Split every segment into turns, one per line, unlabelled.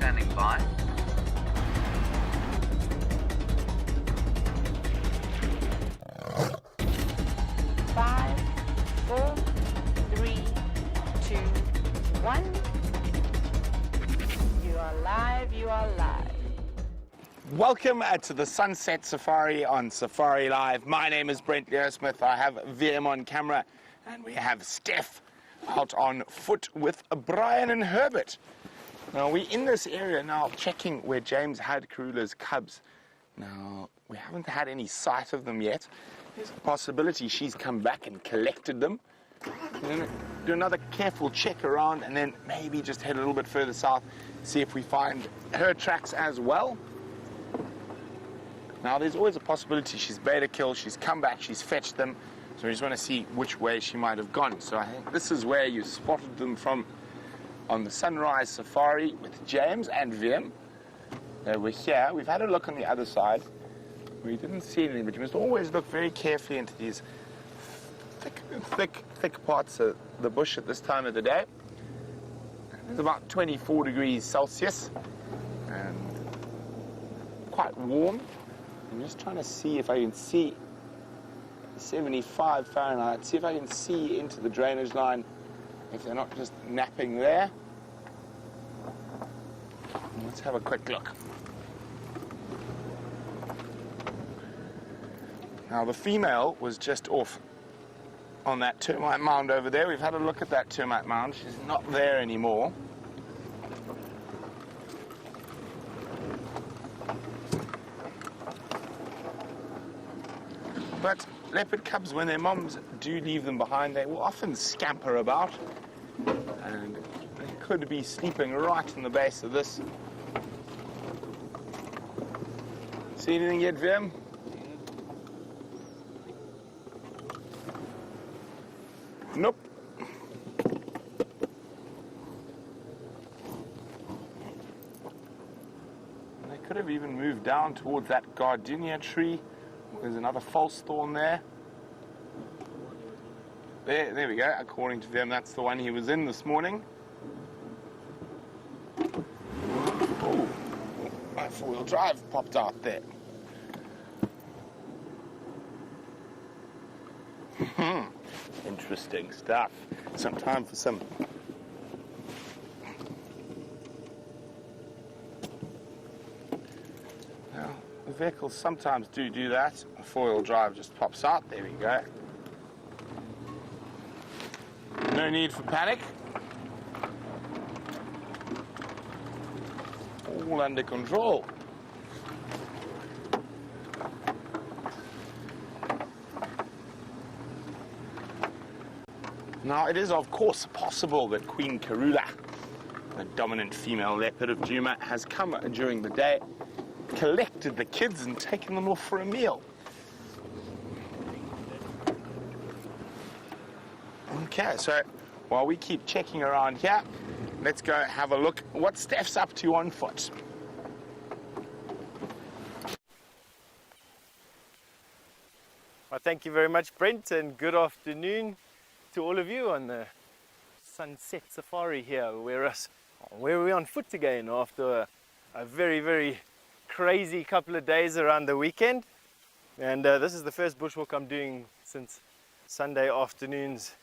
standing by.
Five, four, three, two, one. You are live, you are live.
Welcome to the Sunset Safari on Safari Live. My name is Brent Smith. I have VM on camera, and we have Steph out on foot with Brian and Herbert. Now, we're in this area now checking where James had Karula's cubs. Now, we haven't had any sight of them yet. There's a possibility she's come back and collected them. We're going to do another careful check around and then maybe just head a little bit further south, see if we find her tracks as well. Now, there's always a possibility she's bait a kill, she's come back, she's fetched them. So we just want to see which way she might have gone. So I think this is where you spotted them from on the Sunrise Safari with James and VM. We're here. We've had a look on the other side. We didn't see anything, but you must always look very carefully into these thick parts of the bush at this time of the day. It's about 24 degrees Celsius and quite warm. I'm just trying to see if I can see 75 Fahrenheit, see if I can see into the drainage line, if they're not just napping there. Let's have a quick look. Now, the female was just off on that termite mound over there. We've had a look at that termite mound. She's not there anymore. But leopard cubs, when their moms do leave them behind, they will often scamper about. And they could be sleeping right in the base of this. See anything yet, Vim? Nope. They could have even moved down towards that gardenia tree. There's another false thorn there. There we go. According to them, that's the one he was in this morning. Oh, my four-wheel drive popped out there. Interesting stuff. Some time for some. Now, the vehicles sometimes do that. A four-wheel drive just pops out. There we go. No need for panic. All under control. Now, it is, of course, possible that Queen Karula, the dominant female leopard of Djuma, has come during the day, collected the kids and taken them off for a meal. Okay, so while we keep checking around here, let's go have a look what Steph's up to on foot.
Well, thank you very much, Brent, and good afternoon to all of you on the Sunset Safari here. We're on foot again after a very, very crazy couple of days around the weekend. And this is the first bushwalk I'm doing since Sunday afternoon's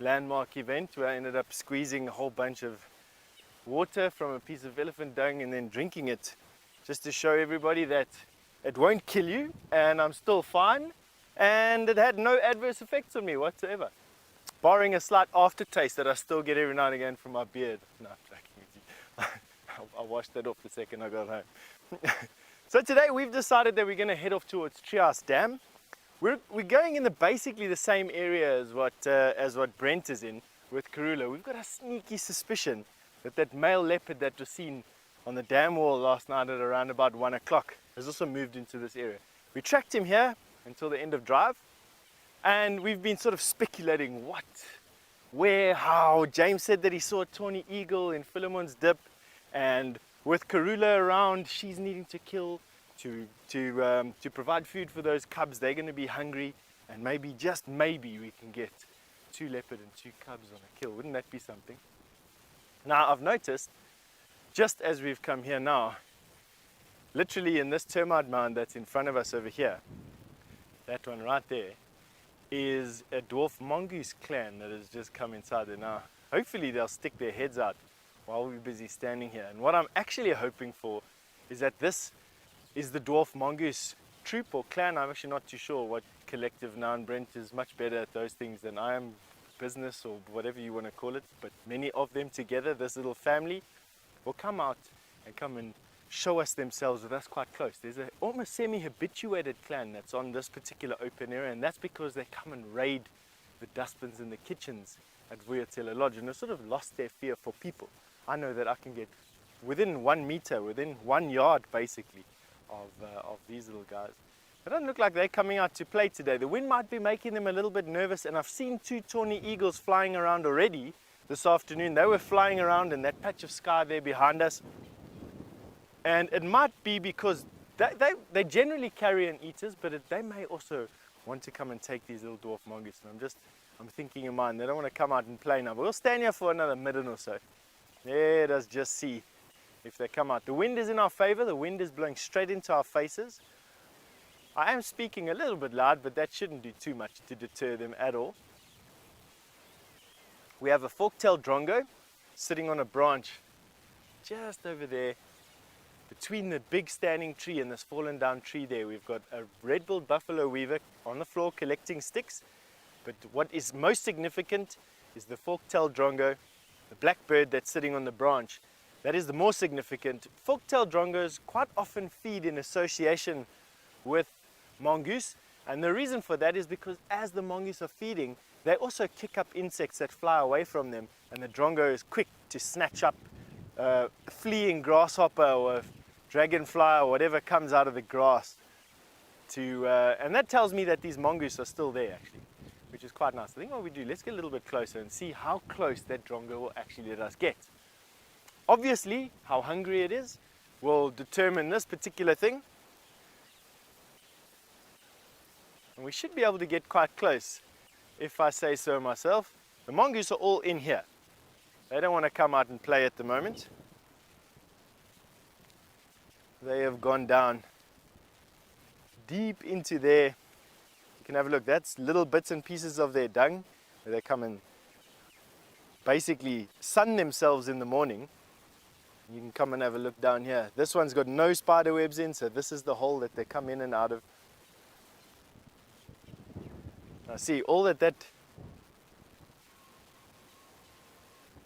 landmark event, where I ended up squeezing a whole bunch of water from a piece of elephant dung and then drinking it, just to show everybody that it won't kill you and I'm still fine, and it had no adverse effects on me whatsoever, barring a slight aftertaste that I still get every now and again from my beard. No, I'm joking with you. I washed that off the second I got home. So today we've decided that we're going to head off towards Treehouse Dam. We're going in basically the same area as what Brent is in with Karula. We've got a sneaky suspicion that male leopard that was seen on the dam wall last night at around about 1 o'clock has also moved into this area. We tracked him here until the end of drive, and we've been sort of speculating what, where, how. James said that he saw a tawny eagle in Philemon's Dip, and with Karula around, she's needing to kill to provide food for those cubs. They're going to be hungry, and maybe, just maybe, we can get 2 leopard and 2 cubs on a kill. Wouldn't that be something? Now, I've noticed just as we've come here now, literally in this termite mound that's in front of us over here, that one right there, is a dwarf mongoose clan that has just come inside there now. Hopefully they'll stick their heads out while we're busy standing here. And what I'm actually hoping for is that this is the dwarf mongoose troop or clan. I'm actually not too sure what collective noun. Brent is much better at those things than I am, business or whatever you want to call it. But many of them together, this little family, will come out and come and show us themselves with us quite close. There's a almost semi-habituated clan that's on this particular open area, and that's because they come and raid the dustbins in the kitchens at Vuyatela Lodge, and they've sort of lost their fear for people. I know that I can get within 1 meter, within 1 yard basically of these little guys. They don't look like they're coming out to play today. The wind might be making them a little bit nervous, and I've seen 2 tawny eagles flying around already this afternoon. They were flying around in that patch of sky there behind us. And it might be because they generally carrion eaters, but they may also want to come and take these little dwarf mongoose. And I'm thinking in mind, they don't want to come out and play now. But we'll stand here for another minute or so. Let us just see if they come out. The wind is in our favor. The wind is blowing straight into our faces. I am speaking a little bit loud, but that shouldn't do too much to deter them at all. We have a fork-tailed drongo sitting on a branch just over there. Between the big standing tree and this fallen down tree there, we've got a red-billed buffalo weaver on the floor collecting sticks. But what is most significant is the fork-tailed drongo, the black bird that's sitting on the branch. That is the more significant. Fork-tailed drongos quite often feed in association with mongoose, and the reason for that is because as the mongoose are feeding, they also kick up insects that fly away from them, and the drongo is quick to snatch up a fleeing grasshopper or dragonfly or whatever comes out of the grass and that tells me that these mongoose are still there actually, which is quite nice. I think what we do, let's get a little bit closer and see how close that drongo will actually let us get. Obviously, how hungry it is will determine this particular thing, and we should be able to get quite close if I say so myself. The mongoose are all in here. They don't want to come out and play at the moment. They have gone down deep into there. You can have a look. That's little bits and pieces of their dung where they come and basically sun themselves in the morning. You can come and have a look down here. This one's got no spider webs in, so this is the hole that they come in and out of. Now see, all that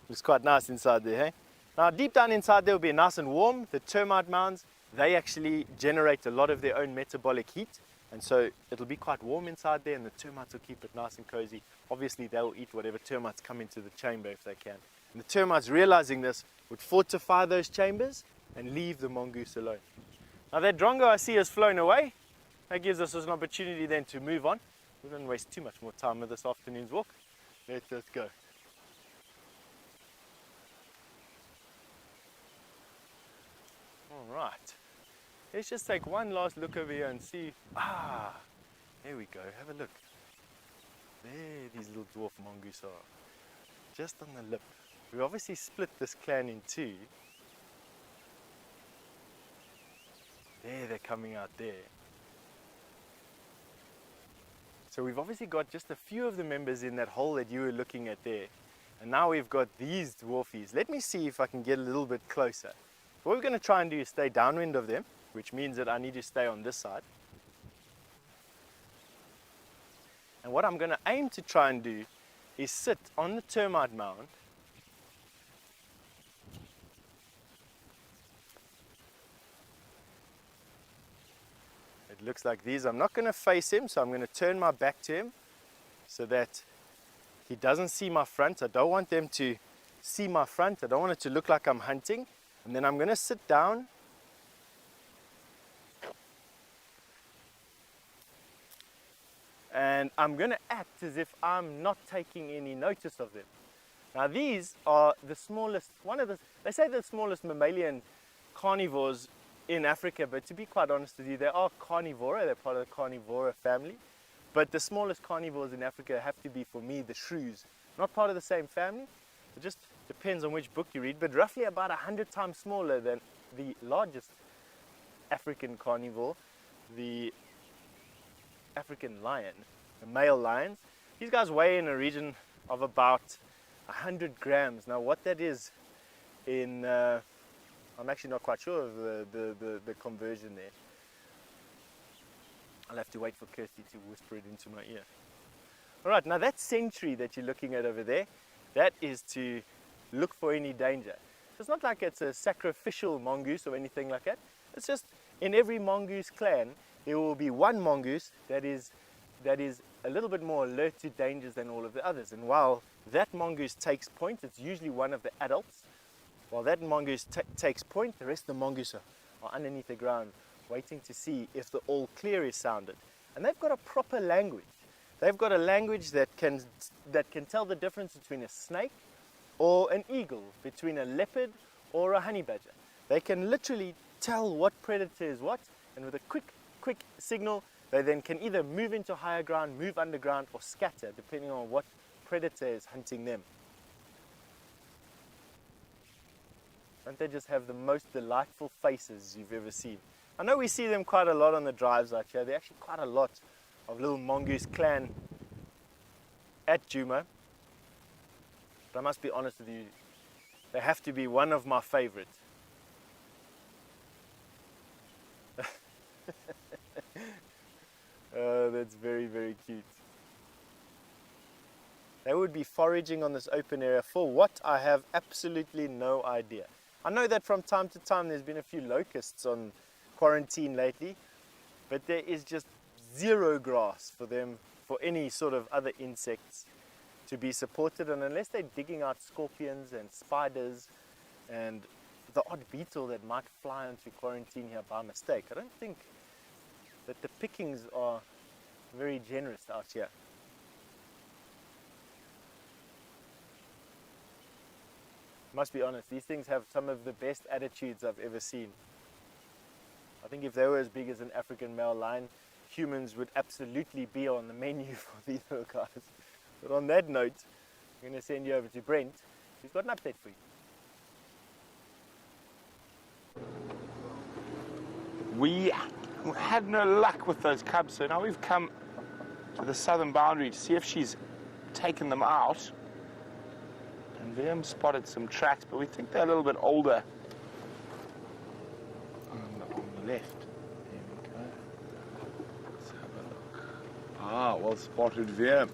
looks quite nice inside there, hey? Now deep down inside there will be nice and warm. The termite mounds, they actually generate a lot of their own metabolic heat, and so it'll be quite warm inside there, and the termites will keep it nice and cozy. Obviously they'll eat whatever termites come into the chamber if they can. And the termites, realizing this, would fortify those chambers and leave the mongoose alone. Now that drongo I see has flown away. That gives us an opportunity then to move on. We don't waste too much more time with this afternoon's walk. Let's go. All right. Let's just take one last look over here and see. There we go. Have a look. There these little dwarf mongoose are. Just on the lip. We obviously split this clan in two. There they're coming out there. So we've obviously got just a few of the members in that hole that you were looking at there. And now we've got these dwarfies. Let me see if I can get a little bit closer. What we're going to try and do is stay downwind of them, which means that I need to stay on this side. And what I'm going to aim to try and do is sit on the termite mound It looks like these. I'm not going to face him, so I'm going to turn my back to him so that he doesn't see my front. I don't want them to see my front. I don't want it to look like I'm hunting. And then I'm going to sit down and I'm going to act as if I'm not taking any notice of them. Now these are the smallest, they say the smallest mammalian carnivores in Africa, but to be quite honest with you, they are carnivora, they're part of the carnivora family. But the smallest carnivores in Africa have to be, for me, the shrews. Not part of the same family, but just depends on which book you read, but roughly about 100 times smaller than the largest African carnivore, the African lion, the male lions. These guys weigh in a region of about 100 grams. Now what that is in, I'm actually not quite sure of the conversion there. I'll have to wait for Kirsty to whisper it into my ear. Alright, now that sentry that you're looking at over there, that is to look for any danger. So it's not like it's a sacrificial mongoose or anything like that. It's just in every mongoose clan, there will be one mongoose that is a little bit more alert to dangers than all of the others. And while that mongoose takes point, it's usually one of the adults. While that mongoose takes point, the rest of the mongoose are underneath the ground waiting to see if the all clear is sounded. And they've got a proper language. They've got a language that can tell the difference between a snake or an eagle, between a leopard or a honey badger. They can literally tell what predator is what, and with a quick signal, they then can either move into higher ground, move underground, or scatter, depending on what predator is hunting them. Don't they just have the most delightful faces you've ever seen? I know we see them quite a lot on the drives out here. There are actually quite a lot of little mongoose clan at Djuma. But I must be honest with you, they have to be one of my favorites. Oh, that's very, very cute. They would be foraging on this open area for what? I have absolutely no idea. I know that from time to time there's been a few locusts on quarantine lately, but there is just zero grass for them, for any sort of other insects to be supported. And unless they're digging out scorpions and spiders and the odd beetle that might fly into quarantine here by mistake, I don't think that the pickings are very generous out here. Must be honest, these things have some of the best attitudes I've ever seen. I think if they were as big as an African male lion, humans would absolutely be on the menu for these little guys. But on that note, I'm going to send you over to Brent, who's got an update for you.
We had no luck with those cubs, so now we've come to the southern boundary to see if she's taken them out. And William spotted some tracks, but we think they're a little bit older. On the left. There we go. Let's have a look. Ah, well spotted, William.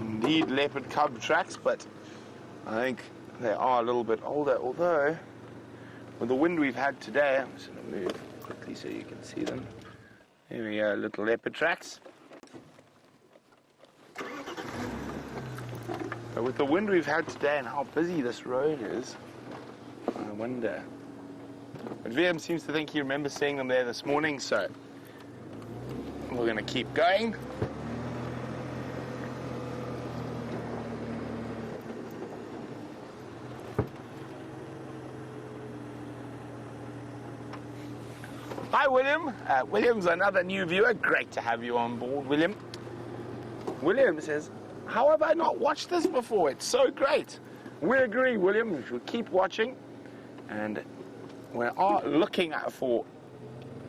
Indeed, leopard cub tracks, but I think they are a little bit older, although with the wind we've had today, I'm just going to move quickly so you can see them. Here we go, little leopard tracks. But with the wind we've had today and how busy this road is, I wonder. But VM seems to think he remembers seeing them there this morning, so we're going to keep going. Hi, William. William's another new viewer. Great to have you on board, William. William says, how have I not watched this before? It's so great. We agree, William. We should keep watching. And we are looking for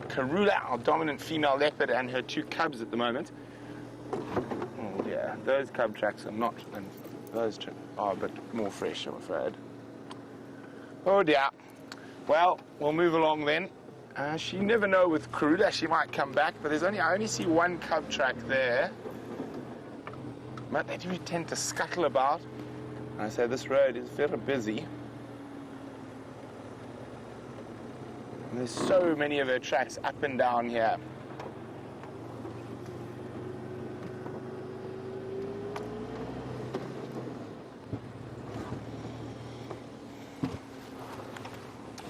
Karula, our dominant female leopard, and her two cubs at the moment. Oh dear, those cub tracks are not, and those are a bit more fresh, I'm afraid. Oh dear. Well, we'll move along then. You never know with Karula, she might come back, but I only see one cub track there. But they do tend to scuttle about. I say this road is very busy. And there's so many of her tracks up and down here.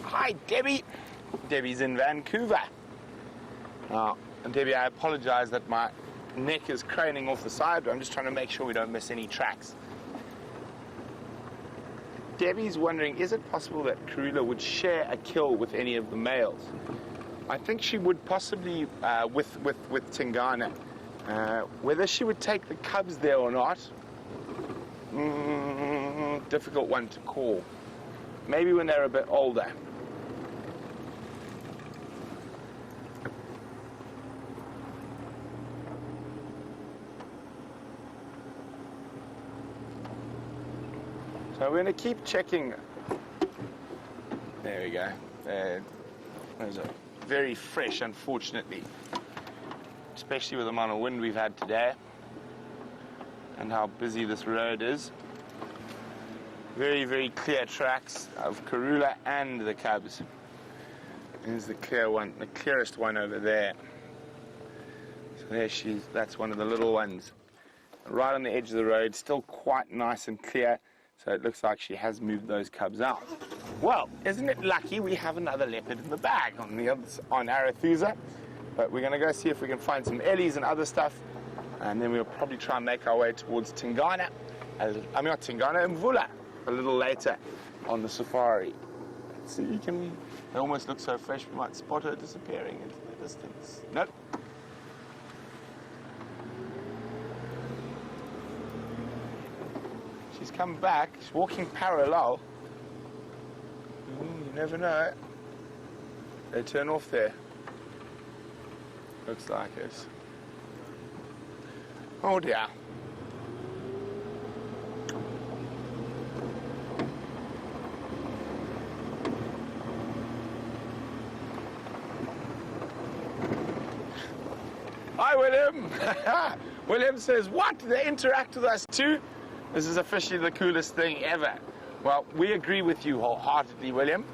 Hi, Debbie. Debbie's in Vancouver. Now, Debbie, I apologize that my neck is craning off the side, but I'm just trying to make sure we don't miss any tracks. Debbie's wondering, is it possible that Karula would share a kill with any of the males? I think she would possibly with Tingana. Whether she would take the cubs there or not, difficult one to call. Maybe when they're a bit older. So we're going to keep checking. There we go. Those are very fresh, unfortunately. Especially with the amount of wind we've had today and how busy this road is. Very, very clear tracks of Karula and the cubs. Here's the clear one, the clearest one over there. So there she is. That's one of the little ones. Right on the edge of the road, still quite nice and clear. So it looks like she has moved those cubs out. Well, isn't it lucky we have another leopard in the bag on Arethusa? But we're going to go see if we can find some ellies and other stuff. And then we'll probably try and make our way towards Tingana. Not Tingana, Mvula, a little later on the safari. So you can, they almost look so fresh we might spot her disappearing into the distance. Nope. She's come back, she's walking parallel. You never know. They turn off there. Looks like it. Oh dear. Hi, William. William says, what? They interact with us too? This is officially the coolest thing ever. Well, we agree with you wholeheartedly, William.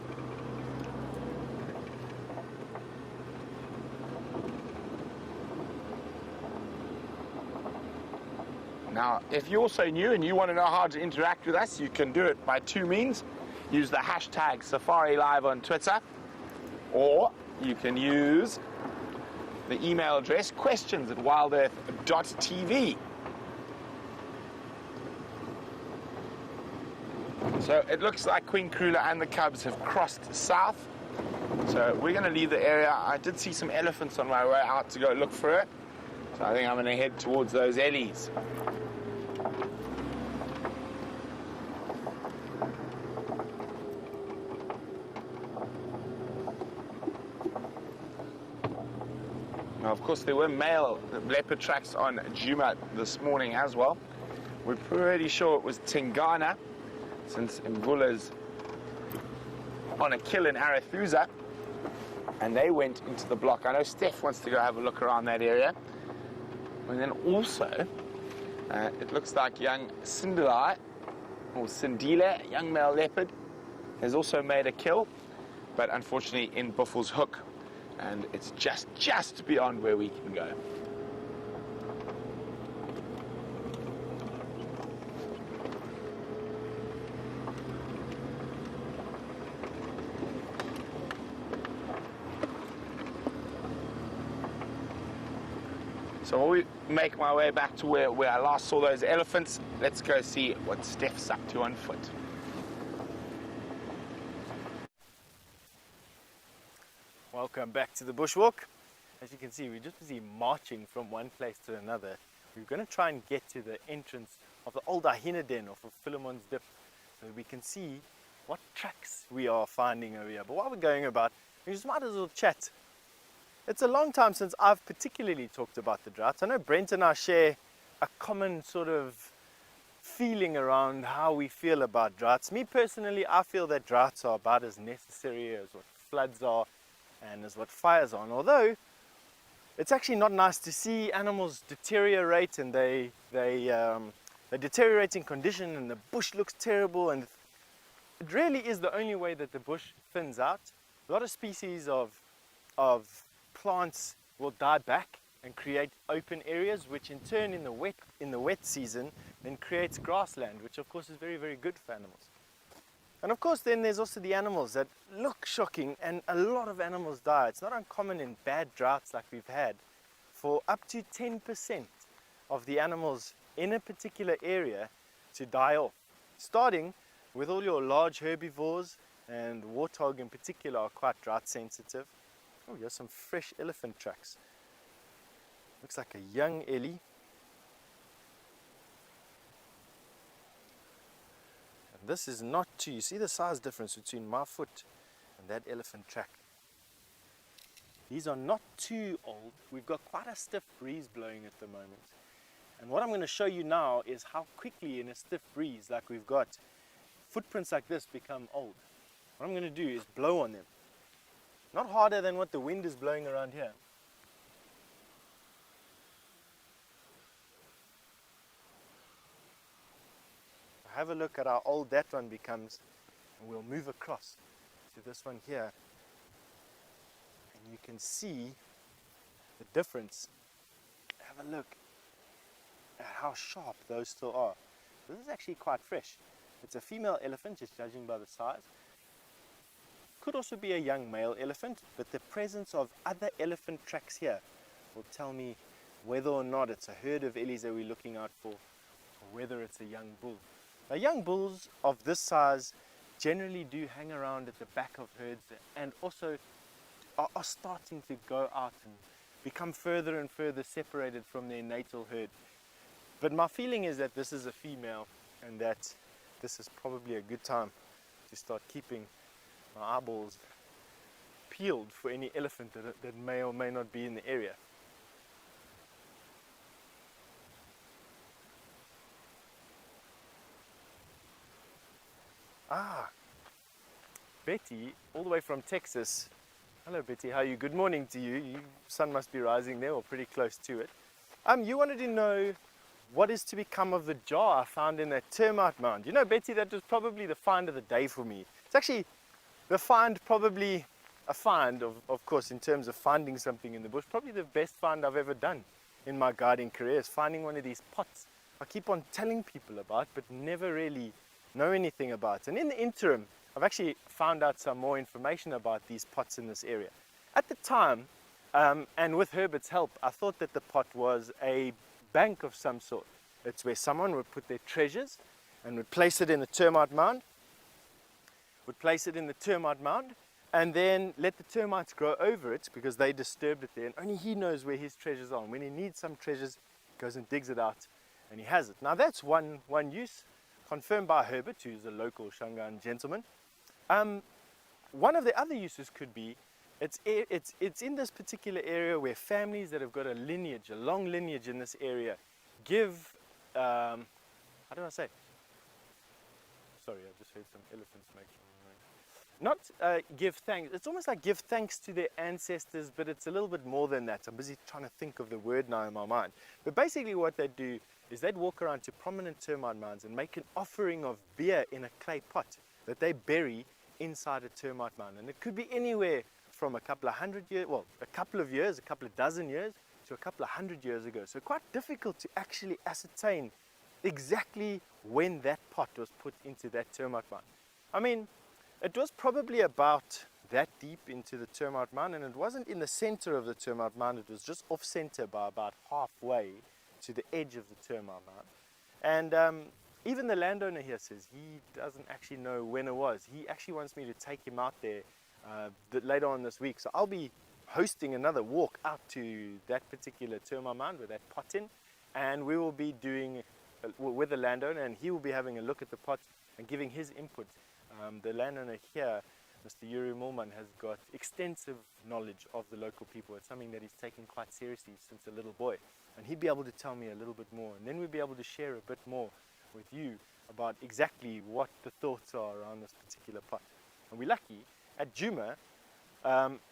Now, if you're also new and you want to know how to interact with us, you can do it by two means. Use the hashtag Safari Live on Twitter, or you can use the email address questions@wildearth.tv. So it looks like Queen Karula and the cubs have crossed south. So we're going to leave the area. I did see some elephants on my way out to go look for it. So I think I'm going to head towards those ellies. Now, of course, there were male leopard tracks on Juma this morning as well. We're pretty sure it was Tingana, since Mvula's on a kill in Arethusa, and they went into the block. I know Steph wants to go have a look around that area. And then also, it looks like young Sindila, or Sindile, young male leopard, has also made a kill, but unfortunately in Buffel's Hook, and it's just beyond where we can go. So while we make my way back to where I last saw those elephants, let's go see what Steph's up to on foot.
Welcome back to the bushwalk. As you can see, we're just busy marching from one place to another. We're going to try and get to the entrance of the old Ahina Den off of Philemon's Dip, so we can see what tracks we are finding over here. But while we're going about, we just might as well chat. It's a long time since I've particularly talked about the droughts. I know Brent and I share a common sort of feeling around how we feel about droughts. Me personally, I feel that droughts are about as necessary as what floods are and as what fires are. And although it's actually not nice to see animals deteriorate and they deteriorate in condition and the bush looks terrible, and it really is the only way that the bush thins out. A lot of species of plants will die back and create open areas, which in turn in the wet season then creates grassland, which of course is very, very good for animals. And of course then there's also the animals that look shocking, and a lot of animals die. It's not uncommon in bad droughts like we've had for up to 10% of the animals in a particular area to die off. Starting with all your large herbivores, and warthog in particular are quite drought sensitive. Oh, here's some fresh elephant tracks. Looks like a young ellie. And this is not too, you see the size difference between my foot and that elephant track. These are not too old. We've got quite a stiff breeze blowing at the moment. And what I'm going to show you now is how quickly in a stiff breeze like we've got, footprints like this become old. What I'm going to do is blow on them. Not harder than what the wind is blowing around here. Have a look at how old that one becomes, and we'll move across to this one here. And you can see the difference. Have a look at how sharp those still are. This is actually quite fresh. It's a female elephant, just judging by the size. Could also be a young male elephant, but the presence of other elephant tracks here will tell me whether or not it's a herd of ellies that we're looking out for, or whether it's a young bull. Now, young bulls of this size generally do hang around at the back of herds and also are starting to go out and become further and further separated from their natal herd. But my feeling is that this is a female and that this is probably a good time to start keeping my eyeballs peeled for any elephant that may or may not be in the area. Betty, all the way from Texas. Hello Betty, how are you? Good morning to you. Your sun must be rising there or pretty close to it. You wanted to know what is to become of the jar I found in that termite mound. You know, Betty, that was probably the find of the day for me. It's actually the find, probably a find, of course, in terms of finding something in the bush, probably the best find I've ever done in my guiding career is finding one of these pots I keep on telling people about, but never really know anything about. And in the interim, I've actually found out some more information about these pots in this area. At the time, and with Herbert's help, I thought that the pot was a bank of some sort. It's where someone would put their treasures and would place it in the termite mound, and then let the termites grow over it because they disturbed it there, and only he knows where his treasures are. And when he needs some treasures, he goes and digs it out and he has it. Now that's one use, confirmed by Herbert, who's a local Shangaan gentleman. One of the other uses could be, it's in this particular area where families that have got a lineage, a long lineage in this area, give, how do I say? Sorry, I just heard some elephants making noise. Not give thanks, it's almost like give thanks to their ancestors, but it's a little bit more than that. I'm busy trying to think of the word now in my mind. But basically what they do is they'd walk around to prominent termite mounds and make an offering of beer in a clay pot that they bury inside a termite mound. And it could be anywhere from a couple of hundred years, well, a couple of years, a couple of dozen years, to a couple of 100 years ago. So quite difficult to actually ascertain exactly when that pot was put into that termite mound. I mean, it was probably about that deep into the termite mound, and it wasn't in the center of the termite mound, it was just off center by about halfway to the edge of the termite mound. And even the landowner here says he doesn't actually know when it was. He actually wants me to take him out there later on this week. So I'll be hosting another walk out to that particular termite mound with that pot in, and we will be doing with the landowner, and he will be having a look at the pot and giving his input. The landowner here, Mr. Yuri Mulman, has got extensive knowledge of the local people. It's something that he's taken quite seriously since a little boy, and he'd be able to tell me a little bit more, and then we'd be able to share a bit more with you about exactly what the thoughts are around this particular pot. And we're lucky, at Juma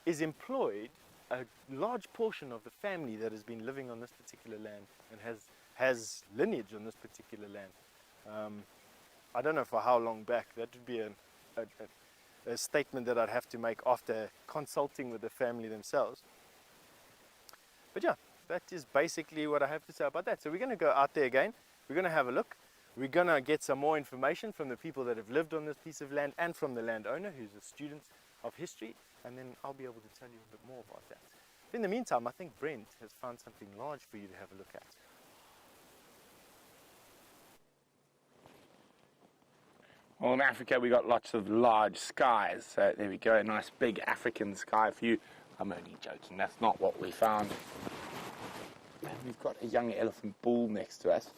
is employed a large portion of the family that has been living on this particular land and has lineage on this particular land. I don't know for how long back. That would be a statement that I'd have to make after consulting with the family themselves. But yeah, that is basically what I have to say about that. So we're going to go out there again. We're going to have a look. We're going to get some more information from the people that have lived on this piece of land and from the landowner, who's a student of history, and then I'll be able to tell you a bit more about that. In the meantime, I think Brent has found something large for you to have a look at.
Well, in Africa we got lots of large skies. So there we go, a nice big African sky for you. I'm only joking, that's not what we found. And we've got a young elephant bull next to us.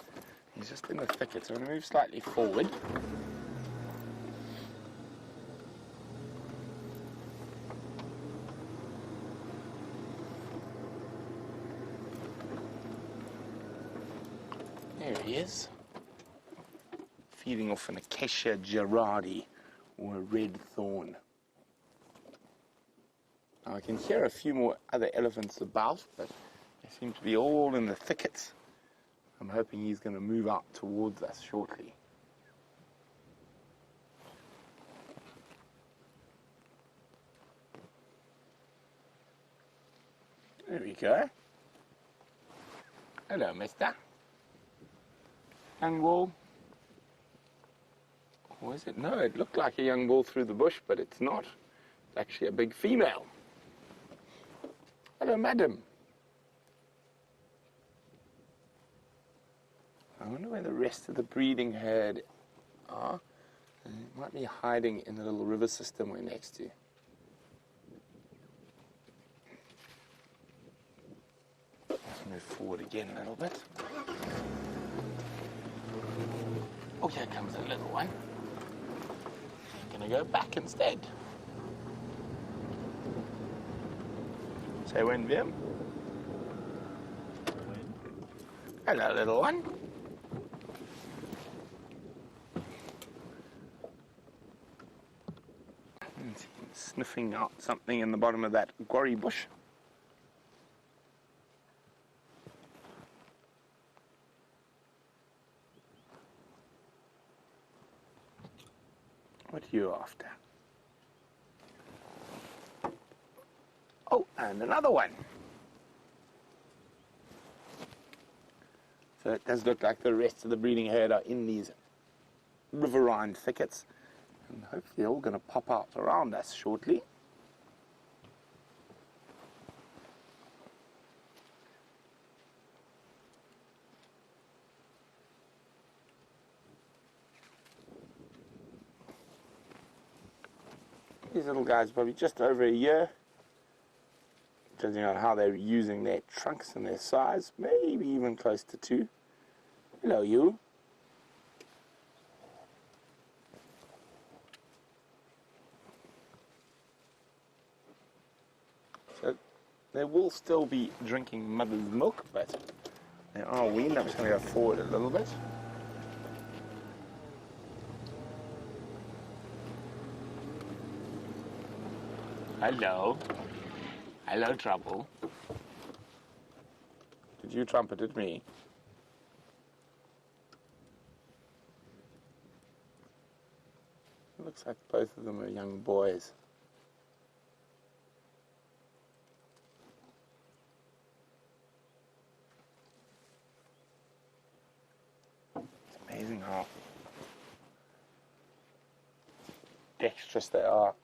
He's just in the thicket, so I'm going to move slightly forward. There he is, feeding off an acacia gerardi, or a red thorn. Now I can hear a few more other elephants about, but they seem to be all in the thickets. I'm hoping he's going to move out towards us shortly. There we go. Hello, mister. Young bull. Or is it? No, it looked like a young bull through the bush, but it's not. It's actually a big female. Hello, madam. I wonder where the rest of the breeding herd are. It might be hiding in the little river system we're next to. Let's move forward again a little bit. Oh, here comes a little one. I'm going to go back instead. Say when, Vim? Hello, little one. Sniffing out something in the bottom of that quarry bush. What are you after? Oh, and another one. So it does look like the rest of the breeding herd are in these riverine thickets. And hopefully they're all going to pop out around us shortly. These little guys are probably just over a year, judging on how they're using their trunks and their size, maybe even close to 2. Hello, you. So they will still be drinking mother's milk, but they are weaned. I'm just going to go forward a little bit. Hello. Hello, Trouble. Did you trumpet at me? It looks like both of them are young boys. It's amazing how dexterous they are.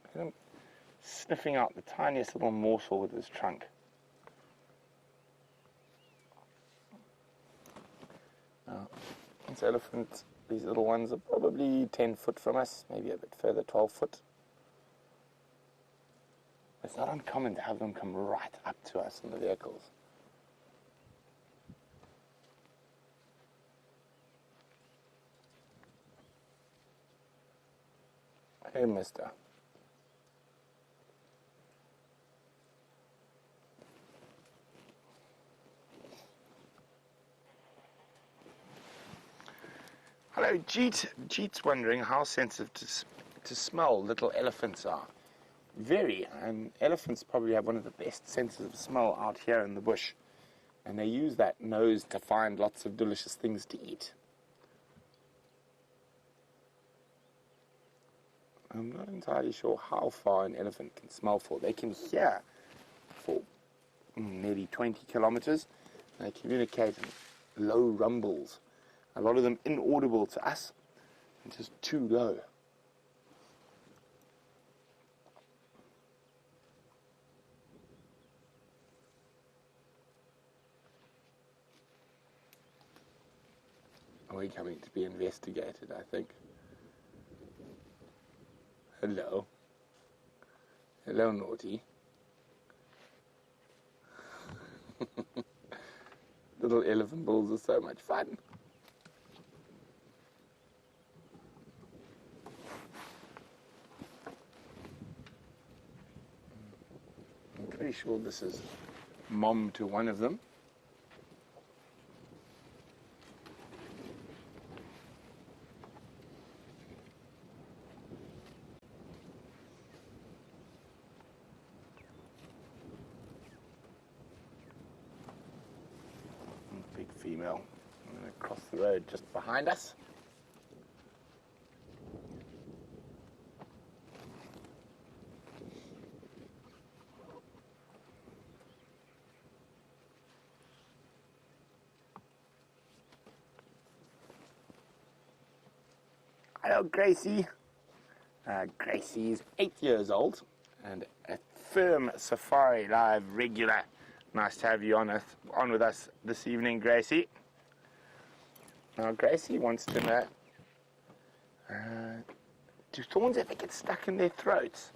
Look at them sniffing out the tiniest little morsel with his trunk. Now, these elephants, these little ones, are probably 10 foot from us, maybe a bit further, 12 foot. It's not uncommon to have them come right up to us in the vehicles. Hey, mister. Hello, Jeet. Jeet's wondering how sensitive to smell little elephants are. Very, and elephants probably have one of the best senses of smell out here in the bush. And they use that nose to find lots of delicious things to eat. I'm not entirely sure how far an elephant can smell for. They can hear for nearly 20 kilometers. They communicate in low rumbles. A lot of them inaudible to us and just too low. Are we coming to be investigated, I think? Hello. Hello, naughty. Little elephant bulls are so much fun. I'm pretty sure this is mom to one of them. Big female. I'm going to cross the road just behind us. Hello, Gracie. Gracie's 8 years old and a firm Safari Live regular. Nice to have you on with us this evening, Gracie. Now, Gracie wants to know, do thorns ever get stuck in their throats?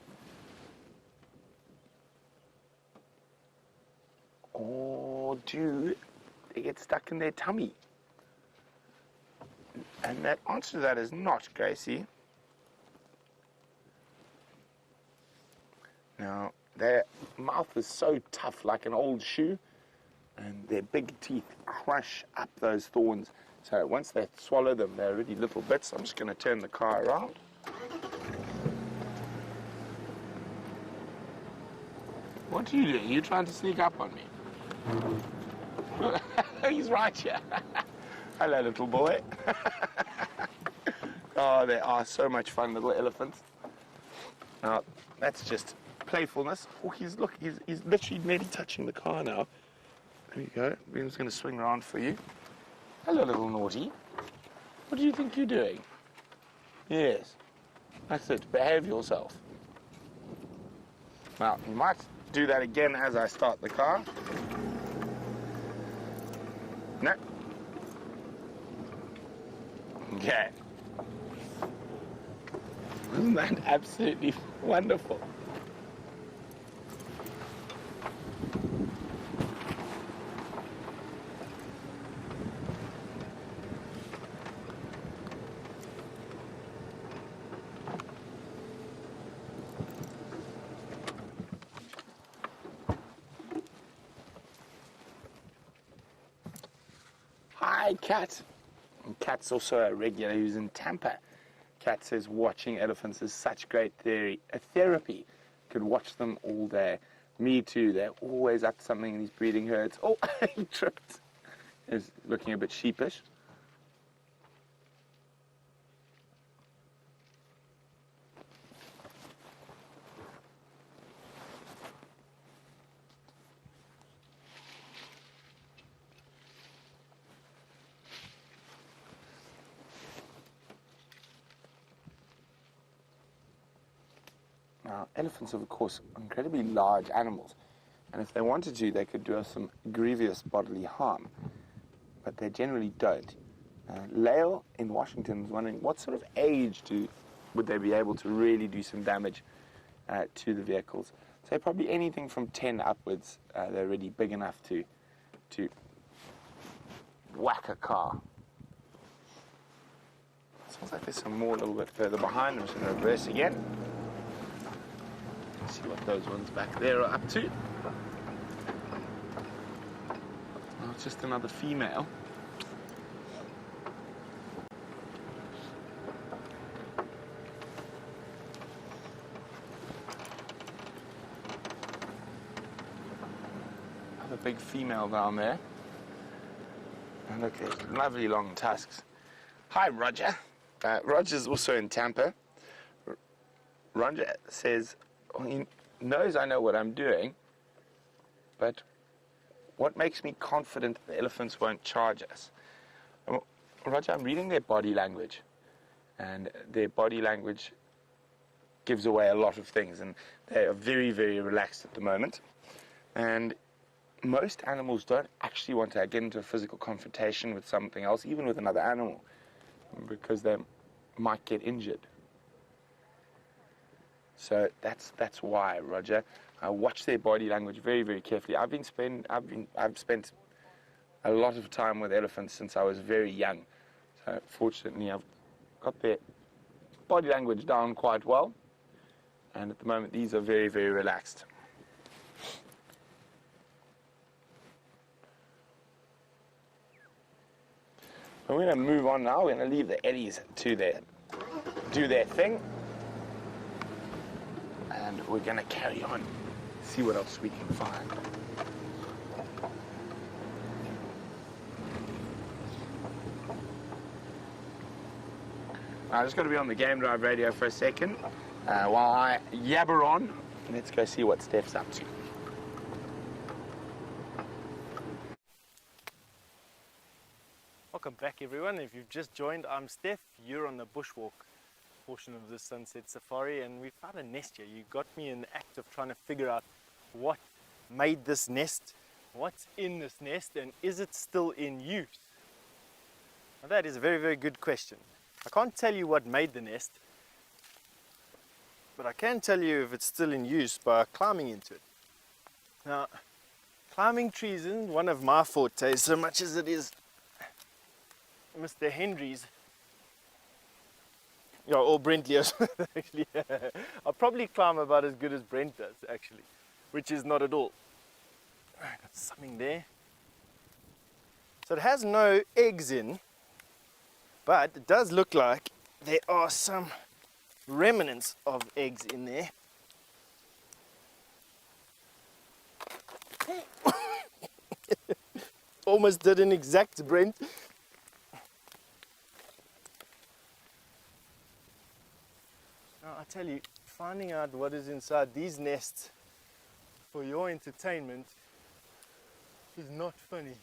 Or do they get stuck in their tummy? And that answer to that is not, Gracie. Now, their mouth is so tough, like an old shoe, and their big teeth crush up those thorns. So once they swallow them, they're already little bits. I'm just going to turn the car around. What are you doing? Are you trying to sneak up on me? He's right here. Hello, little boy. Oh, they are so much fun, little elephants. Now, that's just playfulness. Oh, he's literally nearly touching the car now. There you go. I'm just going to swing around for you. Hello, little naughty. What do you think you're doing? Yes. That's it. Behave yourself. Now, you might do that again as I start the car. No. Okay. Isn't that absolutely wonderful? Hi, Kat. And Kat's also a regular who's in Tampa. Kat says watching elephants is such great therapy. Could watch them all day. Me too. They're always up to something in these breeding herds. Oh, he tripped. He's looking a bit sheepish. Now, elephants are, of course, incredibly large animals, and if they wanted to, they could do us some grievous bodily harm, but they generally don't. Lael in Washington is wondering what sort of age would they be able to really do some damage to the vehicles. So probably anything from 10 upwards, they're really big enough to whack a car. Sounds like there's some more a little bit further behind. I'm just going to reverse again. See what those ones back there are up to. Oh, it's just another female. Another big female down there. And look, there's lovely long tusks. Hi, Roger. Roger's also in Tampa. Roger says, well, he knows I know what I'm doing, but what makes me confident the elephants won't charge us? Roger, I'm reading their body language, and their body language gives away a lot of things, and they are very, very relaxed at the moment. And most animals don't actually want to get into a physical confrontation with something else, even with another animal, because they might get injured. So that's why, Roger. watch their body language very, very carefully. I've spent a lot of time with elephants since I was very young. So fortunately, I've got their body language down quite well. And at the moment, these are very, very relaxed. But we're going to move on now. We're going to leave the eddies to do their thing. And we're going to carry on, see what else we can find. I just got to be on the Game Drive radio for a second while I yabber on. Let's go see what Steph's up to.
Welcome back, everyone. If you've just joined, I'm Steph. You're on the bushwalk portion of the Sunset Safari, and we found a nest here. You got me in the act of trying to figure out what made this nest, what's in this nest, and is it still in use? Now that is a very, very good question. I can't tell you what made the nest, but I can tell you if it's still in use by climbing into it. Now, climbing trees isn't one of my fortes so much as it is Mr. Henry's, or Brent Leo's. Actually, I'll probably climb about as good as Brent does, actually, which is not at all. Got something there. So it has no eggs in, but it does look like there are some remnants of eggs in there. Almost did an exact Brent. Now I tell you, finding out what is inside these nests for your entertainment is not funny.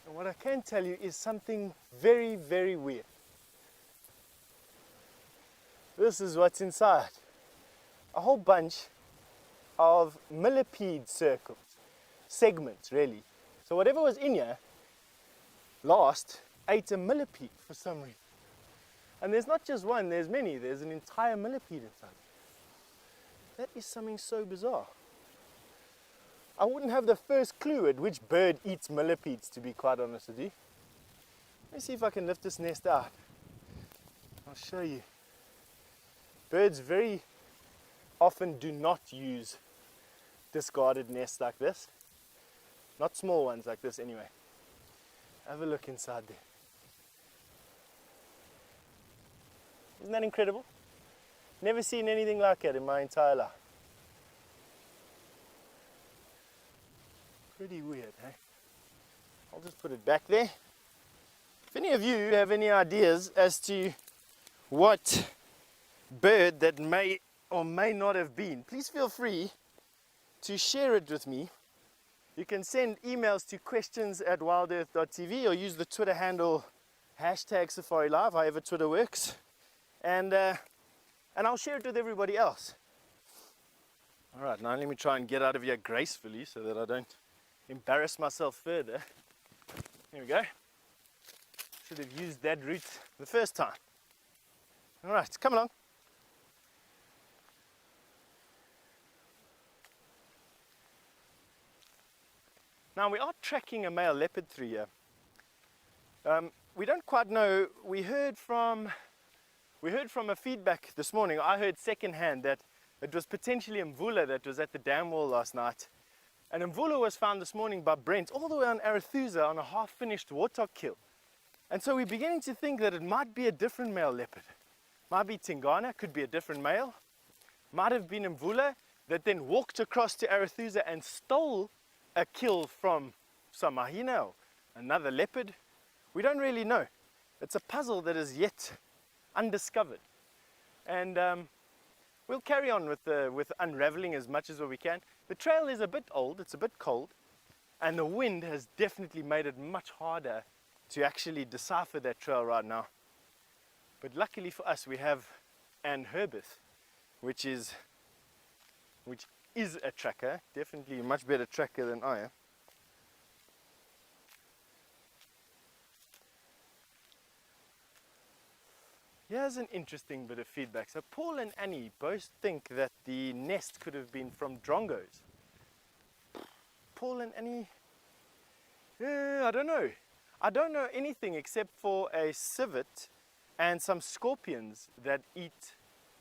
And what I can tell you is something very, very weird. This is what's inside. A whole bunch of millipede circles, segments really. So whatever was in here last ate a millipede for some reason. And there's not just one, there's many. There's an entire millipede inside. That is something so bizarre. I wouldn't have the first clue at which bird eats millipedes, to be quite honest with you. Let me see if I can lift this nest out. I'll show you. Birds very often do not use discarded nests like this. Not small ones like this anyway. Have a look inside there. Isn't that incredible? Never seen anything like it in my entire life. Pretty weird, eh? I'll just put it back there. If any of you have any ideas as to what bird that may or may not have been, please feel free to share it with me. You can send emails to questions@wildearth.tv or use the Twitter handle #SafariLive, however Twitter works. And I'll share it with everybody else. All right, now let me try and get out of here gracefully so that I don't embarrass myself further. Here we go. Should have used that route the first time. All right, come along. Now we are tracking a male leopard through here. We don't quite know. We heard from a feedback this morning. I heard secondhand that it was potentially Mvula that was at the dam wall last night. And Mvula was found this morning by Brent all the way on Arethusa on a half-finished warthog kill. And so we're beginning to think that it might be a different male leopard. Might be Tingana, could be a different male. Might have been Mvula that then walked across to Arethusa and stole a kill from some hyena or another leopard. We don't really know. It's a puzzle that is yet undiscovered. And we'll carry on with unraveling as much as we can. The trail is a bit old, it's a bit cold, and the wind has definitely made it much harder to actually decipher that trail right now. But luckily for us, we have Ann Herbeth, which is a tracker, definitely a much better tracker than I am. Here's an interesting bit of feedback. So Paul and Annie both think that the nest could have been from drongos. Paul and Annie, I don't know. I don't know anything except for a civet and some scorpions that eat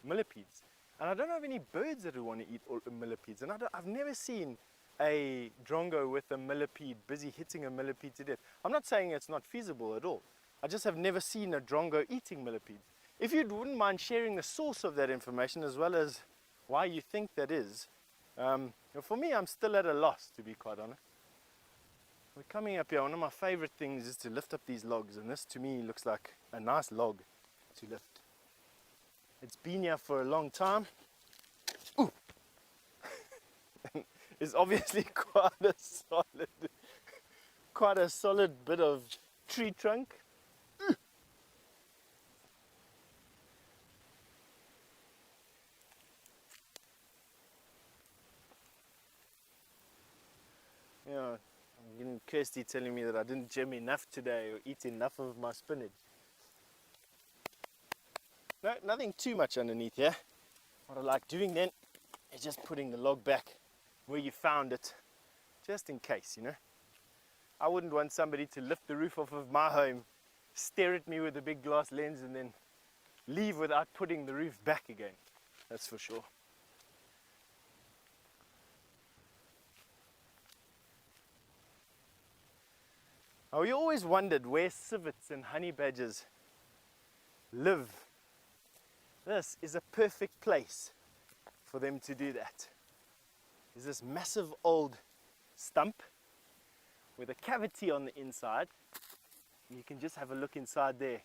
millipedes. And I don't know of any birds that would want to eat millipedes. And I've never seen a drongo with a millipede busy hitting a millipede to death. I'm not saying it's not feasible at all. I just have never seen a drongo eating millipedes. If you wouldn't mind sharing the source of that information as well as why you think that is, for me, I'm still at a loss, to be quite honest. We're coming up here. One of my favorite things is to lift up these logs, and this to me looks like a nice log to lift. It's been here for a long time. Ooh. It's obviously quite a solid bit of tree trunk. Yeah, I'm getting Kirsty telling me that I didn't gym enough today or eat enough of my spinach. No, nothing too much underneath here. What I like doing then is just putting the log back where you found it, just in case, you know. I wouldn't want somebody to lift the roof off of my home, stare at me with a big glass lens and then leave without putting the roof back again. That's for sure. Now, we always wondered where civets and honey badgers live. This is a perfect place for them to do that. There's this massive old stump with a cavity on the inside. You can just have a look inside there,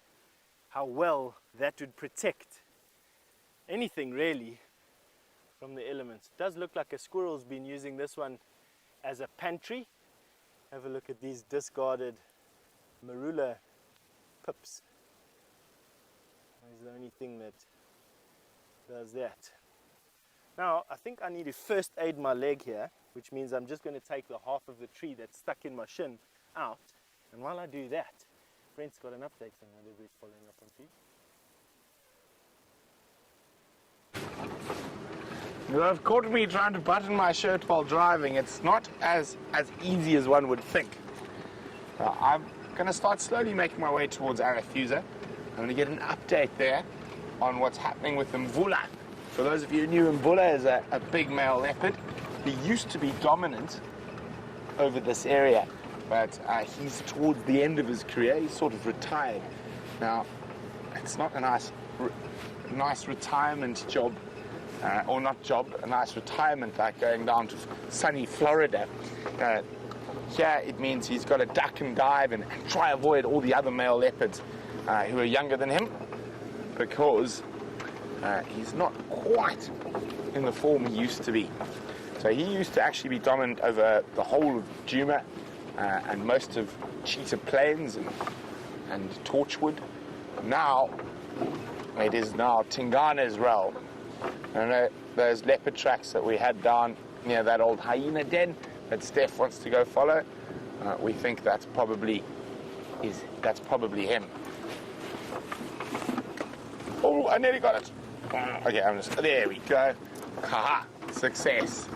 how well that would protect anything really from the elements. It does look like a squirrel's been using this one as a pantry. Have a look at these discarded marula pips. That's the only thing that does that. Now, I think I need to first aid my leg here, which means I'm just going to take the half of the tree that's stuck in my shin out. And while I do that, Brent's got an update on how we're following up on you.
You have caught me trying to button my shirt while driving. It's not as easy as one would think. I'm going to start slowly making my way towards Arathusa. I'm going to get an update there on what's happening with Mvula. For those of you who knew, Mvula is a big male leopard. He used to be dominant over this area, but he's towards the end of his career. He's sort of retired. Now, it's not a nice retirement job. Or not job, a nice retirement like going down to sunny Florida. Here it means he's got to duck and dive and try avoid all the other male leopards who are younger than him, because he's not quite in the form he used to be. So he used to actually be dominant over the whole of Djuma and most of Cheetah Plains and Torchwood. Now it is now Tingana's realm. I know those leopard tracks that we had down near that old hyena den that Steph wants to go follow. We think that's probably him. Oh, I nearly got it. Okay, there we go. Haha, success.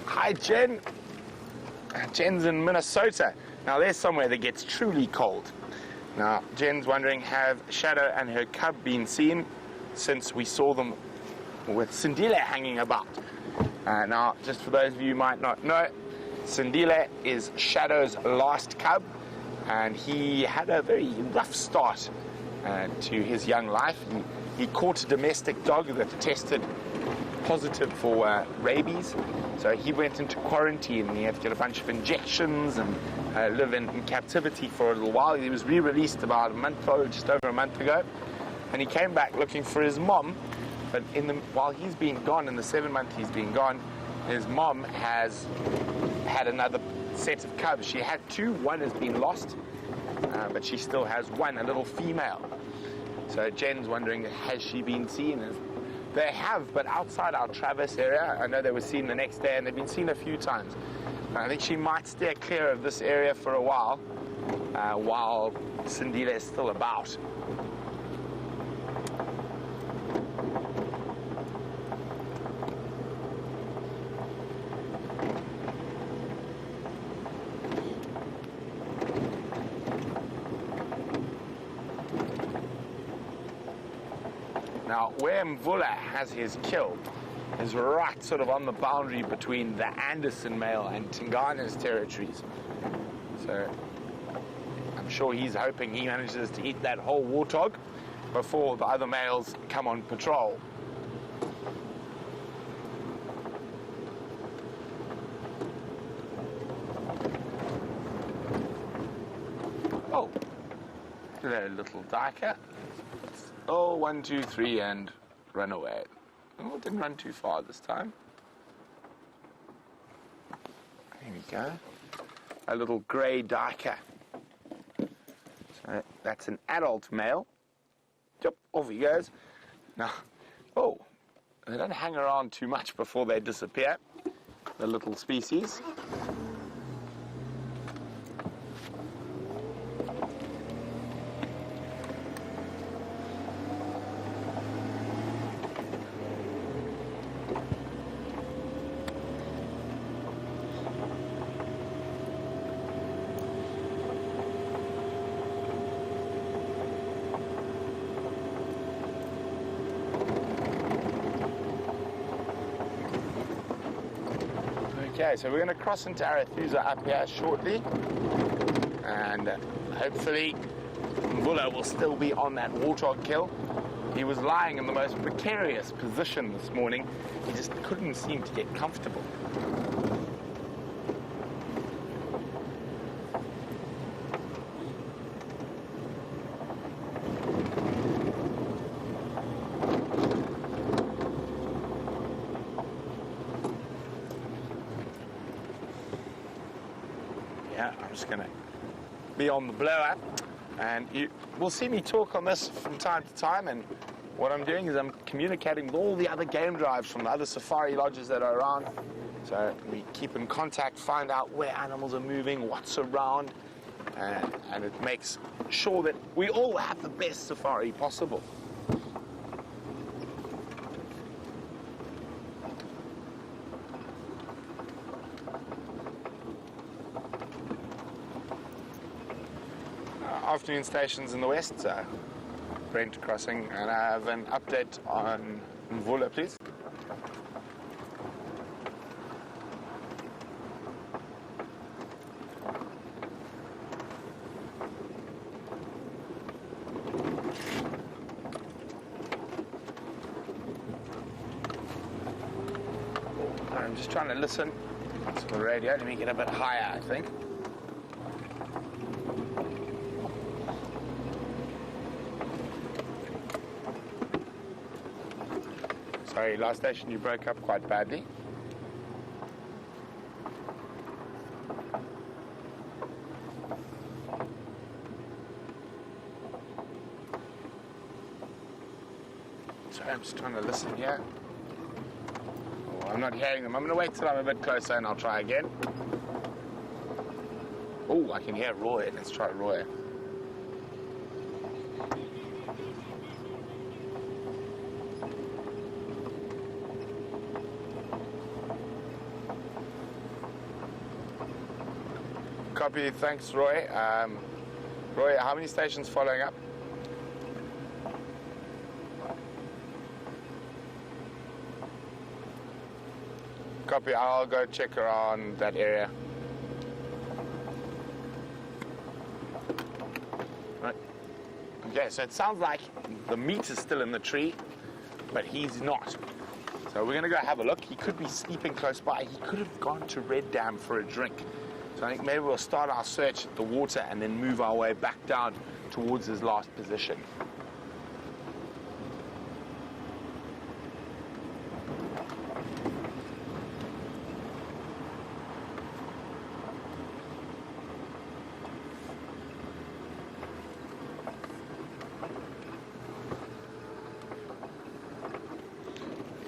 Hi, Jen. Jen's in Minnesota. Now, there's somewhere that gets truly cold. Now, Jen's wondering, have Shadow and her cub been seen since we saw them with Sindile hanging about? Now, just for those of you who might not know, Sindile is Shadow's last cub, and he had a very rough start to his young life. He caught a domestic dog that tested positive for rabies, so he went into quarantine and he had to get a bunch of injections and live in captivity for a little while. He was re-released about just over a month ago, and he came back looking for his mom, but while he's been gone, in the 7 months he's been gone, his mom has had another set of cubs. She had two, one has been lost, but she still has one, a little female. So Jen's wondering, has she been seen? They have, but outside our Travis area. I know they were seen the next day, and they've been seen a few times. And I think she might steer clear of this area for a while Sindile is still about. Now, where Mvula has his kill is right sort of on the boundary between the Anderson male and Tingana's territories. So I'm sure he's hoping he manages to eat that whole warthog before the other males come on patrol. Oh, hello, little diker. Oh, 1, 2, 3, and run away. Oh, didn't run too far this time. There we go. A little grey diker. So that's an adult male. Yep, off he goes. Now, oh, they don't hang around too much before they disappear, the little species. Okay, so we're going to cross into Arathusa up here shortly, and hopefully Mvula will still be on that warthog kill. He was lying in the most precarious position this morning. He just couldn't seem to get comfortable. Yeah, I'm just going to be on the blower, and you will see me talk on this from time to time, and what I'm doing is I'm communicating with all the other game drives from the other safari lodges that are around. So we keep in contact, find out where animals are moving, what's around, and it makes sure that we all have the best safari possible. Afternoon stations in the west, Brent crossing, and I have an update on Mvula, please. I'm just trying to listen to the radio. Let me get a bit higher, I think. Sorry, last station you broke up quite badly. Sorry, I'm just trying to listen here. Oh, I'm not hearing them. I'm going to wait till I'm a bit closer and I'll try again. Oh, I can hear Roy. Let's try Roy. Copy, thanks, Roy. Roy, how many stations following up? Copy, I'll go check around that area. Right. Okay, so it sounds like the meat is still in the tree, but he's not. So we're going to go have a look. He could be sleeping close by. He could have gone to Red Dam for a drink. So I think maybe we'll start our search at the water and then move our way back down towards his last position.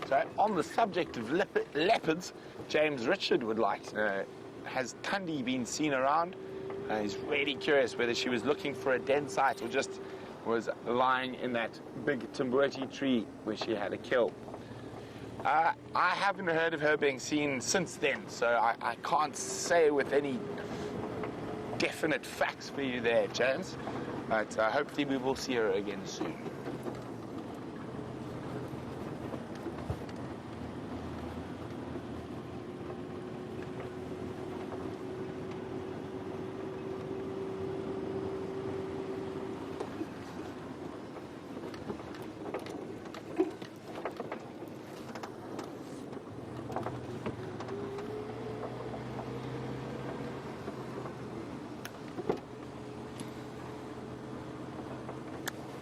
So on the subject of leopards, James Richard would like to know, has Tundi been seen around? He's really curious whether she was looking for a den site or just was lying in that big Timbuti tree where she had a kill. I haven't heard of her being seen since then, so I can't say with any definite facts for you there, James. But hopefully we will see her again soon.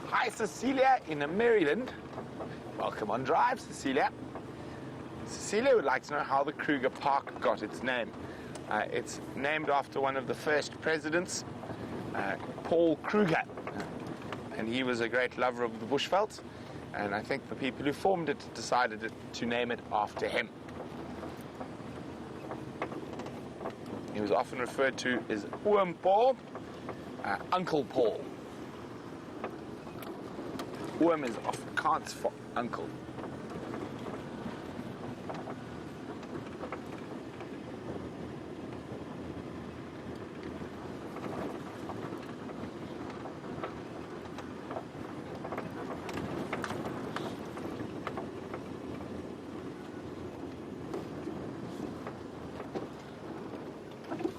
Hi, Cecilia in Maryland. Welcome on Drive, Cecilia. Cecilia would like to know how the Kruger Park got its name. It's named after one of the first presidents, Paul Kruger. And he was a great lover of the bushveld. And I think the people who formed it decided to name it after him. He was often referred to as Oom Paul, Uncle Paul. Oom is Afrikaans for uncle.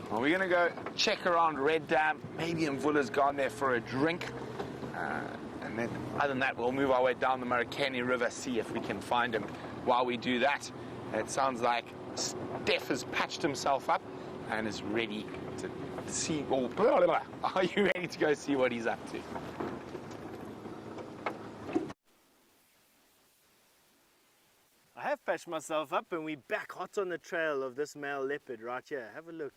Well, we're going to go check around Red Dam. Maybe Mvula's gone there for a drink. And then, other than that, we'll move our way down the Marikani River, see if we can find him. While we do that, it sounds like Steph has patched himself up and is ready to see. Oh, blah, blah, blah. Are you ready to go see what he's up to?
I have patched myself up and we're back hot on the trail of this male leopard right here. Have a look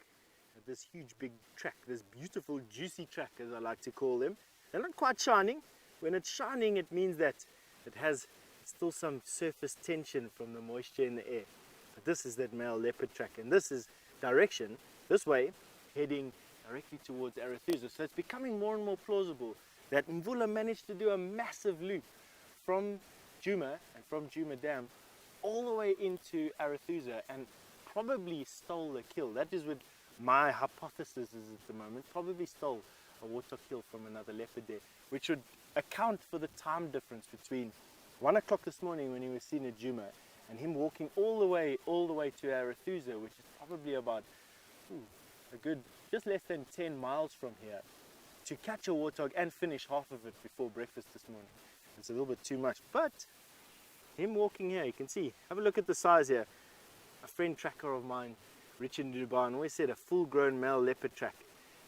at this huge big track, this beautiful juicy track as I like to call them. They're not quite shining. When it's shining, it means that it has still some surface tension from the moisture in the air. But this is that male leopard track, and this is direction, this way, heading directly towards Arethusa. So it's becoming more and more plausible that Mvula managed to do a massive loop from Djuma and from Djuma Dam all the way into Arethusa and probably stole the kill. That is what my hypothesis is at the moment. Probably stole a water kill from another leopard there, which would account for the time difference between 1 o'clock this morning when he was seen at Djuma and him walking all the way to Arethusa, which is probably about a good just less than 10 miles from here, to catch a warthog and finish half of it before breakfast this morning. It's a little bit too much, but him walking here, you can see, have a look at the size here. A friend tracker of mine, Richard Duban, always said a full-grown male leopard track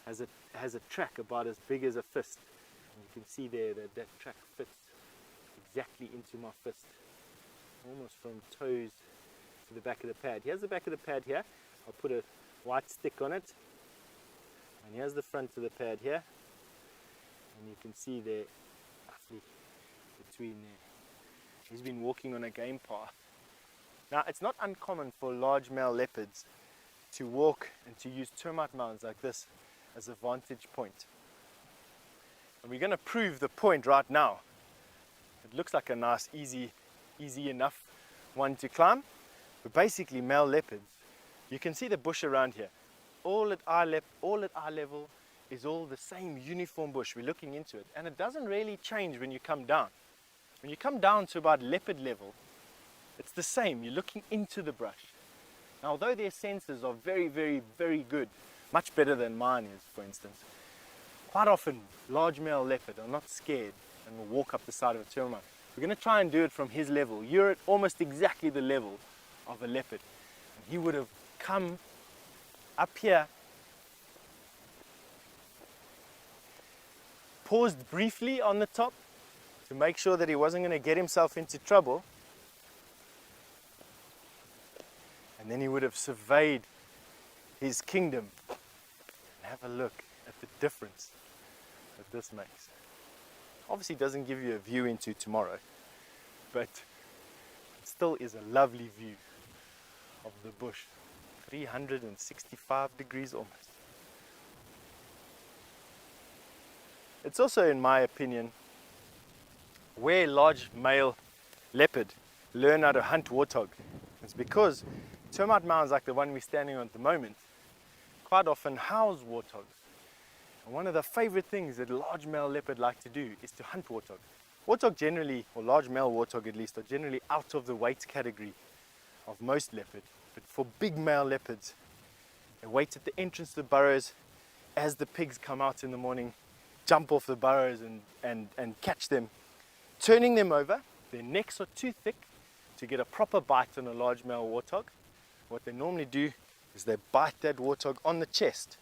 has a track about as big as a fist. And you can see there that that track fits exactly into my fist, almost from toes to the back of the pad. Here's the back of the pad here. I'll put a white stick on it, and here's the front of the pad here, and you can see there roughly between there. He's been walking on a game path. Now, it's not uncommon for large male leopards to walk and to use termite mounds like this as a vantage point. And we're going to prove the point right now. It looks like a nice, easy enough one to climb. But basically, male leopards, you can see the bush around here. All at eye level is all the same uniform bush. We're looking into it. And it doesn't really change when you come down. When you come down to about leopard level, it's the same. You're looking into the brush. Now, although their senses are very, very, very good, much better than mine is, for instance, quite often large male leopard are not scared and will walk up the side of a termite. We're going to try and do it from his level. You're at almost exactly the level of a leopard. And he would have come up here, paused briefly on the top to make sure that he wasn't going to get himself into trouble. And then he would have surveyed his kingdom. And have a look at the difference that this makes. Obviously doesn't give you a view into tomorrow, but it's still is a lovely view of the bush. 365 degrees almost. It's also, in my opinion, where large male leopard learn how to hunt warthog. It's because termite mounds like the one we're standing on at the moment quite often house warthogs. And one of the favorite things that large male leopard like to do is to hunt warthog. Warthog generally, or large male warthog at least, are generally out of the weight category of most leopard. But for big male leopards, they wait at the entrance to the burrows as the pigs come out in the morning, jump off the burrows and catch them, turning them over. Their necks are too thick to get a proper bite on a large male warthog. What they normally do is they bite that warthog on the chest,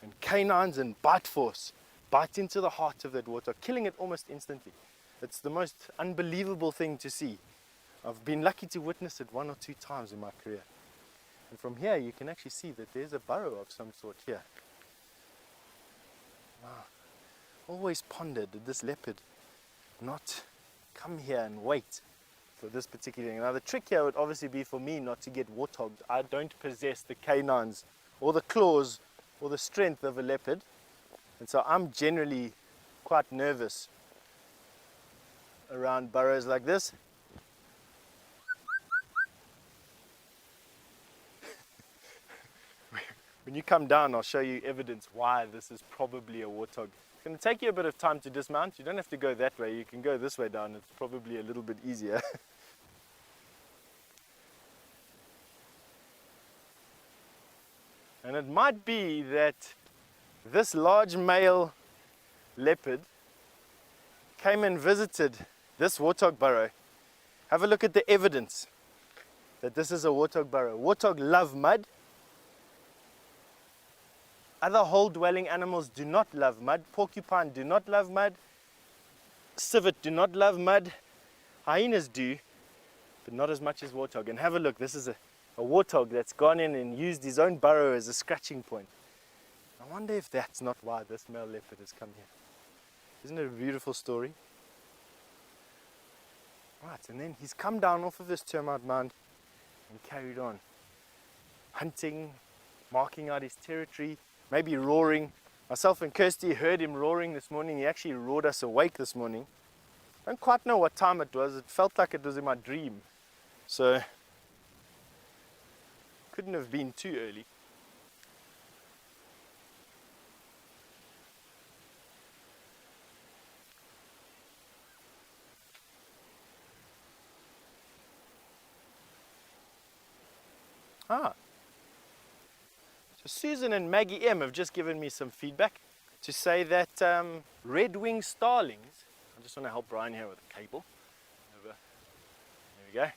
and canines and bite force bite into the heart of that warthog, killing it almost instantly. It's the most unbelievable thing to see. I've been lucky to witness it 1 or 2 times in my career. And from here you can actually see that there's a burrow of some sort here. Wow. Always pondered, did this leopard not come here and wait for this particular thing? Now the trick here would obviously be for me not to get warthogged. I don't possess the canines or the claws or the strength of a leopard, and so I'm generally quite nervous around burrows like this. When you come down, I'll show you evidence why this is probably a warthog. It's going to take you a bit of time to dismount. You don't have to go that way, you can go this way down. It's probably a little bit easier. And it might be that this large male leopard came and visited this warthog burrow. Have a look at the evidence that this is a warthog burrow. Warthog love mud. Other hole-dwelling animals do not love mud. Porcupine do not love mud. Civet do not love mud. Hyenas do, but not as much as warthog. And have a look, this is a warthog that's gone in and used his own burrow as a scratching point. I wonder if that's not why this male leopard has come here. Isn't it a beautiful story? Right, and then he's come down off of this termite mound and carried on. Hunting, marking out his territory, maybe roaring. Myself and Kirsty heard him roaring this morning. He actually roared us awake this morning. I don't quite know what time it was. It felt like it was in my dream. So, couldn't have been too early. So Susan and Maggie M have just given me some feedback to say that red-winged starlings, I just want to help Brian here with the cable. Over. There we go.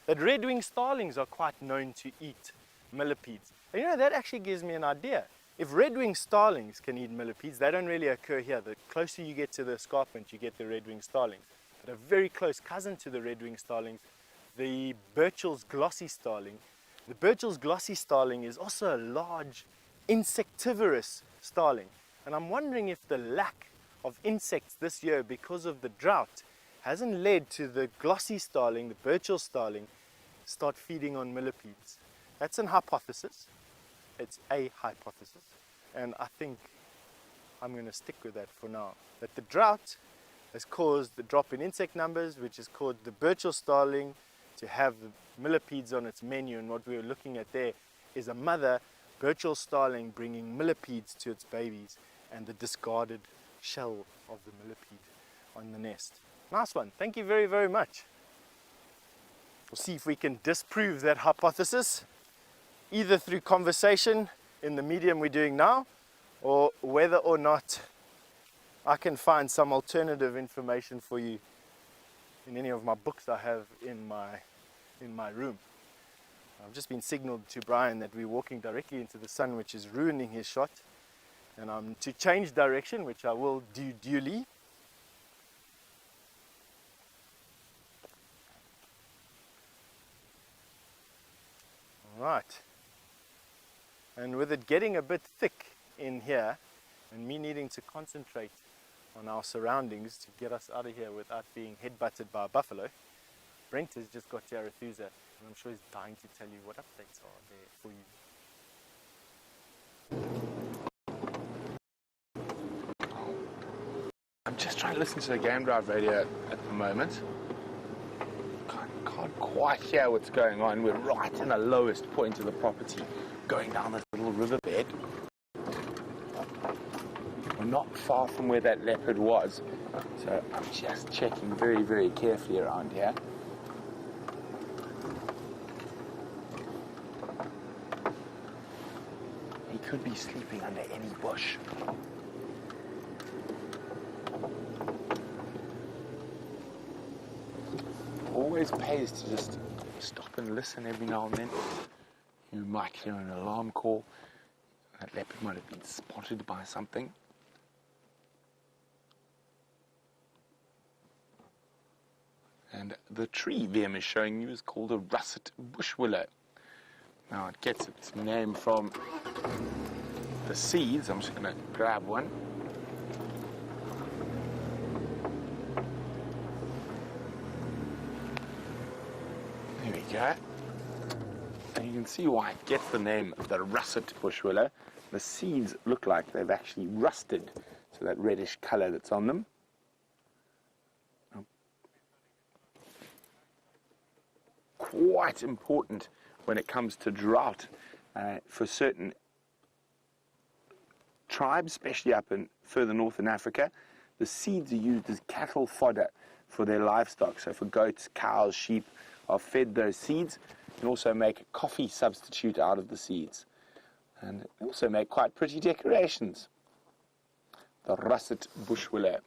That red-winged starlings are quite known to eat millipedes. And you know, that actually gives me an idea. If red-winged starlings can eat millipedes, they don't really occur here. The closer you get to the escarpment, you get the red-winged starlings. But a very close cousin to the red-winged starlings, the Burchell's glossy starling. The Burchell's glossy starling is also a large insectivorous starling. And I'm wondering if the lack of insects this year because of the drought hasn't led to the glossy starling, the Burchell starling, start feeding on millipedes. That's an hypothesis. It's a hypothesis. And I think I'm going to stick with that for now. That the drought has caused the drop in insect numbers, which has caused the Burchell starling to have the millipedes on its menu. And what we were looking at there is a mother Burchell starling bringing millipedes to its babies and the discarded shell of the millipede on the nest. Nice one. Thank you very, very much. We'll see if we can disprove that hypothesis, either through conversation in the medium we're doing now, or whether or not I can find some alternative information for you in any of my books I have in my room. I've just been signaled to Brian that we're walking directly into the sun, which is ruining his shot, and I'm to change direction, which I will do duly. All right, and with it getting a bit thick in here and me needing to concentrate on our surroundings to get us out of here without being headbutted by a buffalo, Brent has just got to Arethusa, and I'm sure he's dying to tell you what updates are there for you.
I'm just trying to listen to the game drive radio at the moment. Can't quite hear what's going on. We're right in the lowest point of the property, going down this little riverbed. We're not far from where that leopard was, so I'm just checking very, very carefully around here. He could be sleeping under any bush. Always pays to just stop and listen every now and then. You might hear an alarm call. That leopard might have been spotted by something. And the tree Liam is showing you is called a russet bush willow. Now it gets its name from the seeds. I'm just going to grab one. There we go. And you can see why it gets the name the russet bush willow. The seeds look like they've actually rusted, so that reddish color that's on them. Quite important when it comes to drought for certain tribes, especially up in further north in Africa. The seeds are used as cattle fodder for their livestock. So for goats, cows, sheep are fed those seeds, and also make a coffee substitute out of the seeds. And they also make quite pretty decorations. The russet bush willow.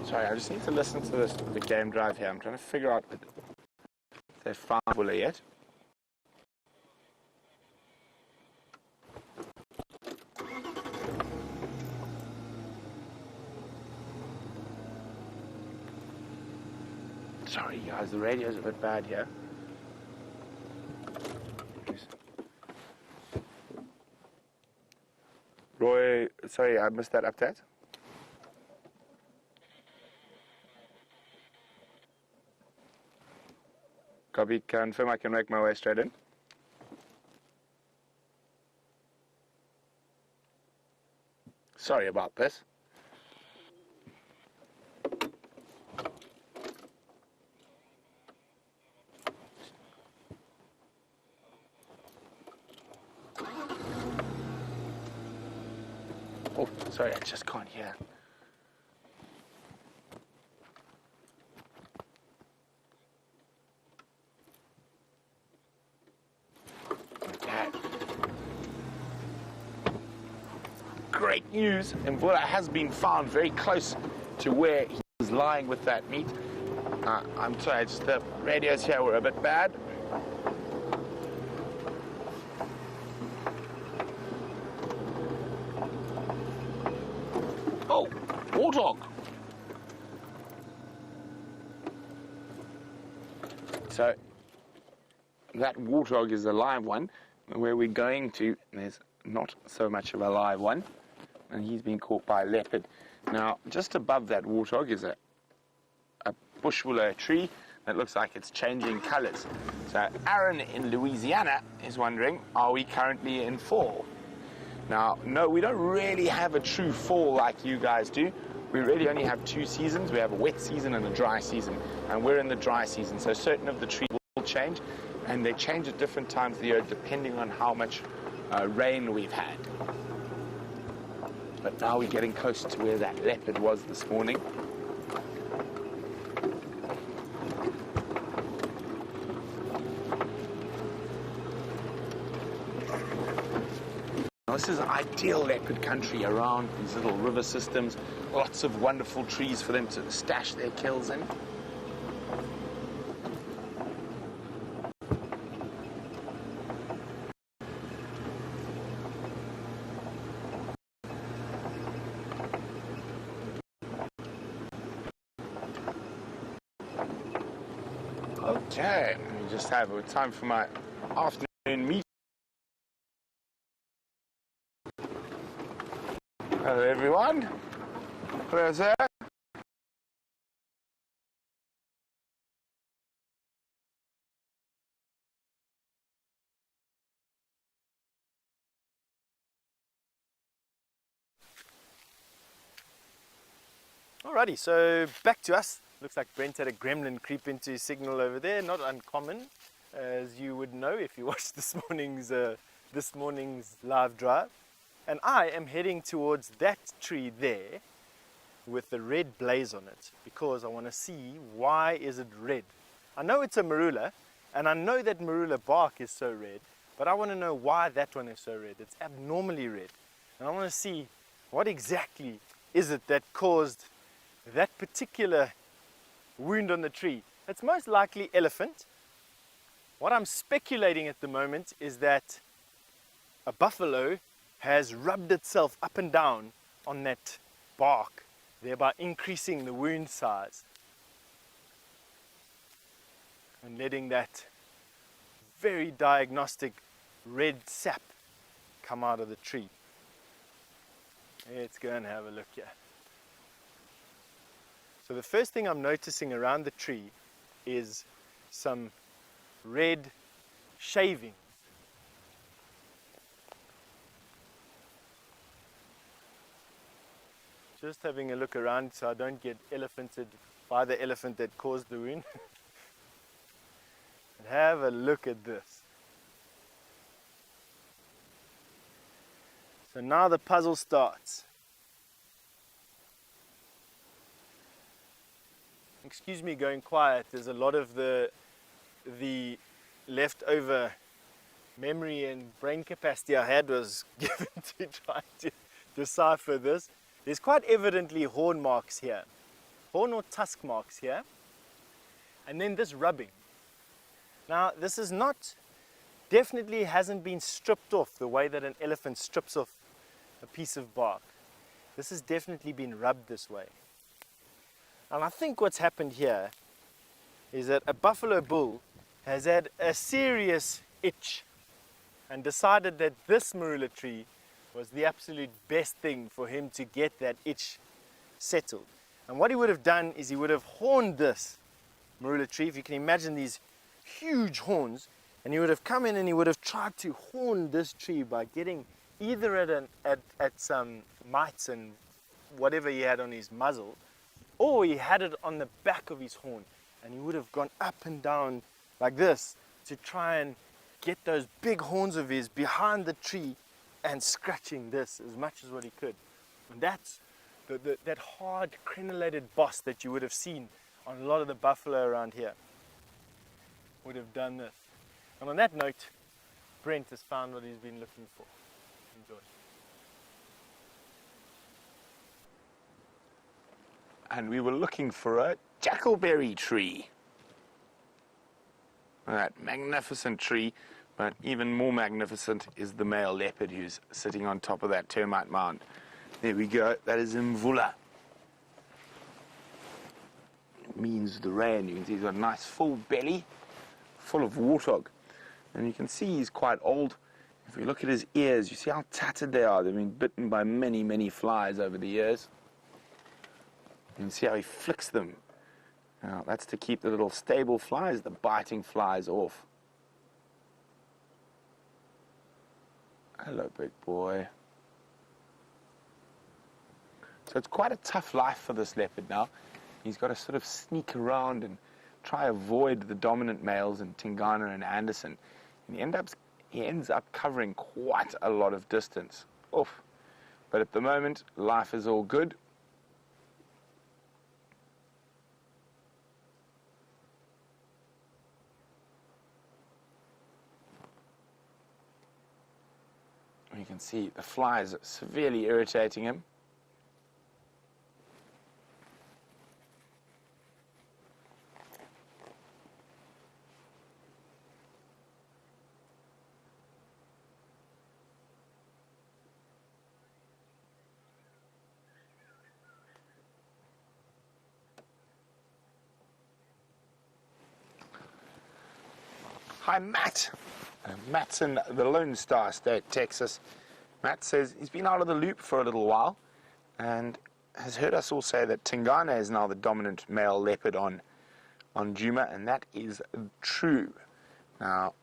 Sorry, I just need to listen to the game drive here. I'm trying to figure out if they've found willow yet. Sorry guys, the radio's a bit bad here. Roy, sorry, I missed that update. Copy, confirm I can make my way straight in. Sorry about this. Oh, sorry, I just can't hear. Great news, and Bulla has been found very close to where he was lying with that meat. I'm sorry, just the radios here were a bit bad. Oh, warthog. So that warthog is a live one. Where we're going to, there's not so much of a live one. And he's been caught by a leopard. Now, just above that warthog is a bush willow tree that looks like it's changing colors. So Aaron in Louisiana is wondering, are we currently in fall? Now, no, we don't really have a true fall like you guys do. We really only have two seasons. We have a wet season and a dry season. And we're in the dry season, so certain of the trees will change. And they change at different times of the year depending on how much rain we've had. But now we're getting close to where that leopard was this morning. Now, this is ideal leopard country around these little river systems. Lots of wonderful trees for them to stash their kills in. Okay, let me just have time for my afternoon meet. Hello everyone. Hello sir.
Alrighty, so back to us. Looks like Brent had a gremlin creep into his signal over there. Not uncommon, as you would know if you watched this morning's live drive. And I am heading towards that tree there with the red blaze on it because I want to see why is it red. I know it's a marula, and I know that marula bark is so red, but I want to know why that one is so red. It's abnormally red, and I want to see what exactly is it that caused that particular wound on the tree. It's most likely elephant. What I'm speculating at the moment is that a buffalo has rubbed itself up and down on that bark, thereby increasing the wound size and letting that very diagnostic red sap come out of the tree. Let's go and have a look here. So the first thing I'm noticing around the tree is some red shavings. Just having a look around so I don't get elephanted by the elephant that caused the wound. And have a look at this. So now the puzzle starts. Excuse me going quiet, there's a lot of the leftover memory and brain capacity I had was given to try to decipher this. There's quite evidently horn marks here, horn or tusk marks here, and then this rubbing. Now this is not, definitely hasn't been stripped off the way that an elephant strips off a piece of bark. This has definitely been rubbed this way. And I think what's happened here is that a buffalo bull has had a serious itch and decided that this marula tree was the absolute best thing for him to get that itch settled. And what he would have done is he would have horned this marula tree, if you can imagine these huge horns, and he would have come in and he would have tried to horn this tree by getting either at some mites and whatever he had on his muzzle, or he had it on the back of his horn, and he would have gone up and down like this to try and get those big horns of his behind the tree and scratching this as much as what he could. And that's that hard crenellated boss that you would have seen on a lot of the buffalo around here would have done this. And on that note, Brent has found what he's been looking for. Enjoy.
And we were looking for a jackalberry tree. That magnificent tree, but even more magnificent is the male leopard who's sitting on top of that termite mound. There we go, that is Mvula. It means the rain. You can see he's got a nice full belly, full of warthog. And you can see he's quite old. If we look at his ears, you see how tattered they are. They've been bitten by many, many flies over the years. You can see how he flicks them. Now, that's to keep the little stable flies, the biting flies, off. Hello, big boy. So it's quite a tough life for this leopard now. He's got to sort of sneak around and try avoid the dominant males in Tingana and Anderson. And he ends up covering quite a lot of distance. Oof. But at the moment, life is all good. You can see the flies severely irritating him. Hi, Matt. Matt's in the Lone Star State, Texas. Matt says he's been out of the loop for a little while and has heard us all say that Tingana is now the dominant male leopard on Djuma, and that is true. Now,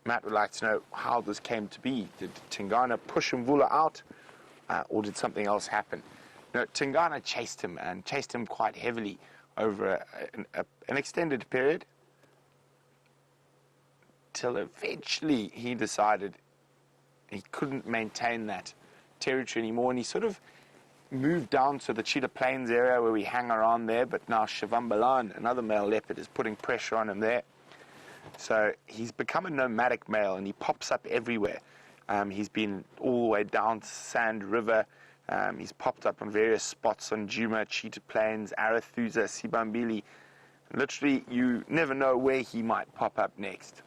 Matt would like to know how this came to be. Did Tingana push Mvula out, or did something else happen? No, Tingana chased him quite heavily over an extended period, till eventually he decided he couldn't maintain that territory anymore, and he sort of moved down to the Cheetah Plains area where we hang around there, but now Shivambalan, another male leopard, is putting pressure on him there. So he's become a nomadic male, and he pops up everywhere. He's been all the way down to Sand River. He's popped up on various spots on Djuma, Cheetah Plains, Arathusa, Sibambili. Literally, you never know where he might pop up next.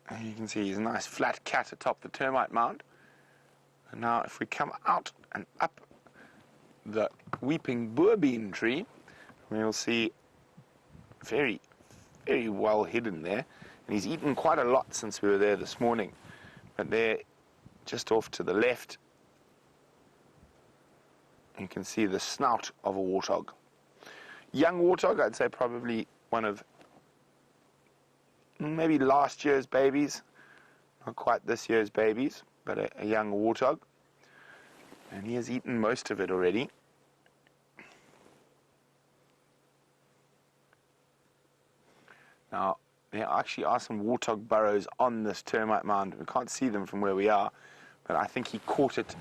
And you can see he's a nice flat cat atop the termite mound. And now if we come out and up the weeping boerbean tree, we'll see very, very well hidden there. And he's eaten quite a lot since we were there this morning. But there, just off to the left, you can see the snout of a warthog. Young warthog, I'd say probably one of maybe last year's babies, not quite this year's babies, but a young warthog. And he has eaten most of it already. Now, there actually are some warthog burrows on this termite mound. We can't see them from where we are, but I think he caught it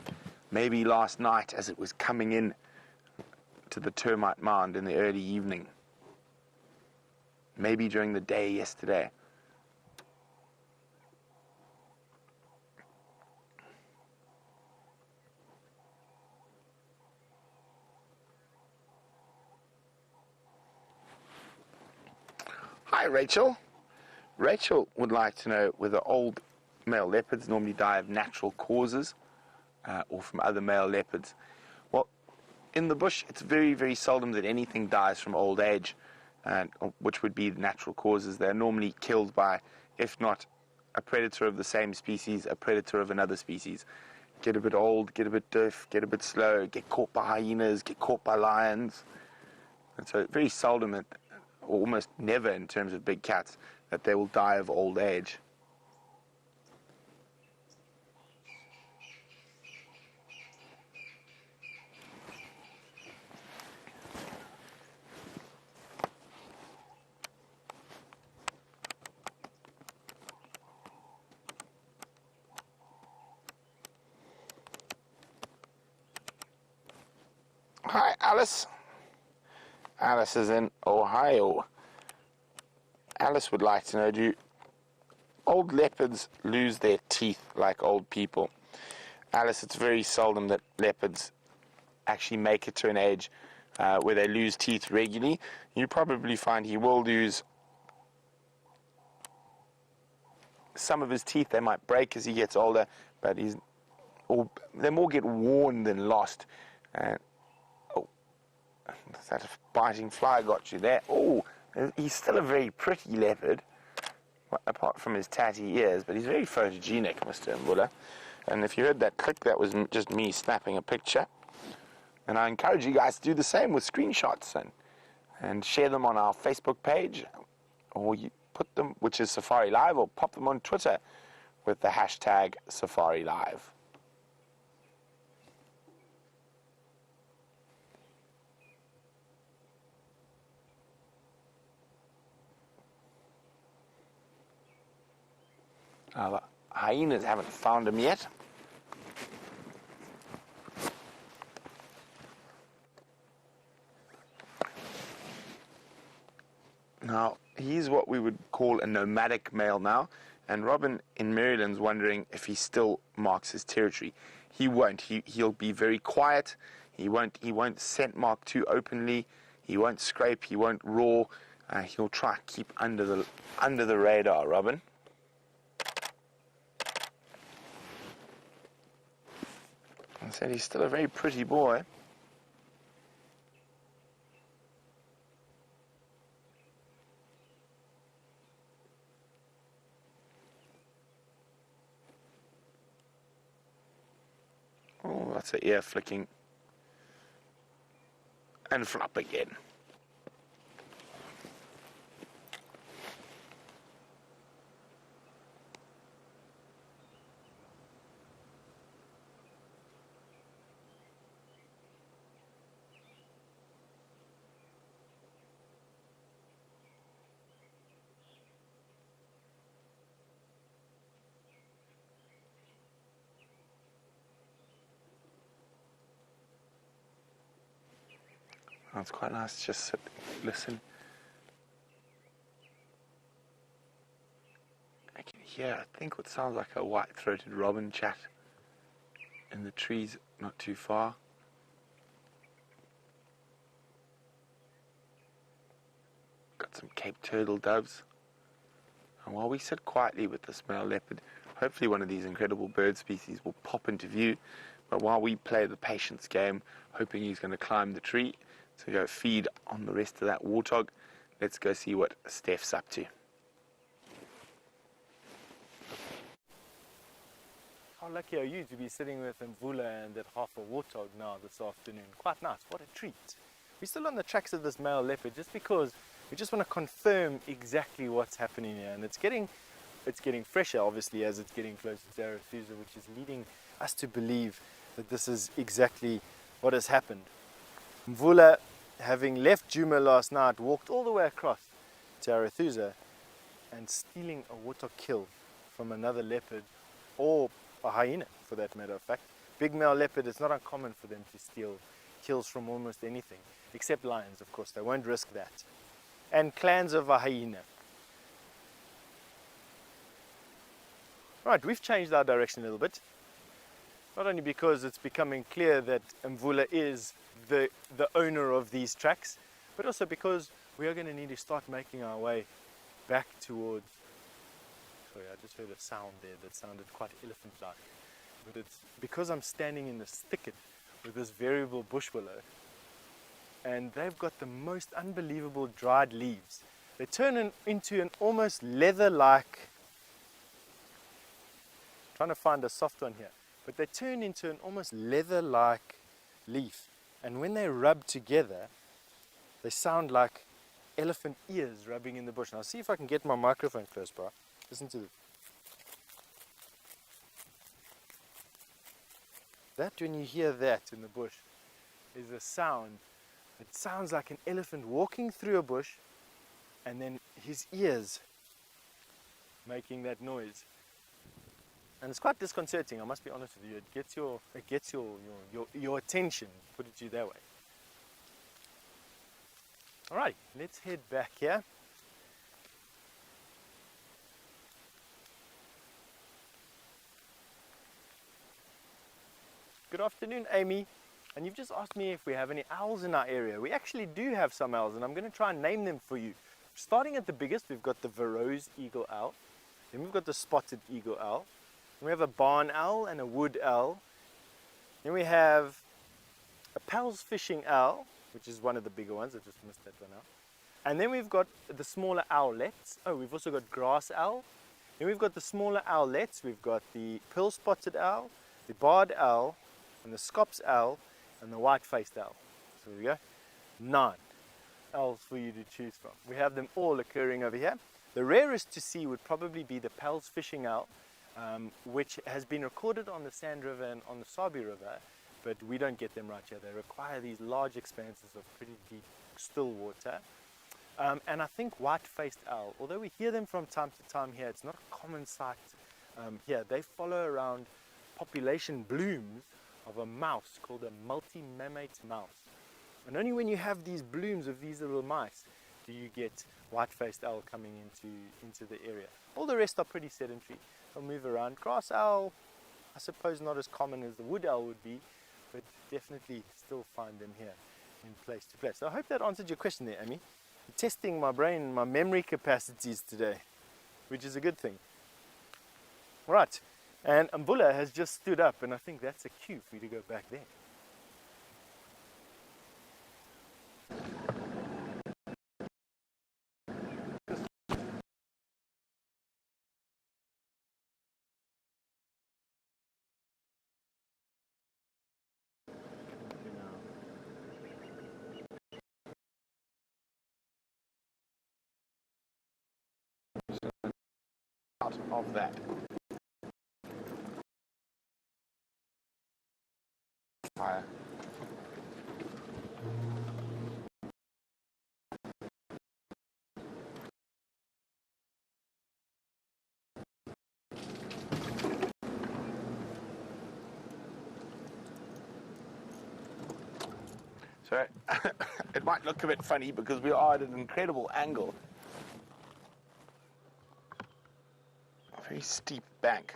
maybe last night as it was coming in to the termite mound in the early evening. Maybe during the day yesterday. Hi, Rachel. Rachel would like to know whether old male leopards normally die of natural causes or from other male leopards. Well, in the bush, it's very, very seldom that anything dies from old age, which would be the natural causes. They're normally killed by, if not a predator of the same species, a predator of another species. Get a bit old, get a bit deaf, get a bit slow, get caught by hyenas, get caught by lions. And so very seldom, almost never in terms of big cats, that they will die of old age. Hi, Alice. Alice is in Ohio. Alice would like to know, do old leopards lose their teeth like old people? Alice, it's very seldom that leopards actually make it to an age where they lose teeth regularly. You probably find he will lose some of his teeth. They might break as he gets older, but they more get worn than lost. That biting fly got you there. Oh, he's still a very pretty leopard, apart from his tatty ears, but he's very photogenic, Mr. Mvula. And if you heard that click, that was just me snapping a picture. And I encourage you guys to do the same with screenshots and share them on our Facebook page, or you put them, which is Safari Live, or pop them on Twitter with the hashtag Safari Live. The hyenas haven't found him yet. Now, he's what we would call a nomadic male now, and Robin in Maryland's wondering if he still marks his territory. He won't. He'll be very quiet. He won't scent mark too openly. He won't scrape. He won't roar. He'll try to keep under the radar, Robin. I said he's still a very pretty boy. Oh, that's an ear flicking. And flop again. Oh, it's quite nice to just sit, listen. I can hear, I think, what sounds like a white-throated robin chat in the trees not too far. Got some Cape turtle doves. And while we sit quietly with this male leopard, hopefully one of these incredible bird species will pop into view. But while we play the patience game, hoping he's going to climb the tree to go feed on the rest of that warthog, let's go see what Steph's up to.
How lucky are you to be sitting with Mvula and that half a warthog now this afternoon? Quite nice, what a treat. We're still on the tracks of this male leopard just because we just want to confirm exactly what's happening here, and it's getting fresher obviously as it's getting closer to Arethusa, which is leading us to believe that this is exactly what has happened. Mvula, having left Juma last night, walked all the way across to Arethusa and stealing a warthog kill from another leopard, or a hyena for that matter of fact. Big male leopard, it's not uncommon for them to steal kills from almost anything, except lions of course, they won't risk that. And clans of a hyena. Right, we've changed our direction a little bit. Not only because it's becoming clear that Mvula is the owner of these tracks, but also because we are going to need to start making our way back towards... Sorry, I just heard a sound there that sounded quite elephant-like. But it's because I'm standing in this thicket with this variable bush willow, and they've got the most unbelievable dried leaves. They turn into an almost leather-like... Trying to find a soft one here. But they turn into an almost leather-like leaf. And when they rub together, they sound like elephant ears rubbing in the bush. Now, I'll see if I can get my microphone close by. Listen to this. That, when you hear that in the bush, is a sound. It sounds like an elephant walking through a bush and then his ears making that noise. And it's quite disconcerting, I must be honest with you. It gets your attention, put it to you that way. Alright, let's head back here. Good afternoon, Amy. And you've just asked me if we have any owls in our area. We actually do have some owls, and I'm going to try and name them for you. Starting at the biggest, we've got the Verreaux's eagle owl. Then we've got the spotted eagle owl. We have a barn owl and a wood owl. Then we have a Pell's fishing owl, which is one of the bigger ones. I just missed that one out. And then we've got the smaller owlets. Oh, we've also got grass owl. Then we've got the smaller owlets. We've got the pearl-spotted owl, the barred owl, and the Scops owl, and the white-faced owl. So there we go. 9 owls for you to choose from. We have them all occurring over here. The rarest to see would probably be the Pell's fishing owl, which has been recorded on the Sand River and on the Sabi River, but we don't get them right here. They require these large expanses of pretty deep, still water. And I think white-faced owl, although we hear them from time to time here, it's not a common sight here. They follow around population blooms of a mouse called a multi-mammate mouse. And only when you have these blooms of these little mice do you get white-faced owl coming into the area. All the rest are pretty sedentary. They'll move around. Grass owl, I suppose not as common as the wood owl would be, but definitely still find them here in place to place. So I hope that answered your question there, Amy. I'm testing my brain, my memory capacities today, which is a good thing. All right, And Mbula has just stood up, and I think that's a cue for you to go back there.
Out of that. Fire. So it might look a bit funny because we are at an incredible angle. A very steep bank.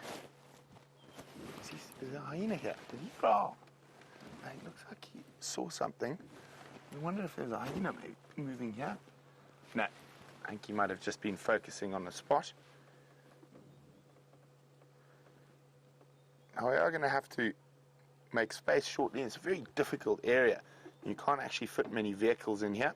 There's a hyena here. Did he growl? It looks like he saw something. I wonder if there's a hyena maybe moving here. No, I think he might have just been focusing on the spot. Now we are going to have to make space shortly. It's a very difficult area. You can't actually fit many vehicles in here.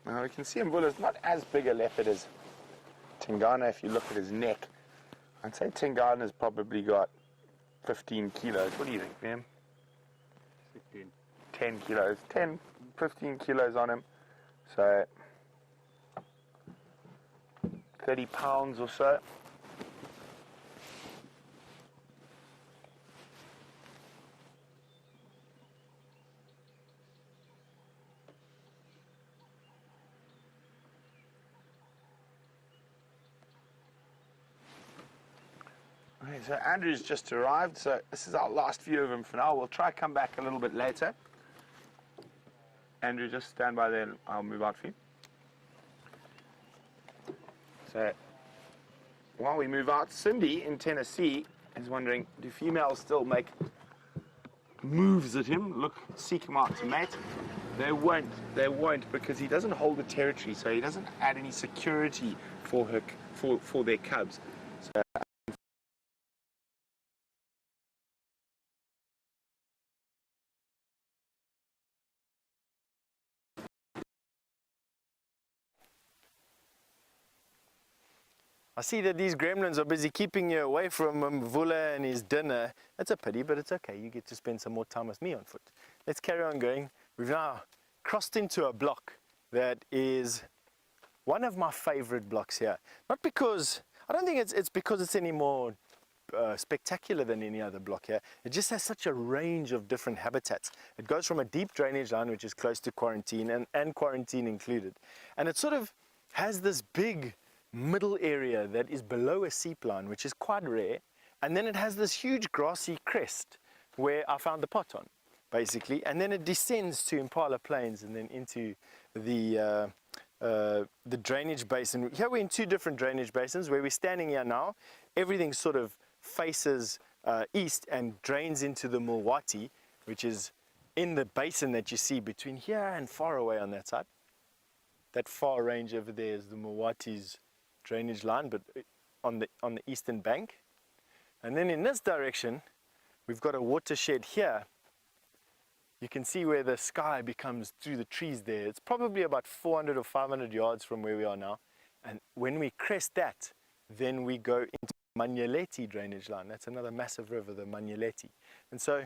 Now we can see Mbula is not as big a leopard as Tingana if you look at his neck. I'd say Tingana's probably got 15 kilos. What do you think, Liam?
16.
10 kilos. 10, 15 kilos on him. So 30 pounds or so. Okay, so Andrew's just arrived, so this is our last view of him for now. We'll try come back a little bit later. Andrew, just stand by there and I'll move out for you. So, while we move out, Cindy in Tennessee is wondering, do females still make moves at him? Look, seek him out to mate. They won't because he doesn't hold the territory, so he doesn't add any security for their cubs. So,
I see that these gremlins are busy keeping you away from Mvula and his dinner. That's a pity, but it's okay. You get to spend some more time with me on foot. Let's carry on going. We've now crossed into a block that is one of my favorite blocks here. Not because, I don't think it's because it's any more spectacular than any other block here. It just has such a range of different habitats. It goes from a deep drainage line, which is close to quarantine and quarantine included. And it sort of has this big middle area that is below a seep line, which is quite rare, and then it has this huge grassy crest where I found the pot on, basically, and then it descends to Impala Plains and then into the drainage basin. Here we're in two different drainage basins. Where we're standing here now, everything sort of faces east and drains into the Mulwati, which is in the basin that you see between here and far away on that side. That far range over there is the Mulwati's drainage line, but on the eastern bank. And then in this direction we've got a watershed here. You can see where the sky becomes through the trees there. It's probably about 400 or 500 yards from where we are now, and when we crest that, then we go into Manyeleti drainage line. That's another massive river, the Manyeleti. And so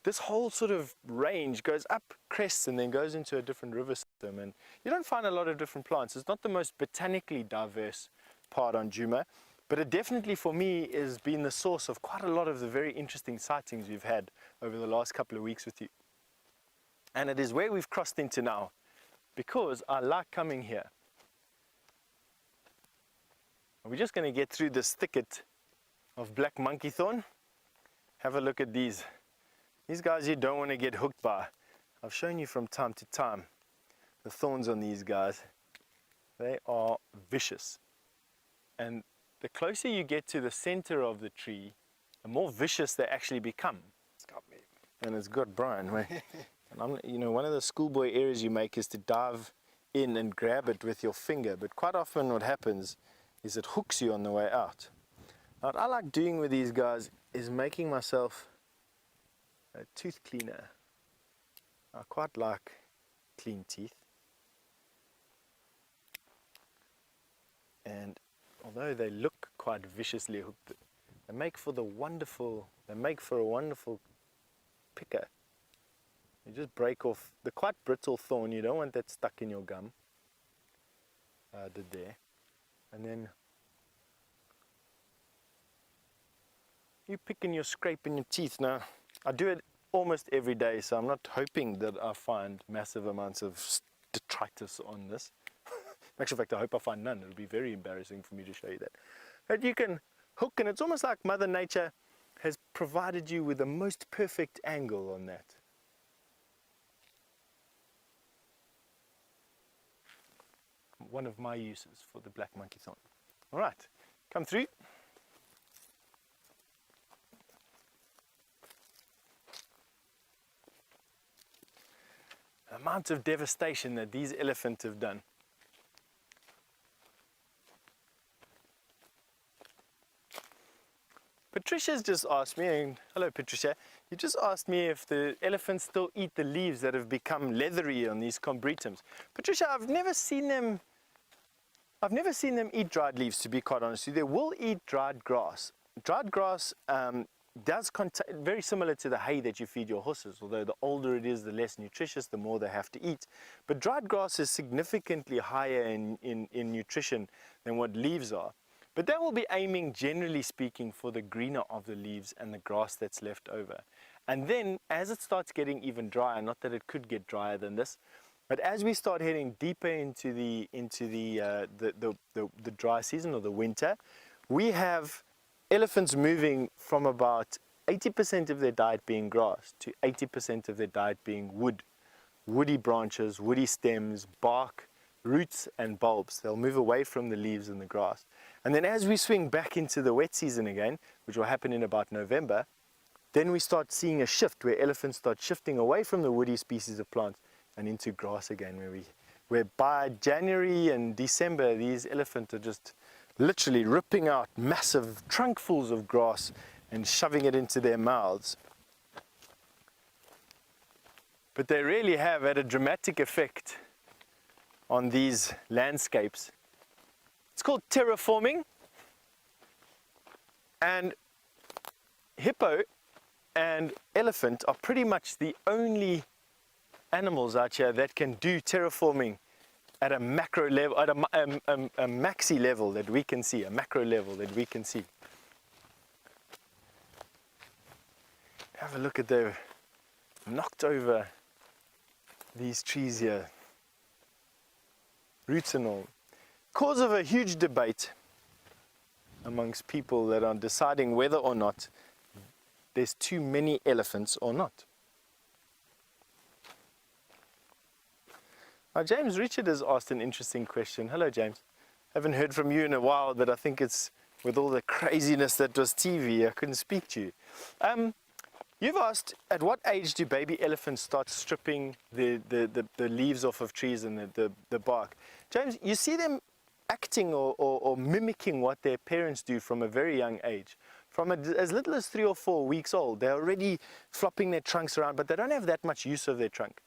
this whole sort of range goes up, crests, and then goes into a different river system. And you don't find a lot of different plants. It's not the most botanically diverse part on Djuma, but it definitely, for me, has been the source of quite a lot of the very interesting sightings we've had over the last couple of weeks with you. And it is where we've crossed into now, because I like coming here. We're just going to get through this thicket of black monkey thorn. Have a look at these. These guys you don't want to get hooked by. I've shown you from time to time the thorns on these guys. They are vicious. And the closer you get to the center of the tree, the more vicious they actually become.
It's got me.
And it's got Brian. And you know, one of the schoolboy errors you make is to dive in and grab it with your finger. But quite often what happens is it hooks you on the way out. Now, what I like doing with these guys is making myself a tooth cleaner. I quite like clean teeth. And although they look quite viciously hooked, they make for a wonderful picker. You just break off the quite brittle thorn. You don't want that stuck in your gum. I did there. And then you pick and you're scraping your teeth. Now, I do it almost every day, so I'm not hoping that I find massive amounts of detritus on this. In actual fact, I hope I find none. It'll be very embarrassing for me to show you that. But you can hook, and it's almost like Mother Nature has provided you with the most perfect angle on that. One of my uses for the black monkey thorn. All right, come through. The amount of devastation that these elephants have done. Patricia's just asked me, and hello Patricia, you just asked me if the elephants still eat the leaves that have become leathery on these combretums. Patricia, I've never seen them eat dried leaves, to be quite honest with you. They will eat dried grass. Dried grass does contain, very similar to the hay that you feed your horses, although the older it is, the less nutritious, the more they have to eat. But dried grass is significantly higher in nutrition than what leaves are. But that will be aiming, generally speaking, for the greener of the leaves and the grass that's left over. And then, as it starts getting even drier, not that it could get drier than this, but as we start heading deeper into the dry season or the winter, we have elephants moving from about 80% of their diet being grass to 80% of their diet being wood. Woody branches, woody stems, bark, roots and bulbs. They'll move away from the leaves and the grass. And then as we swing back into the wet season again, which will happen in about November, then we start seeing a shift where elephants start shifting away from the woody species of plants and into grass again, where by January and December, these elephants are just literally ripping out massive trunkfuls of grass and shoving it into their mouths. But they really have had a dramatic effect on these landscapes. It's called terraforming, and hippo and elephant are pretty much the only animals out here that can do terraforming at a macro level, at a maxi level that we can see, a macro level that we can see. Have a look at the knocked over these trees here, roots and all. Cause of a huge debate amongst people that are deciding whether or not there's too many elephants or not. Now, James Richard has asked an interesting question. Hello, James. Haven't heard from you in a while, but I think it's with all the craziness that was TV, I couldn't speak to you. You've asked, at what age do baby elephants start stripping the leaves off of trees and the bark? James, you see them acting or mimicking what their parents do from a very young age. From as little as 3 or 4 weeks old, they're already flopping their trunks around, but they don't have that much use of their trunk.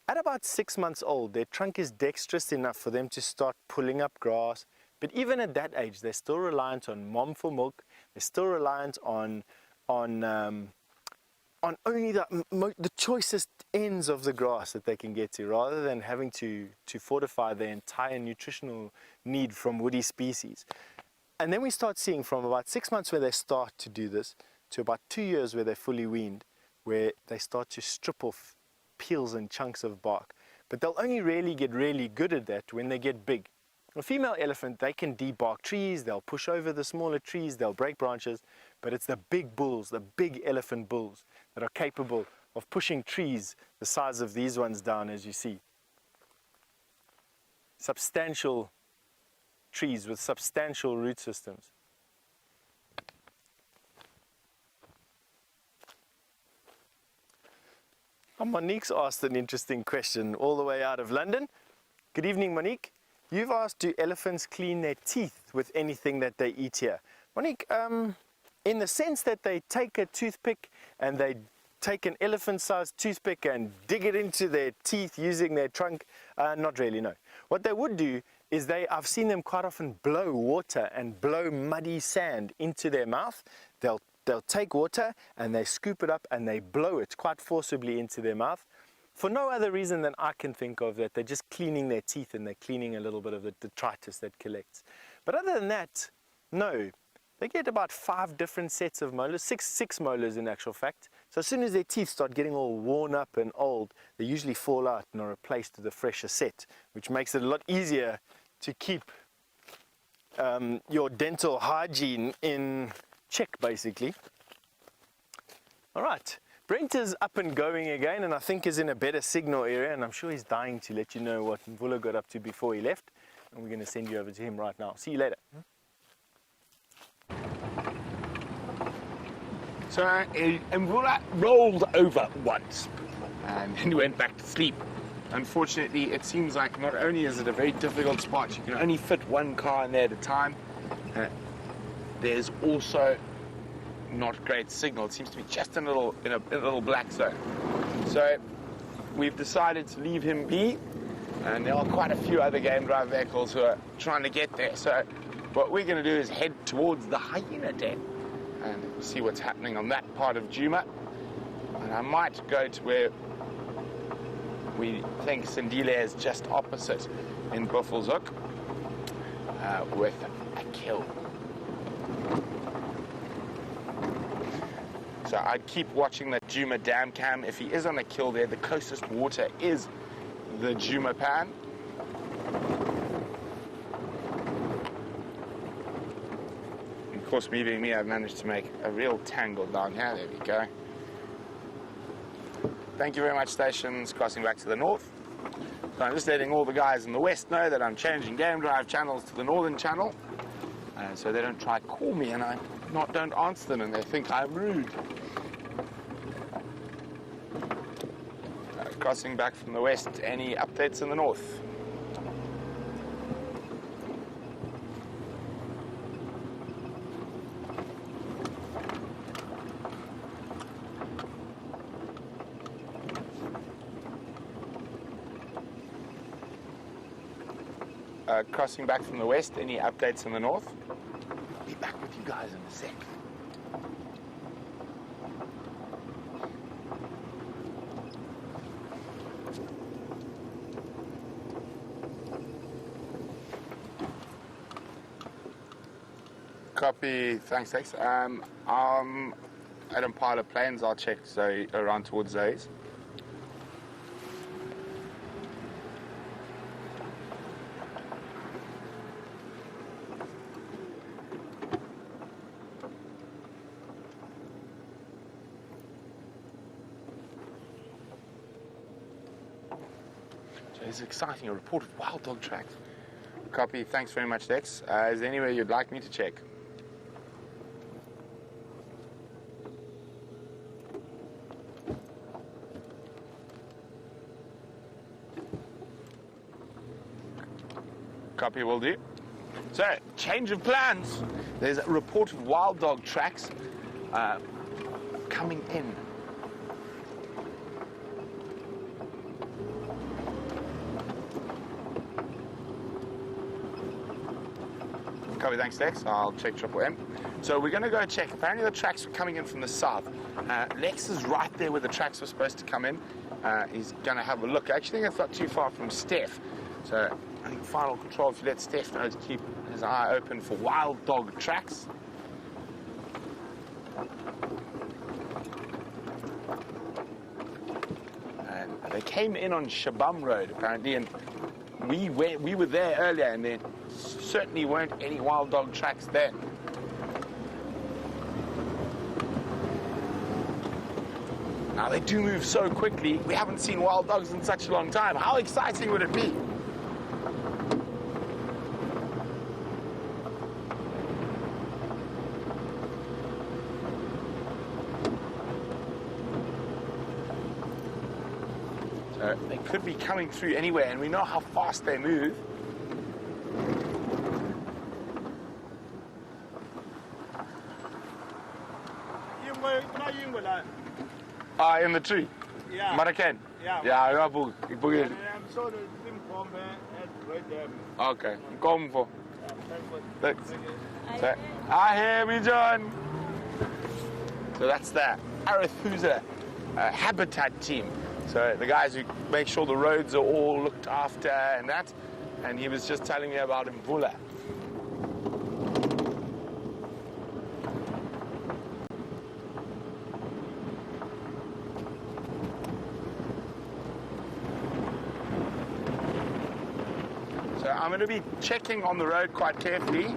At about 6 months old, their trunk is dexterous enough for them to start pulling up grass. But even at that age, they're still reliant on mom for milk. They're still reliant on only the choicest ends of the grass that they can get to, rather than having to fortify their entire nutritional need from woody species. And then we start seeing from about 6 months where they start to do this, to about 2 years where they're fully weaned, where they start to strip off peels and chunks of bark. But they'll only really get really good at that when they get big. A female elephant, they can debark trees, they'll push over the smaller trees, they'll break branches, but it's the big bulls, the big elephant bulls, that are capable of pushing trees the size of these ones down, as you see. Substantial trees with substantial root systems. Monique's asked an interesting question all the way out of London. Good evening, Monique. You've asked, do elephants clean their teeth with anything that they eat here? Monique, in the sense that they take a toothpick and they take an elephant-sized toothpick and dig it into their teeth using their trunk, not really, no. What they would do is I've seen them quite often blow water and blow muddy sand into their mouth. They'll take water and they scoop it up and they blow it quite forcibly into their mouth for no other reason than I can think of, that they're just cleaning their teeth and they're cleaning a little bit of the detritus that collects. But other than that, no. They get about 5 different sets of molars, six molars in actual fact. So as soon as their teeth start getting all worn up and old, they usually fall out and are replaced with a fresher set, which makes it a lot easier to keep your dental hygiene in check, basically. All right, Brent is up and going again, and I think is in a better signal area, and I'm sure he's dying to let you know what Mvula got up to before he left, and we're going to send you over to him right now. See you later.
So Mvula rolled over once and then went back to sleep. Unfortunately, it seems like not only is it a very difficult spot, you can only fit one car in there at a time. There's also not great signal. It seems to be just in a little black zone. So we've decided to leave him be, and there are quite a few other game drive vehicles who are trying to get there. So what we're going to do is head towards the hyena den and see what's happening on that part of Djuma. And I might go to where we think Sindile is just opposite in Buffelshoek with a kill. So I'd keep watching that Djuma dam cam. If he is on a kill there, the closest water is the Djuma pan. Of course, me being me, I've managed to make a real tangle down here. There we go. Thank you very much, stations crossing back to the north. So I'm just letting all the guys in the west know that I'm changing game drive channels to the northern channel, so they don't try to call me and I don't answer them and they think I'm rude. Crossing back from the west, any updates in the north? Crossing back from the west, any updates in the north? I'll be back with you guys in a sec. Copy, thanks, Tex. At Impala Plains, I'll check Zoe around towards Zoe's. It's exciting, a report of wild dog tracks. Copy, thanks very much, Dex. Is there anywhere you'd like me to check? Copy, will do. So, change of plans. There's a report of wild dog tracks coming in. Copy, thanks, Lex. I'll check Triple M. So we're going to go check. Apparently the tracks were coming in from the south. Lex is right there where the tracks were supposed to come in. He's going to have a look. I actually think it's not too far from Steph. So I think final control, if you let Steph know to keep his eye open for wild dog tracks. And they came in on Shabam Road, apparently, and we were there earlier, and there certainly weren't any wild dog tracks then. Now, they do move so quickly. We haven't seen wild dogs in such a long time. How exciting would it be? So they could be coming through anywhere, and we know how fast they move. Ah, in the tree?
Yeah.
Maraken?
Yeah.
Yeah, I book it.
I'm sure the thing from right there.
Okay, come for. Thanks.
I
So, hear me, John. So that's the Arathusa habitat team. So the guys who make sure the roads are all looked after and that. And he was just telling me about Mvula. So I'm going to be checking on the road quite carefully.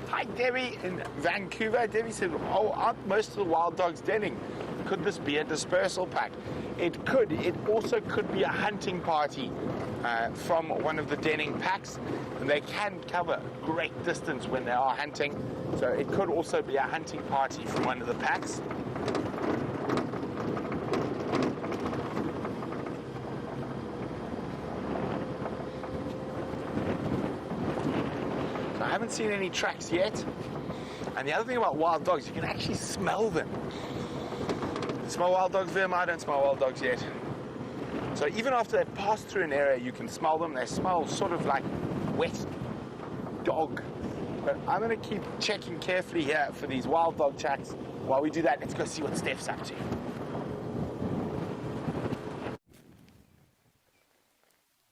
Hi Debbie in Vancouver. Debbie said, oh, aren't most of the wild dogs denning? Could this be a dispersal pack? It could. It also could be a hunting party from one of the denning packs. And they can cover great distance when they are hunting. So it could also be a hunting party from one of the packs. I haven't seen any tracks yet. And the other thing about wild dogs, you can actually smell them. You smell wild dogs, Vim? I don't smell wild dogs yet. So even after they've passed through an area, you can smell them. They smell sort of like wet dog. But I'm going to keep checking carefully here for these wild dog tracks. While we do that, let's go see what Steph's up to.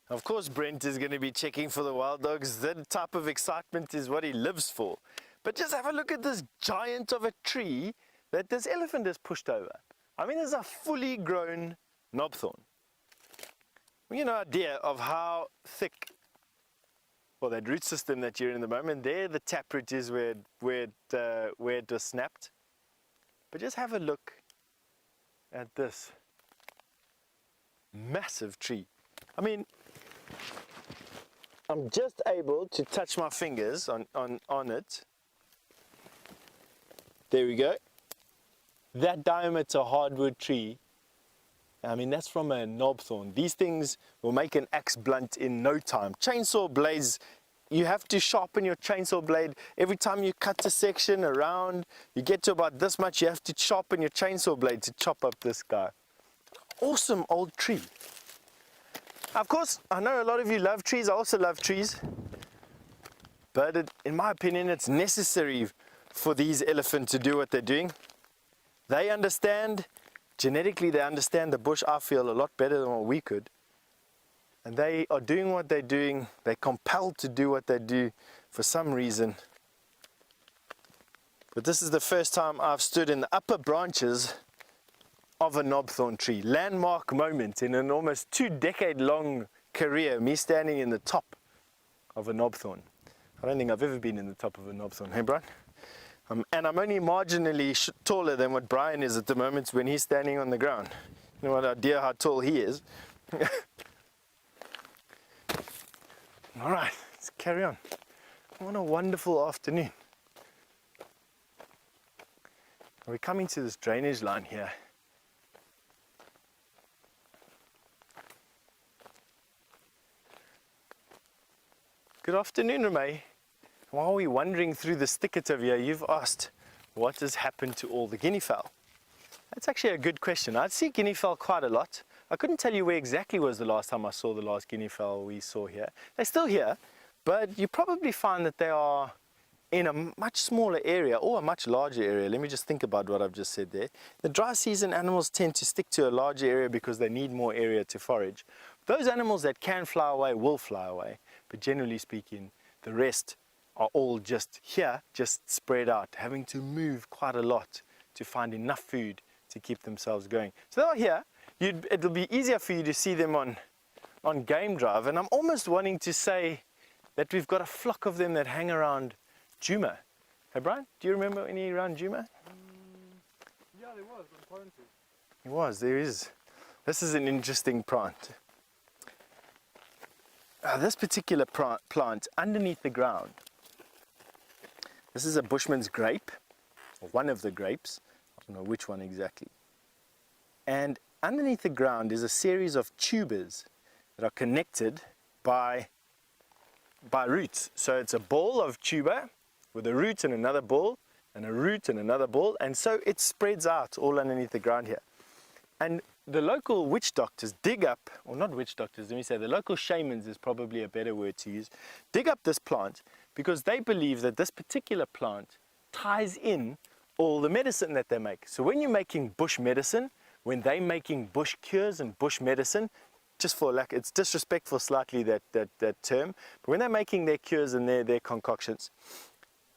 Of course, Brent is going to be checking for the wild dogs. That type of excitement is what he lives for. But just have a look at this giant of a tree that this elephant has pushed over. I mean, it's a fully grown knobthorn. We get an idea of how thick, well, that root system that you're in the moment, there the taproot is where it was snapped. But just have a look at this massive tree. I mean, I'm just able to touch my fingers on it. There we go. That diameter hardwood tree, I mean, that's from a knobthorn. These things will make an axe blunt in no time. Chainsaw blades, you have to sharpen your chainsaw blade. Every time you cut a section around, you get to about this much, you have to sharpen your chainsaw blade to chop up this guy. Awesome old tree. Of course, I know a lot of you love trees. I also love trees. But in my opinion, it's necessary for these elephants to do what they're doing. They understand, genetically they understand the bush, I feel, a lot better than what we could. And they are doing what they're doing. They're compelled to do what they do for some reason. But this is the first time I've stood in the upper branches of a knobthorn tree. Landmark moment in an almost 2-decade-long career, me standing in the top of a knobthorn. I don't think I've ever been in the top of a knobthorn. Hey, Brian? And I'm only marginally taller than what Brian is at the moment when he's standing on the ground. You know what idea how tall he is. All right, let's carry on. What a wonderful afternoon. We're coming to this drainage line here. Good afternoon, Ramay. While we're wandering through the thicket over here, you've asked what has happened to all the guinea fowl. That's actually a good question. I see guinea fowl quite a lot. I couldn't tell you where exactly was the last time I saw the last guinea fowl we saw here. They're still here, but you probably find that they are in a much smaller area or a much larger area. Let me just think about what I've just said there. The dry season animals tend to stick to a larger area because they need more area to forage. Those animals that can fly away will fly away, but generally speaking, the rest are all just here, just spread out, having to move quite a lot to find enough food to keep themselves going. So they're here. It'll be easier for you to see them on game drive, and I'm almost wanting to say that we've got a flock of them that hang around Juma. Hey Brian, do you remember any around Juma?
Yeah, there was on Quarantine.
It was, there is. This is an interesting plant. This particular plant underneath the ground, this is a bushman's grape, or one of the grapes, I don't know which one exactly. And underneath the ground is a series of tubers that are connected by roots. So it's a ball of tuber with a root and another ball, and a root and another ball, and so it spreads out all underneath the ground here. And the local witch doctors dig up, or not witch doctors, let me say, the local shamans is probably a better word to use, dig up this plant because they believe that this particular plant ties in all the medicine that they make. So when you're making bush medicine, when they're making bush cures and bush medicine, just for lack, it's disrespectful slightly that term, but when they're making their cures and their concoctions,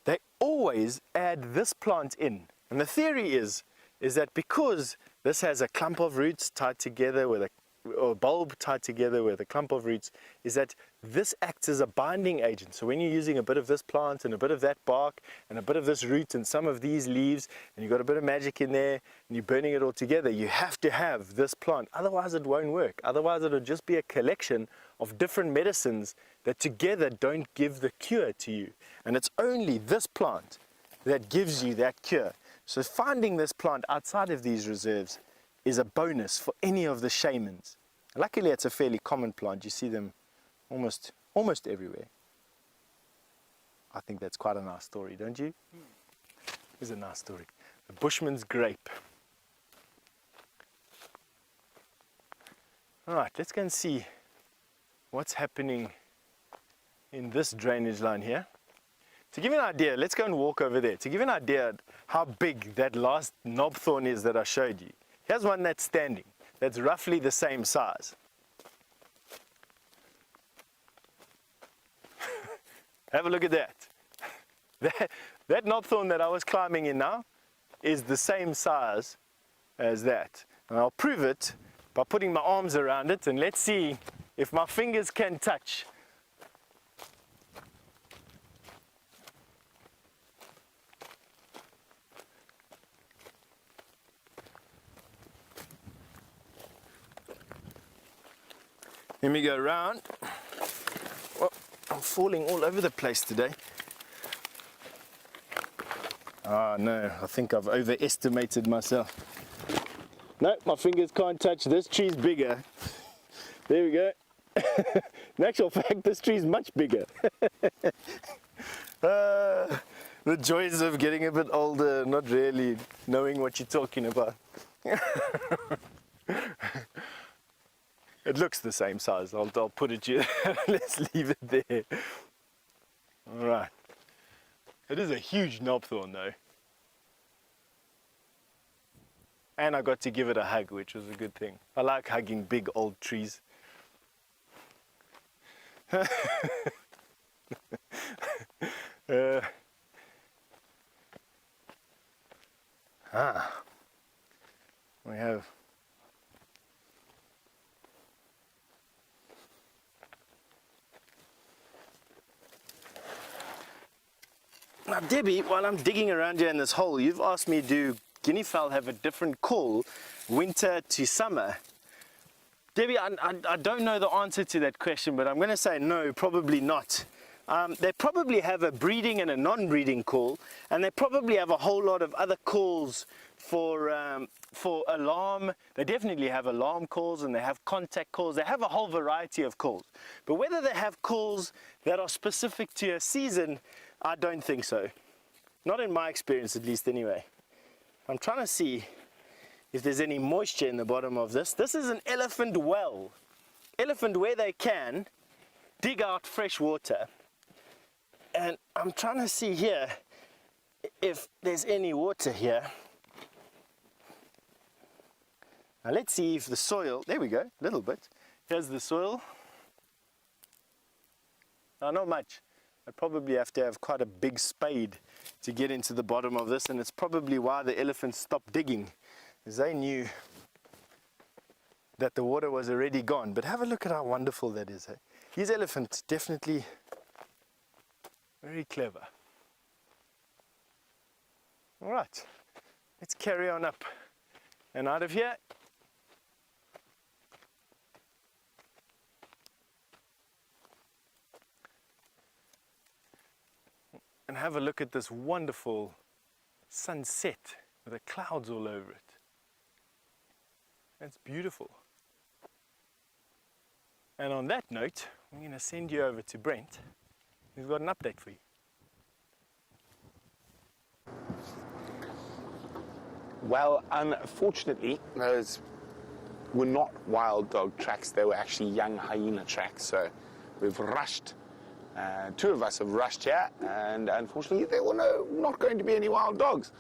they always add this plant in. And the theory is that because this has a clump of roots tied together with or a bulb tied together with a clump of roots, is that this acts as a binding agent. So when you're using a bit of this plant and a bit of that bark and a bit of this root and some of these leaves, and you've got a bit of magic in there and you're burning it all together, you have to have this plant. Otherwise it won't work. Otherwise it'll just be a collection of different medicines that together don't give the cure to you. And it's only this plant that gives you that cure. So finding this plant outside of these reserves is a bonus for any of the shamans. Luckily it's a fairly common plant. You see them almost everywhere. I think that's quite a nice story, don't you? It's a nice story. The bushman's grape. Alright, let's go and see what's happening in this drainage line here. To give you an idea, let's go and walk over there. To give you an idea how big that last knobthorn is that I showed you. Here's one that's standing, that's roughly the same size. Have a look at that. That knobthorn that I was climbing in now is the same size as that. And I'll prove it by putting my arms around it, and let's see if my fingers can touch. Let me go around. Well, I'm falling all over the place today. Ah, no, I think I've overestimated myself. No, my fingers can't touch. This tree's bigger. There we go. In actual fact, this tree's much bigger. The joys of getting a bit older, not really knowing what you're talking about. It looks the same size. I'll put it here. Let's leave it there. All right. It is a huge knobthorn though. And I got to give it a hug, which was a good thing. I like hugging big old trees. We have now, Debbie, while I'm digging around here in this hole, you've asked me, do guinea fowl have a different call winter to summer? Debbie, I don't know the answer to that question, but I'm going to say no, probably not. They probably have a breeding and a non-breeding call, and they probably have a whole lot of other calls for alarm. They definitely have alarm calls, and they have contact calls. They have a whole variety of calls. But whether they have calls that are specific to a season, I don't think so. Not in my experience, at least, anyway. I'm trying to see if there's any moisture in the bottom of this. This is an elephant well. Elephant, where they can, dig out fresh water. And I'm trying to see here if there's any water here. Now let's see if the soil, there we go, a little bit. Here's the soil. Now, not much. I'd probably have to have quite a big spade to get into the bottom of this, and it's probably why the elephants stopped digging, because they knew that the water was already gone. But have a look at how wonderful that is. Eh? These elephants, definitely very clever. All right, let's carry on up and out of here. And have a look at this wonderful sunset with the clouds all over it. That's beautiful. And on that note, I'm going to send you over to Brent, who's got an update for you.
Well, unfortunately, those were not wild dog tracks. They were actually young hyena tracks. So we've rushed. Two of us have rushed here, and unfortunately, there were not going to be any wild dogs.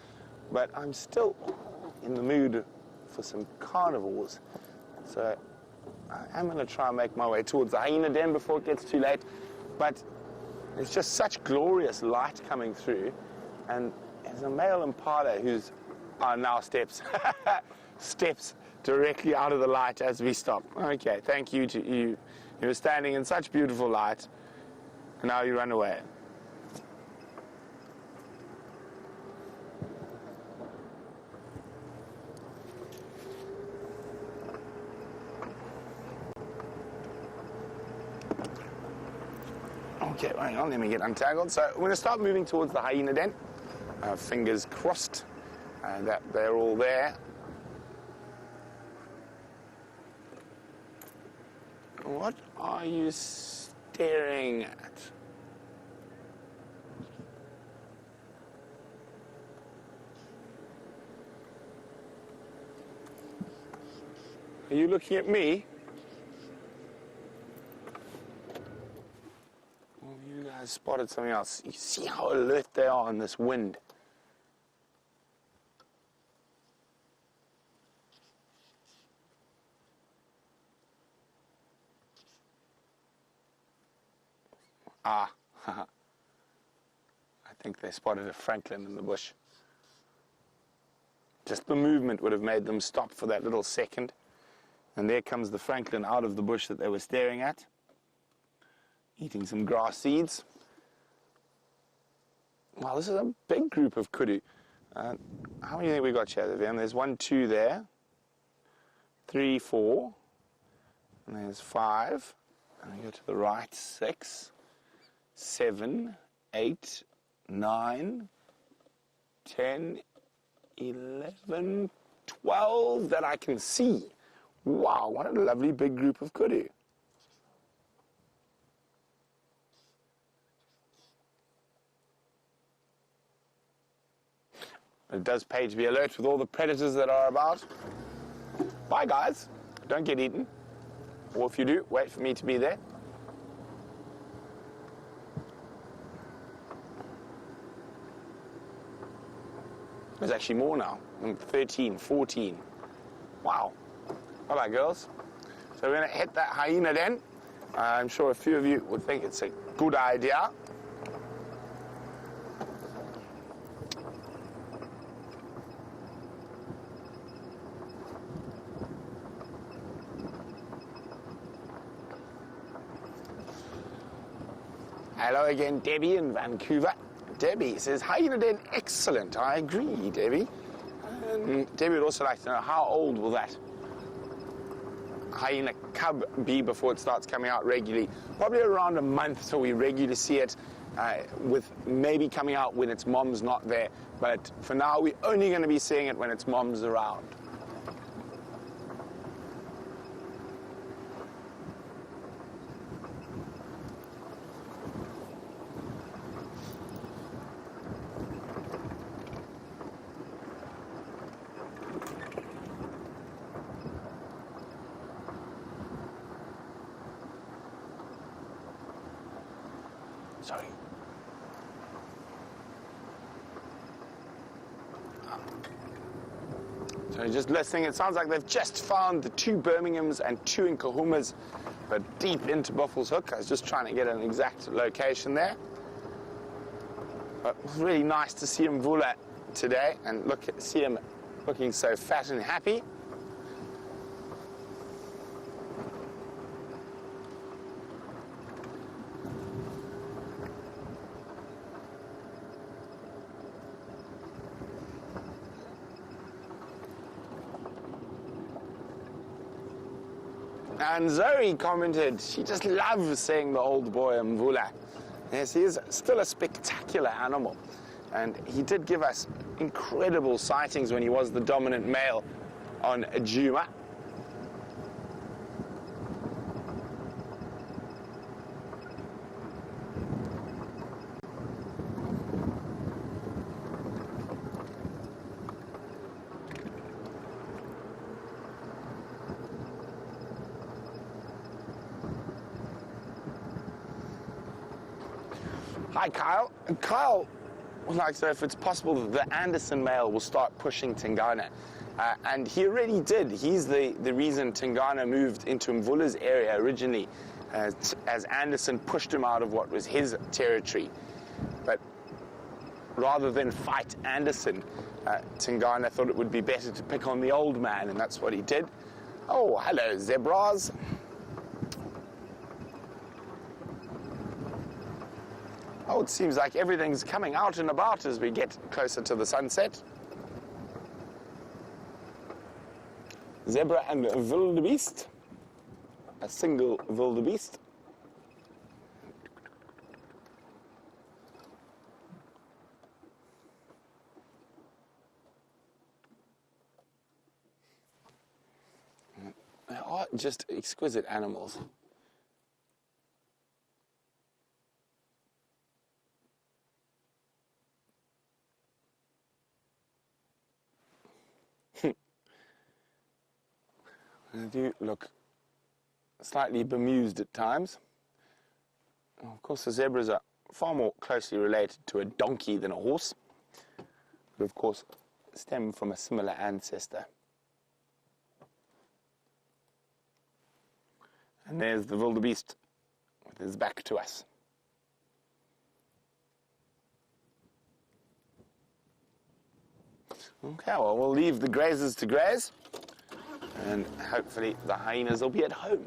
But I'm still in the mood for some carnivores. So I am going to try and make my way towards the hyena den before it gets too late. But there's just such glorious light coming through, and there's a male impala who's now steps directly out of the light as we stop. Okay, thank you to you. You were standing in such beautiful light, and now you run away. Okay, hang on, let me get untangled. So we're going to start moving towards the hyena den. Fingers crossed that they're all there. What are you staring at? Are you looking at me? Well, you guys spotted something else. You see how alert they are in this wind. Ah, I think they spotted a francolin in the bush. Just the movement would have made them stop for that little second. And there comes the francolin out of the bush that they were staring at, eating some grass seeds. Wow, this is a big group of kudu. How many do you think we got here, Vivian? There's 1, 2 there, 3, 4, and there's 5. And we go to the right, 6, 7, 8, 9, 10, 11, 12 that I can see. Wow, what a lovely big group of kudu. It does pay to be alert with all the predators that are about. Bye, guys. Don't get eaten. Or if you do, wait for me to be there. There's actually more now. 13, 14. Wow. All right, girls. So we're going to hit that hyena den. I'm sure a few of you would think it's a good idea. Hello again, Debbie in Vancouver. Debbie says, hyena den, excellent. I agree, Debbie. Debbie would also like to know, how old will that hyena cub be before it starts coming out regularly? Probably around a month till we regularly see it, with maybe coming out when its mom's not there. But for now, we're only going to be seeing it when its mom's around. Sorry. So just listening, it sounds like they've just found the 2 Birminghams and 2 in Kahumas, but deep into Buffalo's Hook. I was just trying to get an exact location there. But it was really nice to see Mvula today and see him looking so fat and happy. And Zoe commented, she just loves seeing the old boy Mvula. Yes, he is still a spectacular animal. And he did give us incredible sightings when he was the dominant male on Juma. Hi, Kyle. Kyle would like to know if it's possible that the Anderson male will start pushing Tingana. And he already did. He's the reason Tingana moved into Mvula's area originally, as Anderson pushed him out of what was his territory. But rather than fight Anderson, Tingana thought it would be better to pick on the old man, and that's what he did. Oh, hello, zebras. Oh, it seems like everything's coming out and about as we get closer to the sunset. Zebra and wildebeest. A single wildebeest. They are just exquisite animals. They do look slightly bemused at times. Of course, the zebras are far more closely related to a donkey than a horse, but of course stem from a similar ancestor. And there's the wildebeest with his back to us. Okay, well, we'll leave the grazers to graze, and hopefully the hyenas will be at home.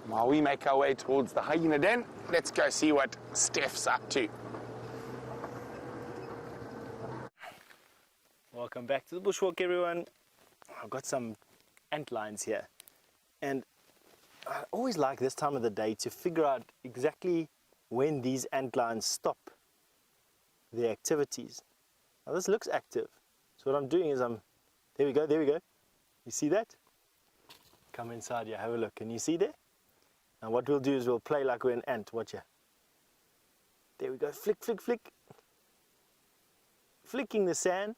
While we make our way towards the hyena den, let's go see what Steph's up to.
Welcome back to the bushwalk, everyone. I've got some ant lions here, and I always like this time of the day to figure out exactly when these ant lions stop their activities. Now this looks active, so what I'm doing is there we go, you see that? Come inside here, have a look. Can you see there? Now what we'll do is we'll play like we're an ant. Watch here. There we go, flick, flick, flick. Flicking the sand.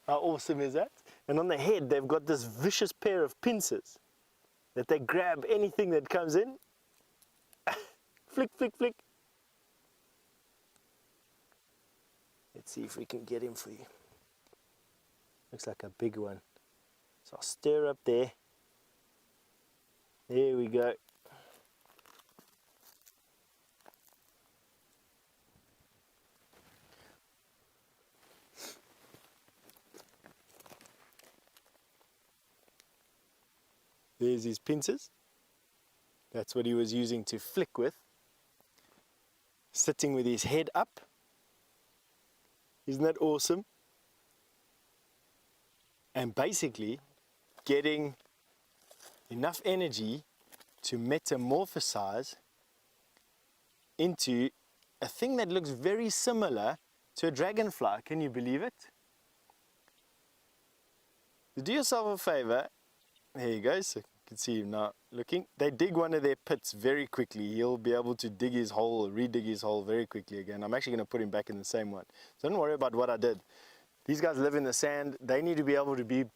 How awesome is that? And on the head, they've got this vicious pair of pincers that they grab anything that comes in. Flick, flick, flick. Let's see if we can get him for you. Looks like a big one. So I'll stir up there. There we go. There's his pincers. That's what he was using to flick with. Sitting with his head up. Isn't that awesome? And basically getting enough energy to metamorphosize into a thing that looks very similar to a dragonfly. Can you believe it? Do yourself a favor. There you go, so you can see him now looking. They dig one of their pits very quickly. He'll be able to dig his hole, redig his hole very quickly again. I'm actually going to put him back in the same one. So don't worry about what I did. These guys live in the sand. They need to be able to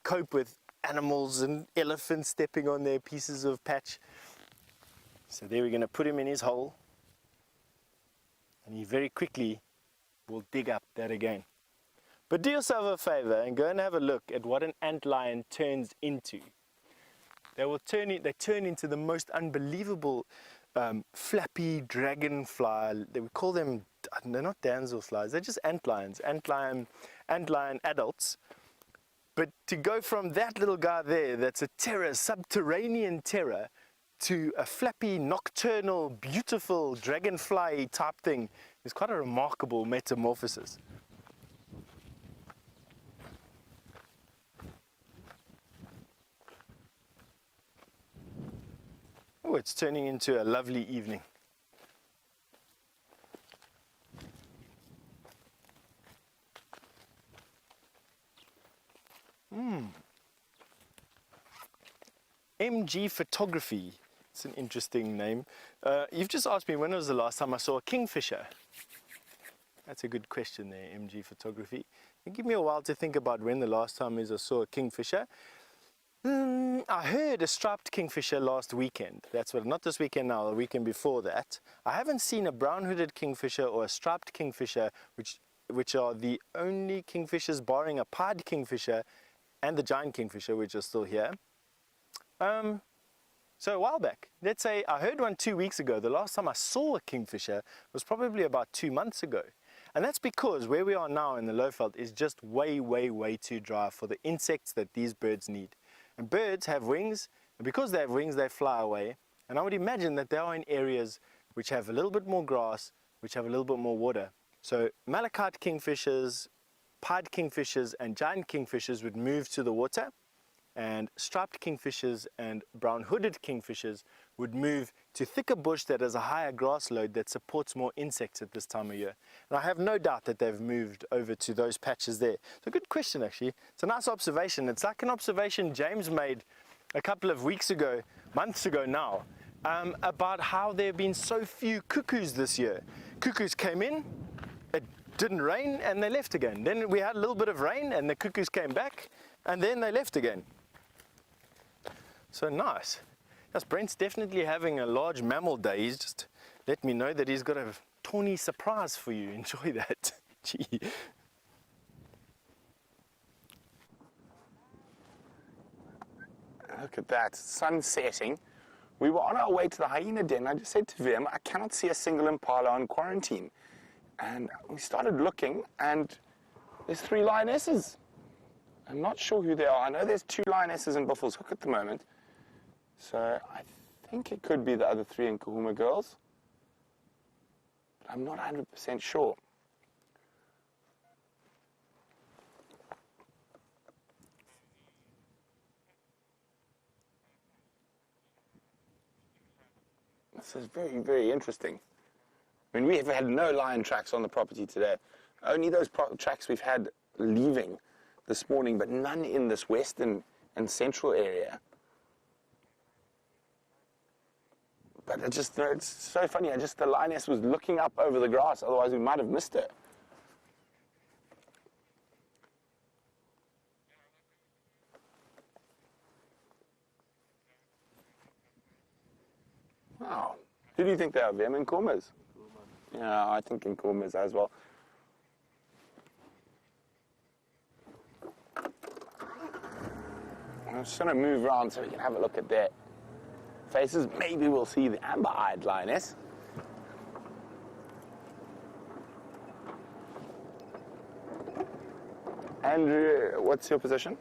cope with animals and elephants stepping on their pieces of patch. So there we're going to put him in his hole. And he very quickly will dig up that again. But do yourself a favor and go and have a look at what an antlion turns into. They turn into the most unbelievable flappy dragonfly. We call them, they're not damselflies, they're just antlions, antlion adults. But to go from that little guy there, that's a terror, subterranean terror, to a flappy, nocturnal, beautiful dragonfly type thing is quite a remarkable metamorphosis. Oh, it's turning into a lovely evening. MG Photography. It's an interesting name. You've just asked me when was the last time I saw a kingfisher. That's a good question there, MG Photography. Give me a while to think about when the last time is I saw a kingfisher. I heard a striped kingfisher last weekend. That's what, not this weekend now, the weekend before that. I haven't seen a brown-hooded kingfisher or a striped kingfisher, which are the only kingfishers barring a pied kingfisher and the giant kingfisher, which are still here. So a while back, let's say I heard one 2 weeks ago. The last time I saw a kingfisher was probably about 2 months ago. And that's because where we are now in the Lowveld is just way, way, way too dry for the insects that these birds need. And birds have wings, and because they have wings, they fly away. And I would imagine that they are in areas which have a little bit more grass, which have a little bit more water. So malachite kingfishers, pied kingfishers, and giant kingfishers would move to the water, and striped kingfishers and brown-hooded kingfishers would move to thicker bush that has a higher grass load that supports more insects at this time of year. And I have no doubt that they've moved over to those patches there. It's a good question, actually. It's a nice observation. It's like an observation James made a couple of weeks ago, months ago now, about how there have been so few cuckoos this year. Cuckoos came in, it didn't rain, and they left again. Then we had a little bit of rain, and the cuckoos came back, and then they left again. So nice. Yes, Brent's definitely having a large mammal day. He's just let me know that he's got a tawny surprise for you. Enjoy that. Gee.
Look at that, sun setting. We were on our way to the hyena den. I just said to Vim, I cannot see a single impala on quarantine. And we started looking, and there's 3 lionesses. I'm not sure who they are. I know there's 2 lionesses in Buffalo's Hook at the moment. So I think it could be the other 3 in Kahuma girls. But I'm not 100% sure. This is very, very interesting. I mean, we have had no lion tracks on the property today. Only those tracks we've had leaving this morning, but none in this western and central area. But it's so funny. The lioness was looking up over the grass, otherwise we might have missed her. Wow. Who do you think they are, Vim? Nkomas? Yeah, I think Nkomas as well. I'm just going to move around so we can have a look at their faces. Maybe we'll see the amber-eyed lioness. Andrew, what's your position?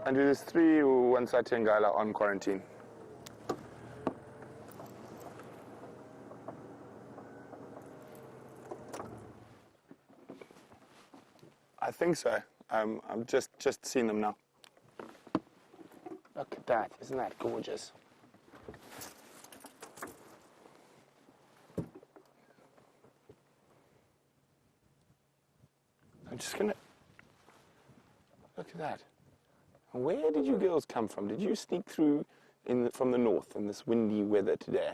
Andrew, there's 3 one-side Tengala on quarantine. I think so. I've just seen them now. Look at that. Isn't that gorgeous? I'm just going to... Look at that. Where did you girls come from? Did you sneak through from the north in this windy weather today?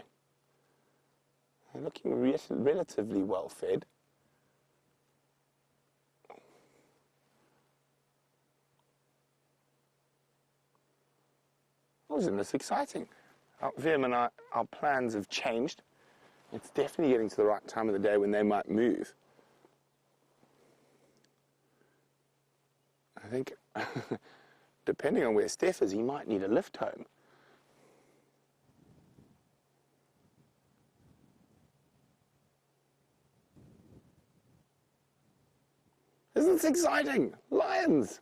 They're looking relatively well fed. Isn't this exciting? Vim and our plans have changed. It's definitely getting to the right time of the day when they might move. I think, depending on where Steph is, he might need a lift home. Isn't this exciting? Lions!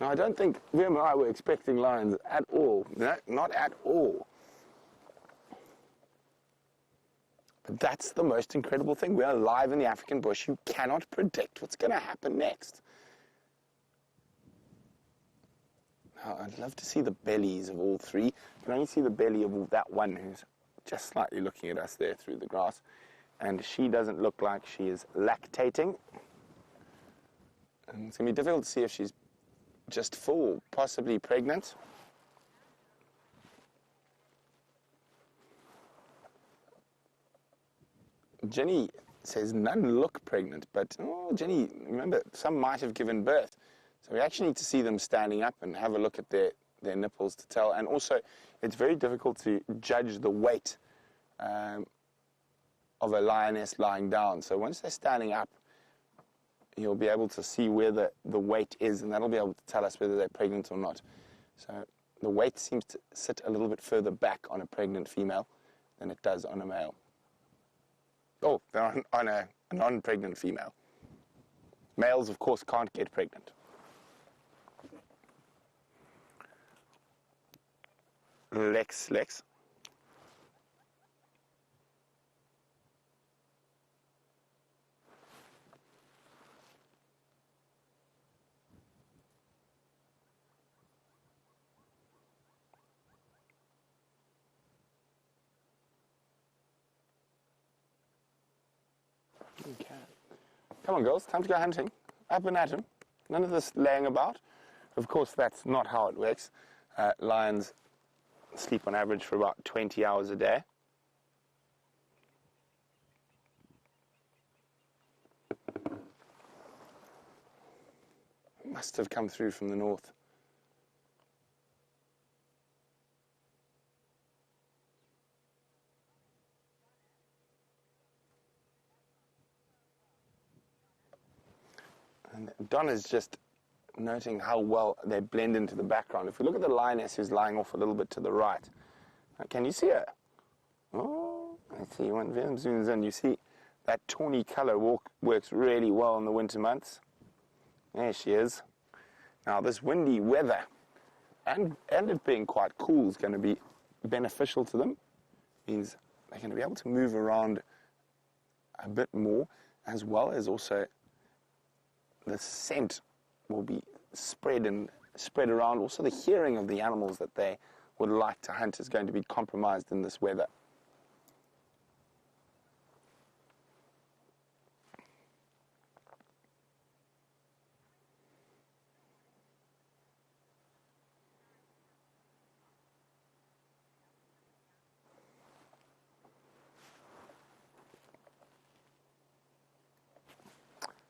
Now, I don't think Liam and I were expecting lions at all. No, not at all. But that's the most incredible thing. We are live in the African bush. You cannot predict what's going to happen next. Now, I'd love to see the bellies of all three. You can only see the belly of that one who's just slightly looking at us there through the grass. And she doesn't look like she is lactating. And it's going to be difficult to see if she's just full, possibly pregnant. Jenny says none look pregnant, but Jenny, remember, some might have given birth. So we actually need to see them standing up and have a look at their nipples to tell. And also, it's very difficult to judge the weight of a lioness lying down. So once they're standing up, you'll be able to see where the weight is, and that'll be able to tell us whether they're pregnant or not. So the weight seems to sit a little bit further back on a pregnant female than it does on a male. Oh, they're on a non-pregnant female. Males, of course, can't get pregnant. Lex. Okay. Come on, girls, time to go hunting. Up and at 'em. None of this laying about. Of course, that's not how it works. Lions sleep on average for about 20 hours a day. Must have come through from the north. And Donna's just noting how well they blend into the background. If we look at the lioness who's lying off a little bit to the right, can you see her? Oh, I see. When Venom zooms in, you see that tawny color works really well in the winter months. There she is. Now, this windy weather and it being quite cool is going to be beneficial to them. Means they're going to be able to move around a bit more, as well as also the scent will be spread around. Also, the hearing of the animals that they would like to hunt is going to be compromised in this weather.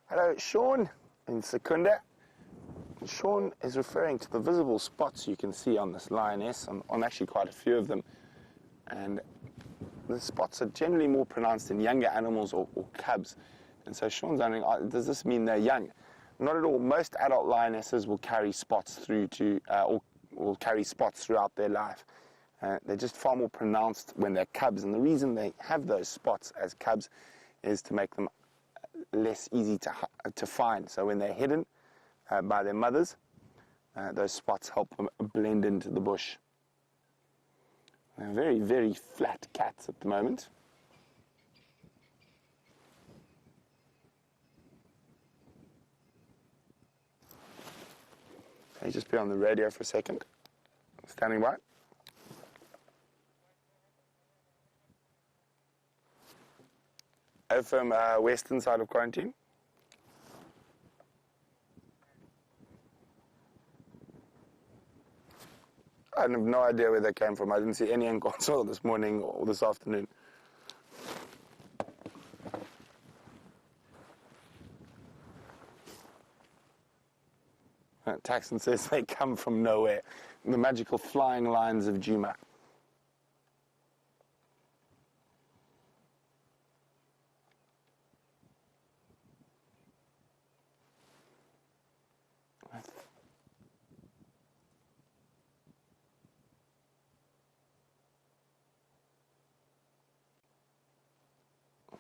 Hello, Sean in Secunda. Sean is referring to the visible spots you can see on this lioness, on actually quite a few of them. And the spots are generally more pronounced in younger animals or cubs. And so Sean's wondering, does this mean they're young? Not at all. Most adult lionesses will carry spots through to, or will carry spots throughout their life. They're just far more pronounced when they're cubs. And the reason they have those spots as cubs is to make them less easy to find. So when they're hidden by their mothers, those spots help them blend into the bush. They're very, very flat cats at the moment. Can you just be on the radio for a second? Standing by. From western side of quarantine. I have no idea where they came from. I didn't see any in console this morning or this afternoon. Taxon says they come from nowhere. The magical flying lines of Juma.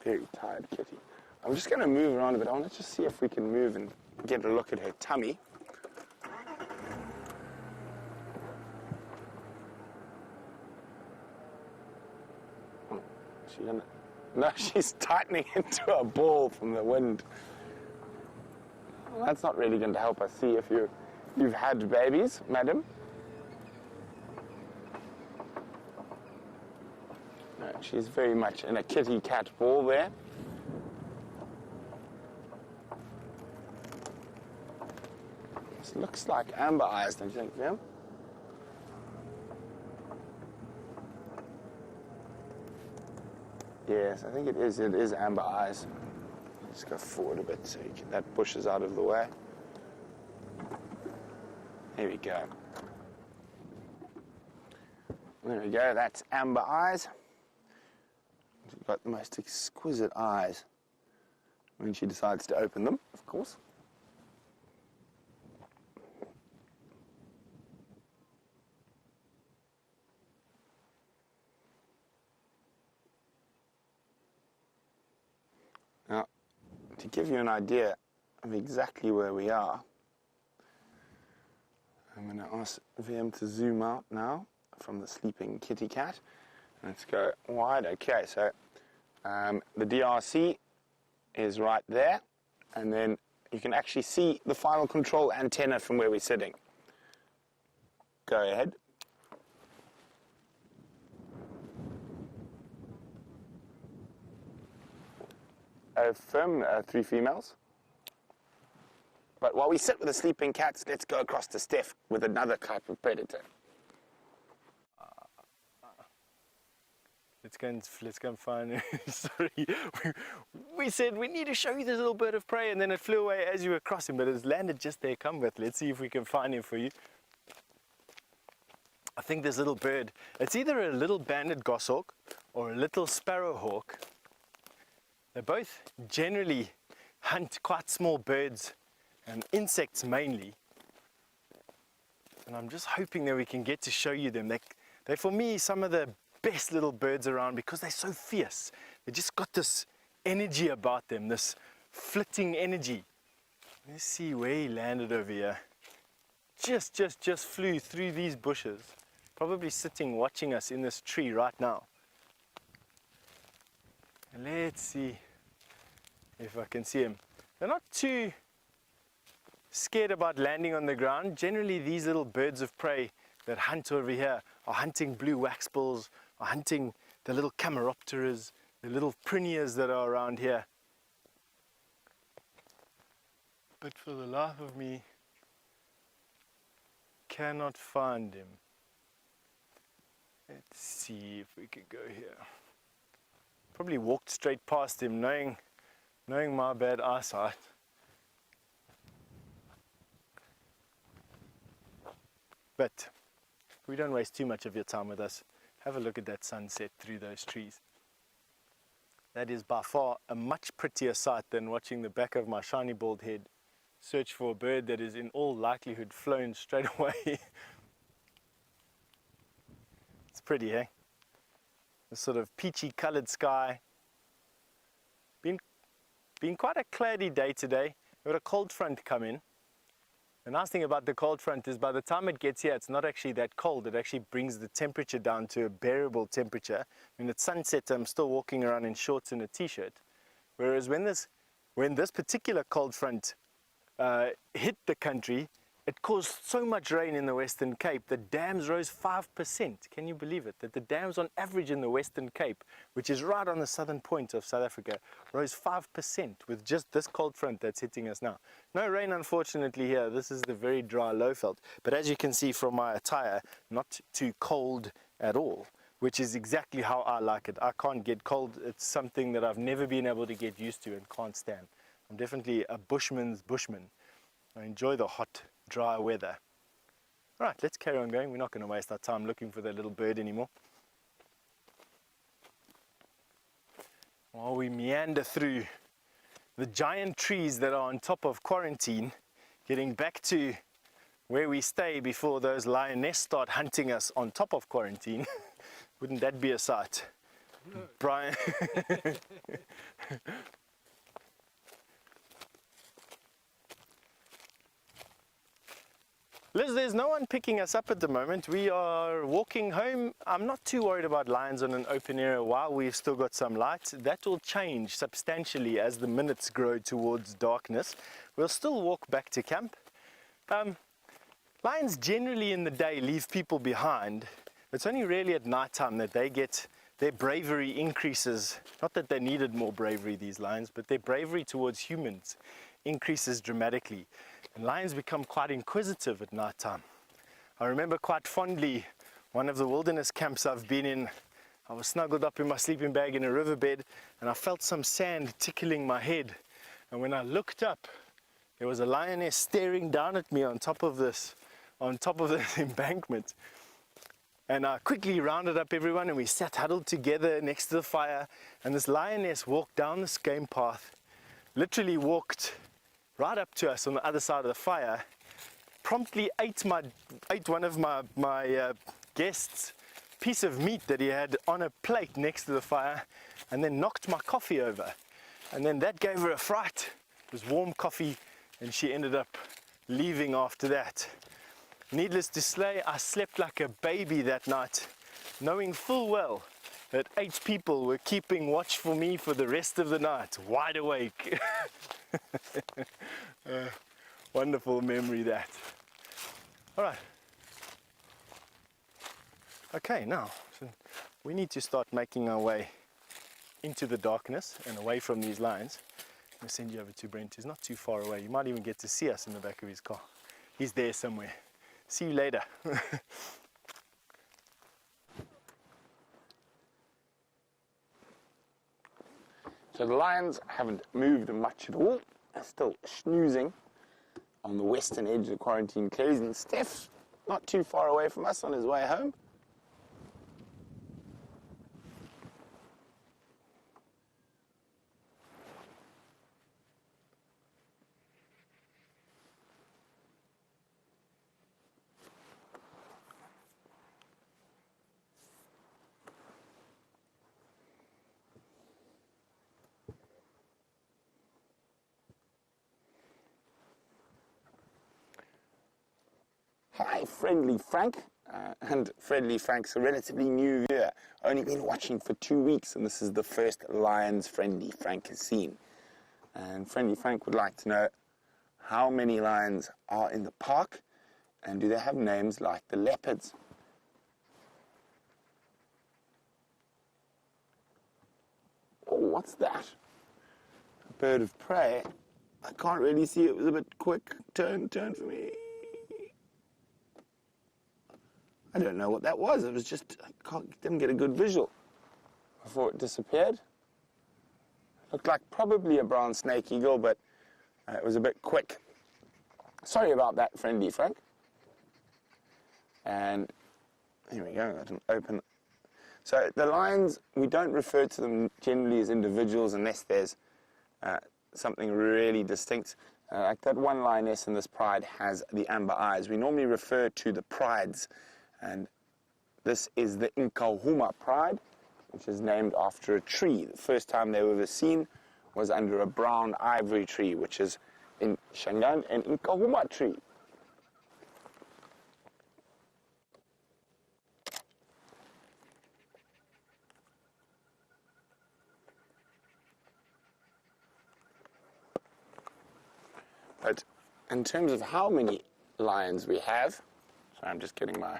Very tired kitty. I'm just going to move around a bit. I want to just see if we can move and get a look at her tummy. Oh, she gonna... No, she's tightening into a ball from the wind. Well, that's not really going to help us see if you've had babies, madam. No, she's very much in a kitty cat ball there. This looks like amber eyes, don't you think, yeah? Yes, I think it is. It is amber eyes. Let's go forward a bit so that bush is out of the way. There we go. There we go. That's amber eyes. She's got the most exquisite eyes when she decides to open them, of course. Now, to give you an idea of exactly where we are, I'm going to ask VM to zoom out now from the sleeping kitty cat. Let's go wide. Okay, so the DRC is right there, and then you can actually see the final control antenna from where we're sitting. Go ahead. Affirm, 3 females. But while we sit with the sleeping cats, let's go across to Steph with another type of predator.
Let's go and find. Sorry, we said we need to show you this little bird of prey, and then it flew away as you were crossing, but it's landed just there. Come with. Let's see if we can find him for you. I think this little bird, it's either a little banded goshawk or a little sparrowhawk. They both generally hunt quite small birds and insects mainly. And I'm just hoping that we can get to show you them. They're for me some of the best little birds around because they're so fierce. They just got this energy about them, this flitting energy. Let's see where he landed over here. Just flew through these bushes. Probably sitting watching us in this tree right now. Let's see if I can see him. They're not too scared about landing on the ground. Generally, these little birds of prey that hunt over here are hunting blue waxbills, are hunting the little Cameropteras, the little Prinias that are around here. But for the life of me, cannot find him. Let's see if we could go here. Probably walked straight past him, knowing my bad eyesight. But we don't waste too much of your time with us. Have a look at that sunset through those trees. That is by far a much prettier sight than watching the back of my shiny bald head search for a bird that is in all likelihood flown straight away. It's pretty, eh? This sort of peachy colored sky. Been quite a cloudy day today. We've got a cold front come in. The nice thing about the cold front is by the time it gets here, it's not actually that cold. It actually brings the temperature down to a bearable temperature. When it's sunset, I'm still walking around in shorts and a t-shirt. Whereas when this particular cold front hit the country, it caused so much rain in the Western Cape, the dams rose 5%. Can you believe it? That the dams on average in the Western Cape, which is right on the southern point of South Africa, rose 5% with just this cold front that's hitting us now. No rain, unfortunately, here. This is the very dry low veld. But as you can see from my attire, not too cold at all, which is exactly how I like it. I can't get cold. It's something that I've never been able to get used to and can't stand. I'm definitely a bushman's bushman. I enjoy the hot, dry weather. Right, let's carry on going. We're not going to waste our time looking for that little bird anymore. While we meander through the giant trees that are on top of quarantine, getting back to where we stay before those lioness start hunting us on top of quarantine. Wouldn't that be a sight? No. Brian. Liz, there's no one picking us up at the moment. We are walking home. I'm not too worried about lions on an open area while we've still got some light. That will change substantially as the minutes grow towards darkness. We'll still walk back to camp. Lions generally in the day leave people behind. It's only really at night time that their bravery increases. Not that they needed more bravery, these lions, but their bravery towards humans increases dramatically. And lions become quite inquisitive at night time. I remember quite fondly one of the wilderness camps I've been in. I was snuggled up in my sleeping bag in a riverbed and I felt some sand tickling my head. And when I looked up, there was a lioness staring down at me on top of this embankment. And I quickly rounded up everyone and we sat huddled together next to the fire. And this lioness walked down this game path, literally walked right up to us on the other side of the fire, promptly ate one of my guests' piece of meat that he had on a plate next to the fire, and then knocked my coffee over. And then that gave her a fright. It was warm coffee, and she ended up leaving after that. Needless to say, I slept like a baby that night, knowing full well that 8 people were keeping watch for me for the rest of the night, wide awake. Wonderful memory, that. All right. Okay, now so we need to start making our way into the darkness and away from these lions. I'm going to send you over to Brent. He's not too far away. You might even get to see us in the back of his car. He's there somewhere. See you later.
So the lions haven't moved much at all. They're still snoozing on the western edge of the quarantine clearings. And Steph's not too far away from us on his way home. Hi, Friendly Frank. And Friendly Frank's a relatively new viewer. Only been watching for 2 weeks, and this is the first lions Friendly Frank has seen. And Friendly Frank would like to know how many lions are in the park, and do they have names like the leopards? Oh, what's that? A bird of prey. I can't really see. It was a bit quick. Turn for me. I don't know what that was. It was just, didn't get a good visual before it disappeared. Looked like probably a brown snake eagle, but it was a bit quick. Sorry about that, Friendly Frank. And here we go, I didn't open. So the lions, we don't refer to them generally as individuals unless there's something really distinct. Like that one lioness in this pride has the amber eyes. We normally refer to the prides. And this is the Nkahuma pride, which is named after a tree. The first time they were ever seen was under a brown ivory tree, which is in Shangaan, an Nkahuma tree. But in terms of how many lions we have, so I'm just getting my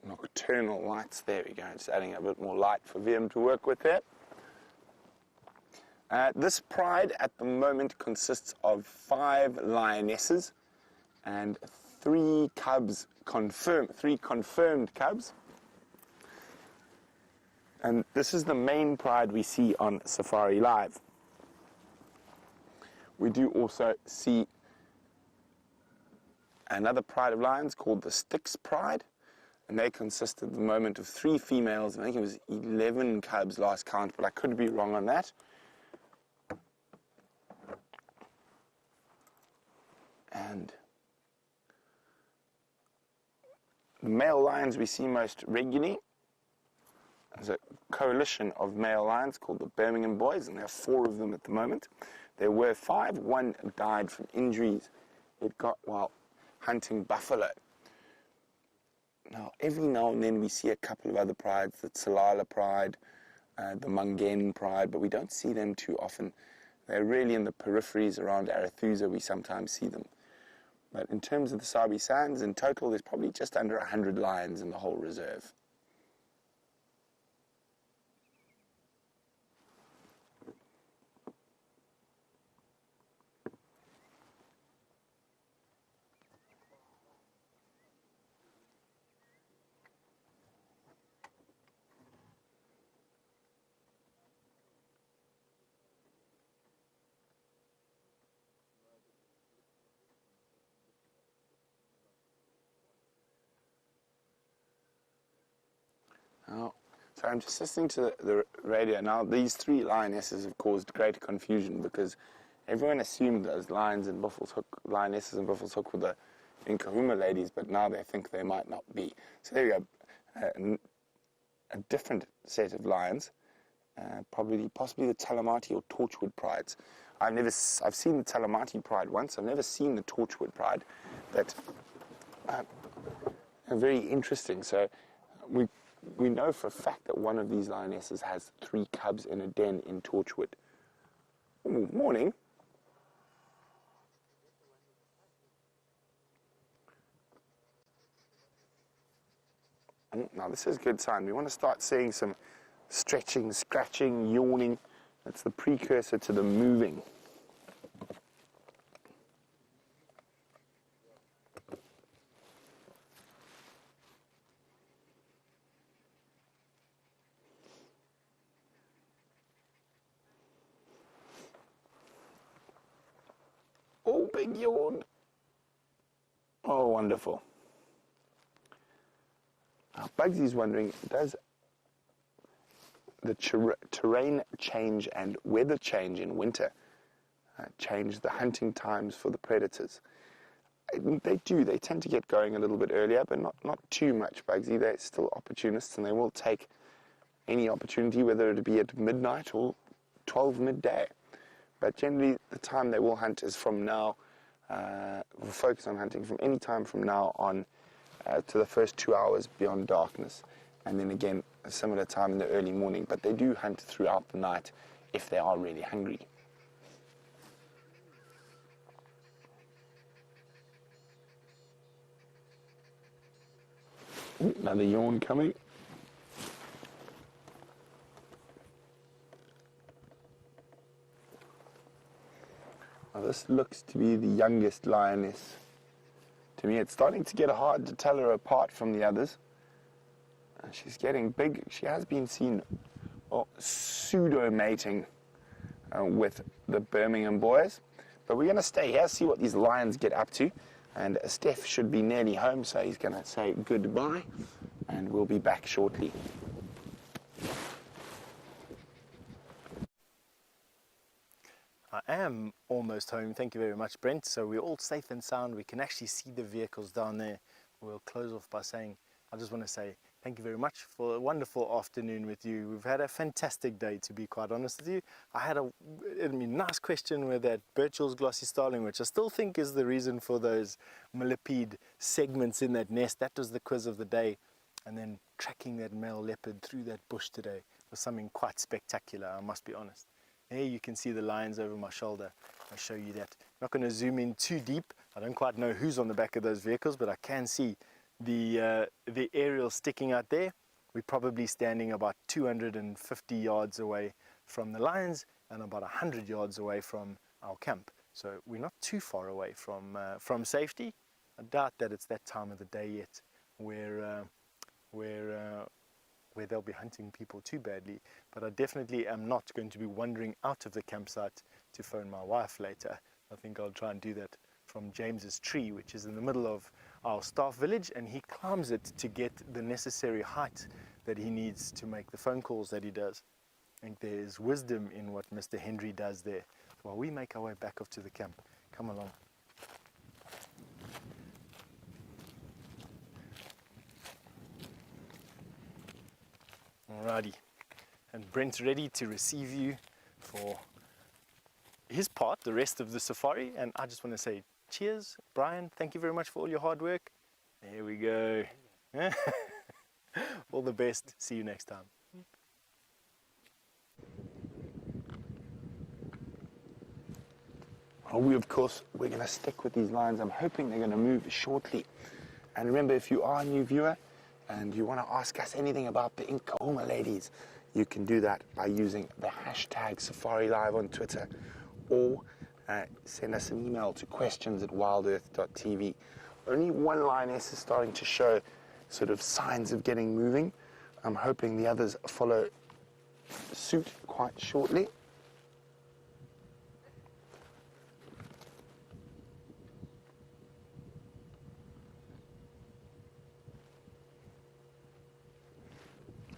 nocturnal lights, there we go, just adding a bit more light for VM to work with there. This pride at the moment consists of 5 lionesses and 3 cubs confirmed, 3 confirmed cubs. And this is the main pride we see on Safari Live. We do also see another pride of lions called the Styx pride. And they consist at the moment of 3 females. I think it was 11 cubs last count, but I could be wrong on that. And the male lions we see most regularly. There's a coalition of male lions called the Birmingham Boys, and there are 4 of them at the moment. There were 5. 1 died from injuries. hunting buffalo. Now, every now and then we see a couple of other prides, the Tsalala pride, the Mungen pride, but we don't see them too often. They're really in the peripheries around Arathusa, we sometimes see them. But in terms of the Sabi Sands, in total, there's probably just under 100 lions in the whole reserve. Oh, so I'm just listening to the radio. Now, these three lionesses have caused great confusion because everyone assumed those lionesses and Buffelshoek were the Nkahuma ladies, but now they think they might not be. So there we go. A different set of lions, possibly the Talamati or Torchwood prides. I've seen the Talamati pride once. I've never seen the Torchwood pride, but very interesting. So we know for a fact that one of these lionesses has 3 cubs in a den in Torchwood. Ooh, morning. Now this is a good sign. We want to start seeing some stretching, scratching, yawning. That's the precursor to the moving. Oh, big yawn. Oh, wonderful. Now, Bugsy's wondering, does the terrain change and weather change in winter change the hunting times for the predators? They do. They tend to get going a little bit earlier, but not too much, Bugsy. They're still opportunists, and they will take any opportunity, whether it be at midnight or 12 midday. But generally, the time they will hunt is from now. We'll focus on hunting from any time from now on to the first 2 hours beyond darkness. And then again, a similar time in the early morning. But they do hunt throughout the night if they are really hungry. Ooh, another yawn coming. Now this looks to be the youngest lioness. To me, it's starting to get hard to tell her apart from the others. She's getting big. She has been seen pseudo-mating with the Birmingham boys. But we're going to stay here, see what these lions get up to. And Steph should be nearly home, so he's going to say goodbye. And we'll be back shortly.
I am almost home. Thank you very much, Brent. So we're all safe and sound. We can actually see the vehicles down there. We'll close off by saying, I just want to say thank you very much for a wonderful afternoon with you. We've had a fantastic day, to be quite honest with you. I had a nice question with that Birchall's glossy starling, which I still think is the reason for those millipede segments in that nest. That was the quiz of the day. And then tracking that male leopard through that bush today was something quite spectacular, I must be honest. There you can see the lions over my shoulder. I'll show you that. I'm not going to zoom in too deep. I don't quite know who's on the back of those vehicles, but I can see the aerial sticking out there. We're probably standing about 250 yards away from the lions and about 100 yards away from our camp. So we're not too far away from safety. I doubt that it's that time of the day yet where they'll be hunting people too badly, but I definitely am not going to be wandering out of the campsite to phone my wife later. I think I'll try and do that from James's tree, which is in the middle of our staff village, and he climbs it to get the necessary height that he needs to make the phone calls that he does. I think there's wisdom in what Mr. Henry does there. While we make our way back up to the camp, come along. Alrighty, and Brent's ready to receive you for his part, the rest of the safari, and I just want to say cheers, Brian. Thank you very much for all your hard work. There we go. All the best. See you next time.
Well, we're going to stick with these lines. I'm hoping they're going to move shortly. And remember, if you are a new viewer and you want to ask us anything about the Nkahuma ladies, you can do that by using the hashtag Safari Live on Twitter, or send us an email to questions@wildearth.tv. Only one lioness is starting to show sort of signs of getting moving. I'm hoping the others follow suit quite shortly.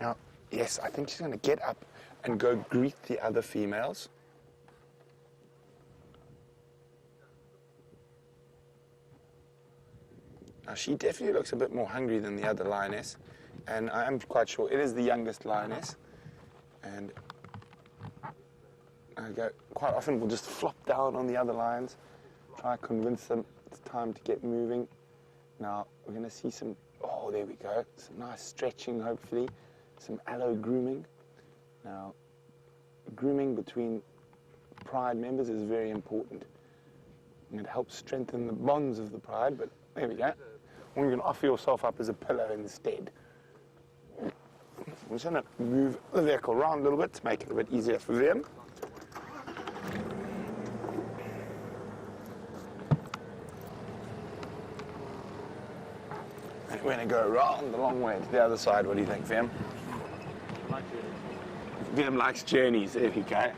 Now, yes, I think she's going to get up and go greet the other females. Now, she definitely looks a bit more hungry than the other lioness, and I am quite sure it is the youngest lioness. And quite often we'll just flop down on the other lions, try to convince them it's time to get moving. Now, we're going to see some, oh, there we go, some nice stretching, hopefully. Some aloe grooming. Now, grooming between pride members is very important. And it helps strengthen the bonds of the pride, but there we go. Or you can offer yourself up as a pillow instead. I'm just going to move the vehicle around a little bit to make it a bit easier for them. And we're going to go around the long way to the other side. What do you think, Vim? Vim likes journeys. There we go.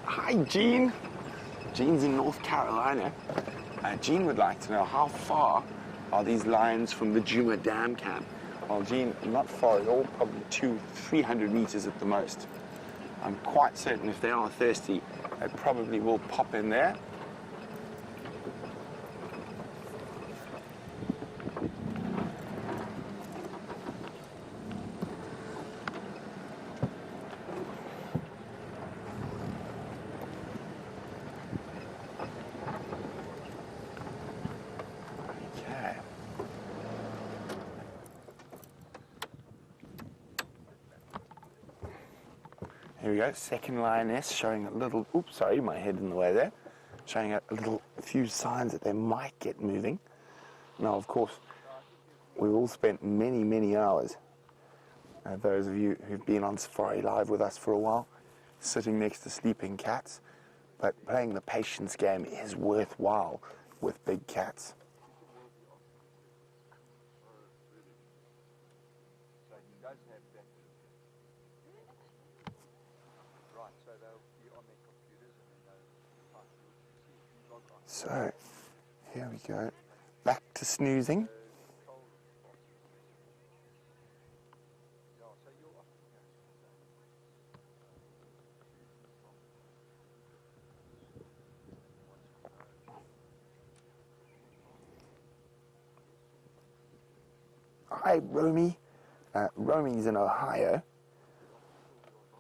Hi, Jean. Jean's in North Carolina. Jean would like to know how far are these lions from the Juma Dam camp? Well, Jean, not far at all, probably 200-300 meters at the most. I'm quite certain if they are thirsty, they probably will pop in there. Here we go, second lioness showing a little, oops, sorry, my head in the way there, showing a few signs that they might get moving. Now, of course, we've all spent many, many hours, those of you who've been on Safari Live with us for a while, sitting next to sleeping cats, but playing the patience game is worthwhile with big cats. So, here we go, back to snoozing. Hi, Romy. Romy's in Ohio.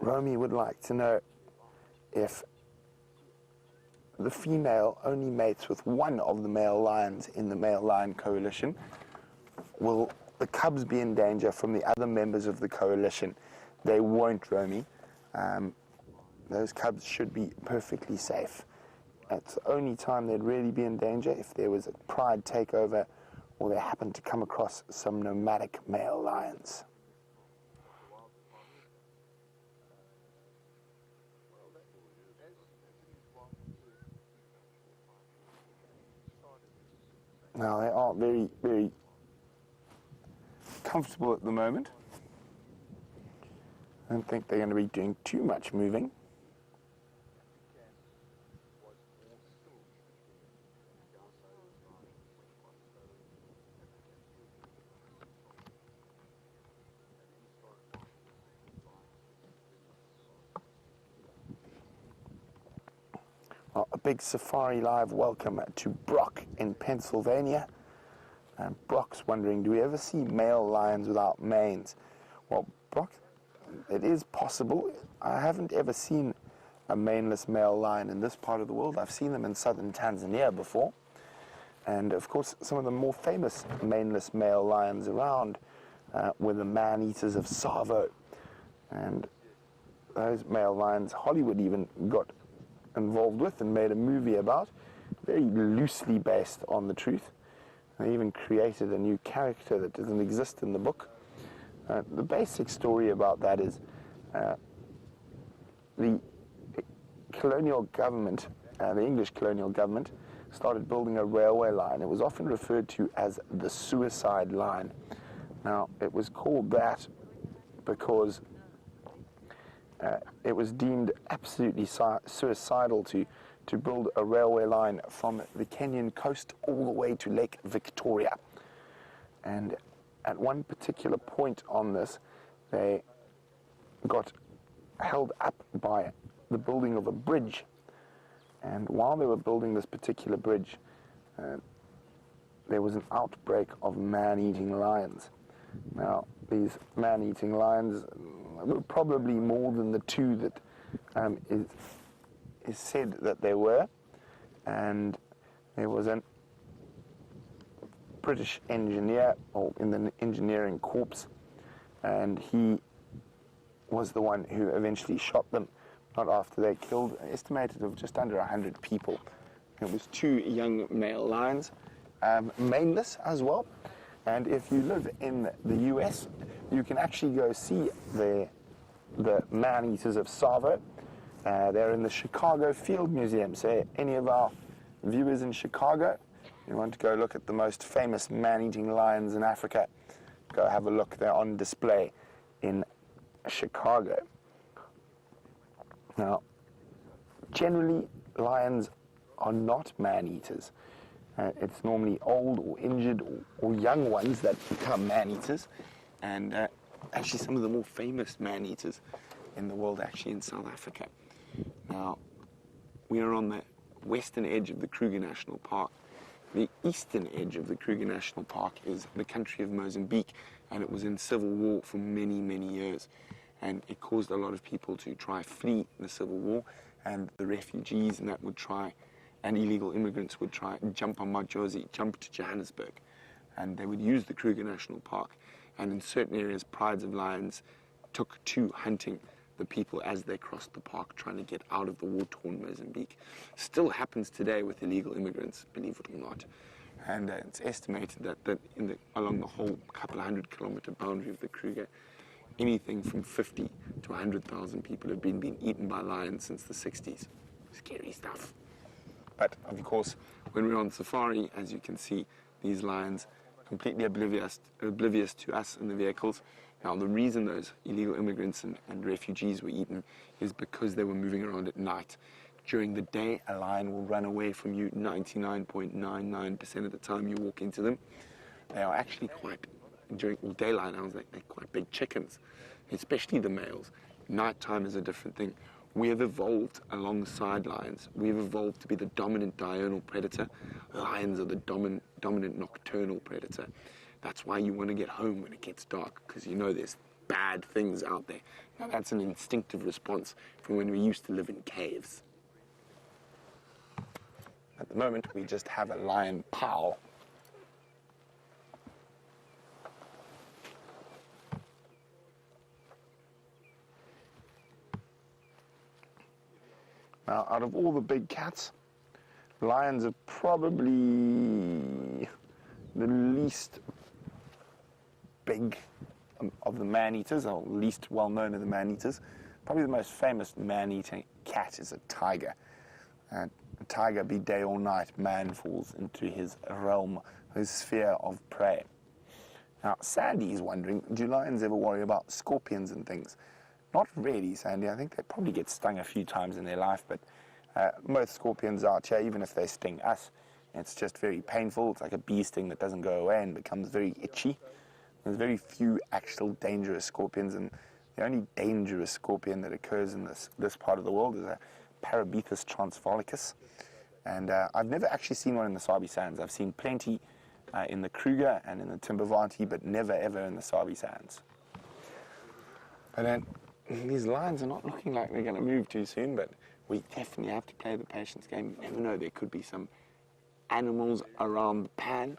Romy would like to know if the female only mates with one of the male lions in the male lion coalition. Will the cubs be in danger from the other members of the coalition? They won't, Romy. Those cubs should be perfectly safe. It's the only time they'd really be in danger if there was a pride takeover or they happened to come across some nomadic male lions. Now, they are very, very comfortable at the moment. I don't think they're going to be doing too much moving. Well, a big Safari Live welcome to Brock in Pennsylvania. And Brock's wondering, do we ever see male lions without manes? Well, Brock, it is possible. I haven't ever seen a maneless male lion in this part of the world. I've seen them in southern Tanzania before. And of course, some of the more famous maneless male lions around were the man-eaters of Tsavo. And those male lions, Hollywood even got involved with and made a movie about, very loosely based on the truth. They even created a new character that doesn't exist in the book. The basic story about that is the colonial government, the English colonial government, started building a railway line. It was often referred to as the suicide line. Now, it was called that because it was deemed absolutely suicidal to build a railway line from the Kenyan coast all the way to Lake Victoria. And at one particular point on this, they got held up by the building of a bridge. And while they were building this particular bridge, there was an outbreak of man-eating lions. Now, these man-eating lions were probably more than the two that is said that they were. And there was a British engineer, or in the engineering corps, and he was the one who eventually shot them. Not after they killed, estimated of just under 100 people. It was two young male lions, maneless as well. And if you live in the US, you can actually go see the man-eaters of Tsavo. They're in the Chicago Field Museum. So any of our viewers in Chicago, you want to go look at the most famous man-eating lions in Africa, go have a look. They're on display in Chicago. Now, generally, lions are not man-eaters. It's normally old or injured or young ones that become man-eaters. And actually, some of the more famous man-eaters in the world are actually in South Africa. Now, we are on the western edge of the Kruger National Park. The eastern edge of the Kruger National Park is the country of Mozambique, and it was in civil war for many, many years. And it caused a lot of people to try flee the civil war, and the refugees and that would try, and illegal immigrants would try and jump on Majozi, jump to Johannesburg, and they would use the Kruger National Park. And in certain areas, prides of lions took to hunting the people as they crossed the park, trying to get out of the war-torn Mozambique. Still happens today with illegal immigrants, believe it or not. And it's estimated that along the whole couple of 100-kilometer boundary of the Kruger, anything from 50 to 100,000 people have been eaten by lions since the 60s. Scary stuff. But of course, when we're on safari, as you can see, these lions completely oblivious to us in the vehicles. Now, the reason those illegal immigrants and refugees were eaten is because they were moving around at night. During the day, a lion will run away from you 99.99% of the time you walk into them. They are actually during daylight hours, they're quite big chickens, especially the males. Nighttime is a different thing. We have evolved alongside lions. We've evolved to be the dominant diurnal predator. Lions are the dominant nocturnal predator. That's why you want to get home when it gets dark, because you know there's bad things out there. Now, that's an instinctive response from when we used to live in caves. At the moment, we just have a lion pal. Now, out of all the big cats, lions are probably the least big of the man-eaters, or least well-known of the man-eaters. Probably the most famous man-eating cat is a tiger. A tiger, be day or night, man falls into his realm, his sphere of prey. Now, Sandy is wondering, do lions ever worry about scorpions and things? Not really, Sandy. I think they probably get stung a few times in their life, but most scorpions out here, even if they sting us, it's just very painful. It's like a bee sting that doesn't go away and becomes very itchy. There's very few actual dangerous scorpions, and the only dangerous scorpion that occurs in this part of the world is a Parabethus transvollicus. And I've never actually seen one in the Sabi Sands. I've seen plenty in the Kruger and in the Timbavati, but never ever in the Sabi Sands. But then these lions are not looking like they're going to move too soon, but we definitely have to play the patience game. You never know, there could be some animals around the pan.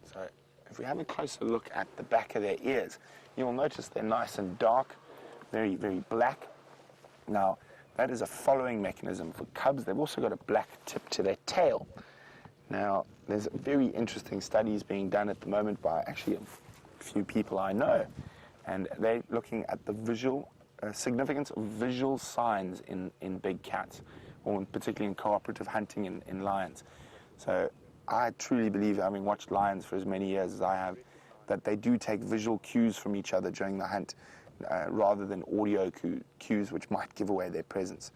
So if we have a closer look at the back of their ears, you'll notice they're nice and dark, very, very black. Now, that is a following mechanism for cubs. They've also got a black tip to their tail. Now, there's very interesting studies being done at the moment by actually a few people I know, and they're looking at the visual significance of visual signs in big cats, or particularly in cooperative hunting in lions. So I truly believe, having watched lions for as many years as I have, that they do take visual cues from each other during the hunt, rather than audio cues which might give away their presence.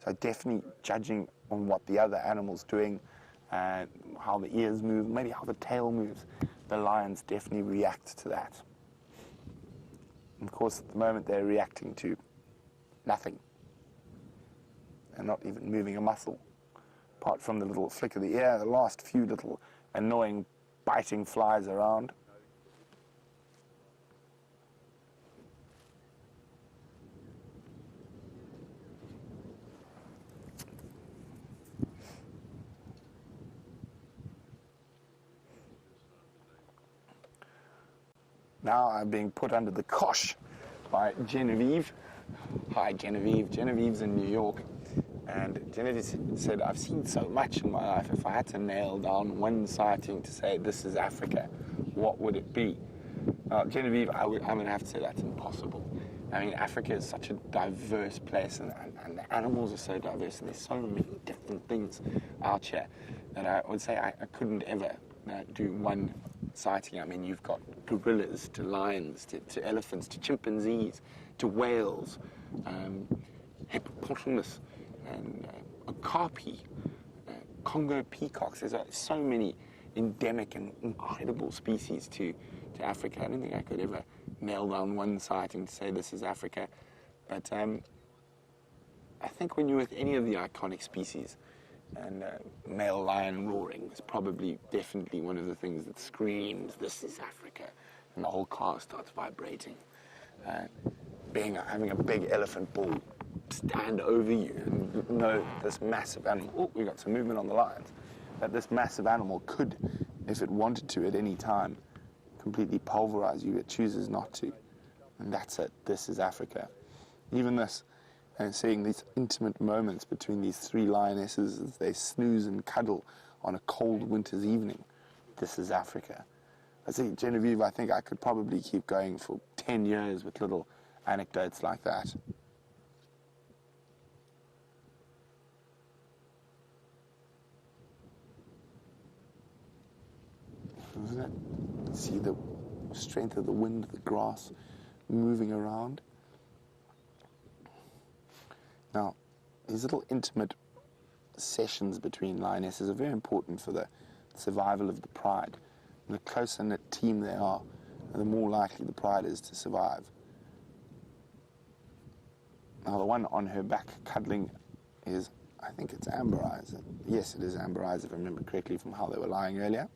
So definitely judging on what the other animal's doing, how the ears move, maybe how the tail moves, the lions definitely react to that. And of course, at the moment, they're reacting to nothing. They're not even moving a muscle. Apart from the little flick of the ear, the last few little annoying biting flies around. Now I'm being put under the cosh by Genevieve. Hi, Genevieve. Genevieve's in New York. And Genevieve said, I've seen so much in my life. If I had to nail down one sighting to say this is Africa, what would it be? Genevieve, I'm going to have to say that's impossible. I mean, Africa is such a diverse place, and the animals are so diverse, and there's so many different things out here that I would say I couldn't ever do one sighting. I mean, you've got gorillas to lions to elephants to chimpanzees to whales, hippopotamus and okapi, Congo peacocks. There's so many endemic and incredible species to Africa. I don't think I could ever nail down one sighting to say this is Africa. But I think when you're with any of the iconic species, and male lion roaring is probably definitely one of the things that screams, this is Africa, and the whole car starts vibrating. Having a big elephant bull stand over you and know this massive animal, oh, we got some movement on the lions, that this massive animal could, if it wanted to at any time, completely pulverize you. It chooses not to. And that's it. This is Africa. Even this, and seeing these intimate moments between these three lionesses as they snooze and cuddle on a cold winter's evening. This is Africa. I see, Genevieve, I think I could probably keep going for 10 years with little anecdotes like that. Isn't it? See the strength of the wind, the grass moving around. Now, these little intimate sessions between lionesses are very important for the survival of the pride. And the closer-knit team they are, the more likely the pride is to survive. Now, the one on her back cuddling is, I think it's Amber Eyes. Yes, it is Amber Eyes, if I remember correctly from how they were lying earlier.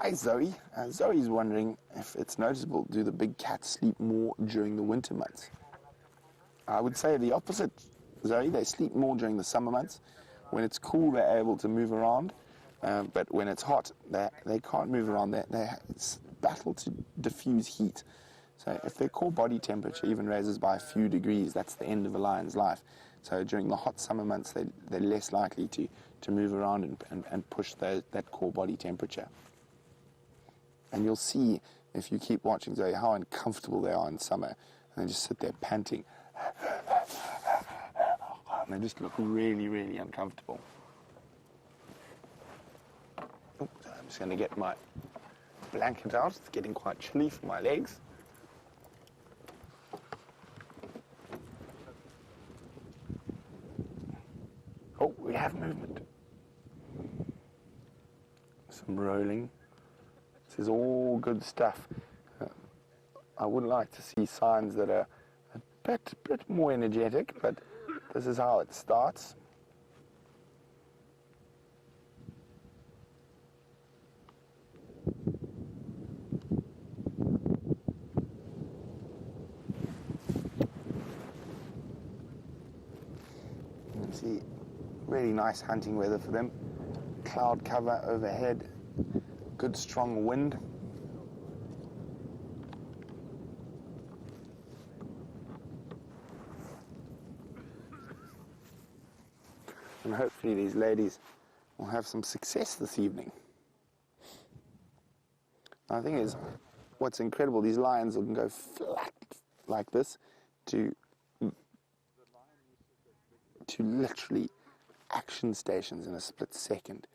Hi, Zoe. Zoe's wondering if it's noticeable, do the big cats sleep more during the winter months? I would say the opposite, Zoe. They sleep more during the summer months. When it's cool, they're able to move around. But when it's hot, they can't move around. They battle to diffuse heat. So if their core body temperature even raises by a few degrees, that's the end of a lion's life. So during the hot summer months, they're less likely to move around and push that core body temperature. And you'll see, if you keep watching, Zoe, how uncomfortable they are in summer. And they just sit there panting. And they just look really, really uncomfortable. Oh, so I'm just going to get my blanket out. It's getting quite chilly for my legs. have movement. Some rolling. This is all good stuff. I would like to see signs that are a bit more energetic, but this is how it starts. You can see really nice hunting weather for them. Cloud cover overhead, good strong wind. And hopefully these ladies will have some success this evening. Now, the thing is, what's incredible, these lions can go flat like this to literally action stations in a split second.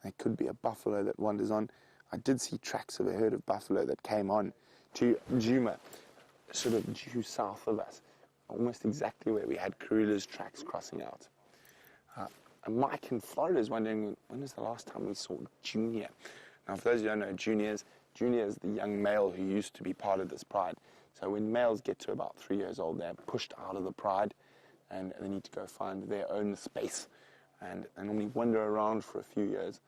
There could be a buffalo that wanders on. I did see tracks of a herd of buffalo that came on to Juma, sort of due south of us, almost exactly where we had Karula's tracks crossing out. And Mike in Florida is wondering, when was the last time we saw Junior? Now, for those who don't know, Junior is the young male who used to be part of this pride. So when males get to about 3 years old, they're pushed out of the pride and they need to go find their own space. And they normally wander around for a few years.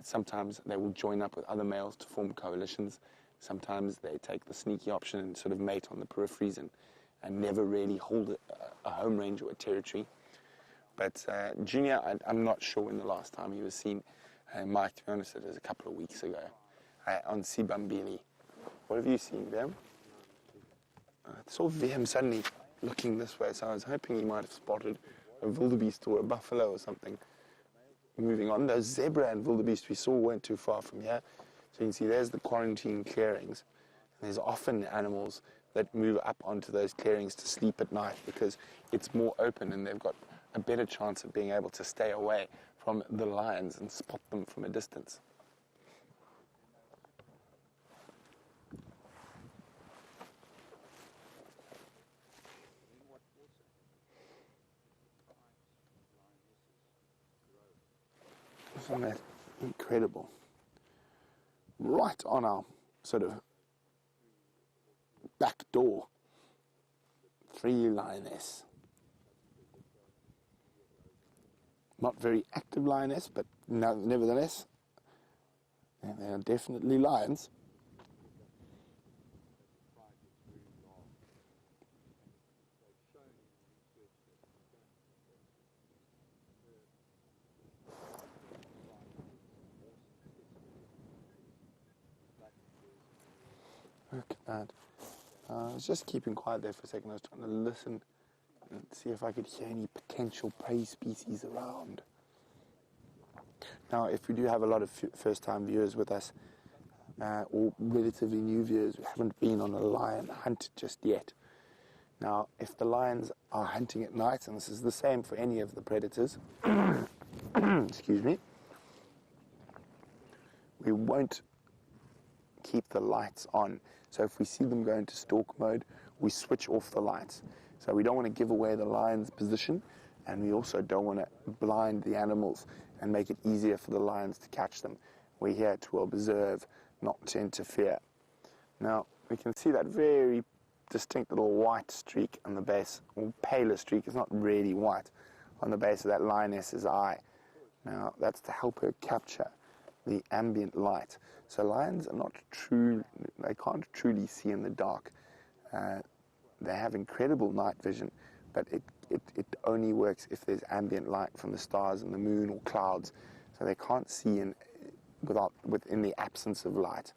Sometimes they will join up with other males to form coalitions. Sometimes they take the sneaky option and sort of mate on the peripheries and never really hold a home range or a territory. But Junior, I'm not sure when the last time he was seen. Mike, to be honest, it was a couple of weeks ago on Sibambili. What have you seen, Vim? I saw Vim suddenly looking this way, so I was hoping he might have spotted a wildebeest or a buffalo or something. Moving on, those zebra and wildebeest we saw weren't too far from here. So you can see there's the quarantine clearings. And there's often animals that move up onto those clearings to sleep at night because it's more open and they've got a better chance of being able to stay away from the lions and spot them from a distance. Isn't that incredible? Right on our sort of back door, 3 lioness. Not very active lioness, but nevertheless, they are definitely lions. Look at that. I was just keeping quiet there for a second. I was trying to listen and see if I could hear any potential prey species around. Now, if we do have a lot of first-time viewers with us, or relatively new viewers who haven't been on a lion hunt just yet. Now, if the lions are hunting at night, and this is the same for any of the predators, excuse me, we won't keep the lights on. So if we see them go into stalk mode, we switch off the lights. So we don't want to give away the lion's position, and we also don't want to blind the animals and make it easier for the lions to catch them. We're here to observe, not to interfere. Now, we can see that very distinct little white streak on the base, or paler streak, it's not really white, on the base of that lioness's eye. Now, that's to help her capture the ambient light. So lions are not true, they can't truly see in the dark. They have incredible night vision, but it only works if there's ambient light from the stars and the moon or clouds. So they can't see within the absence of light.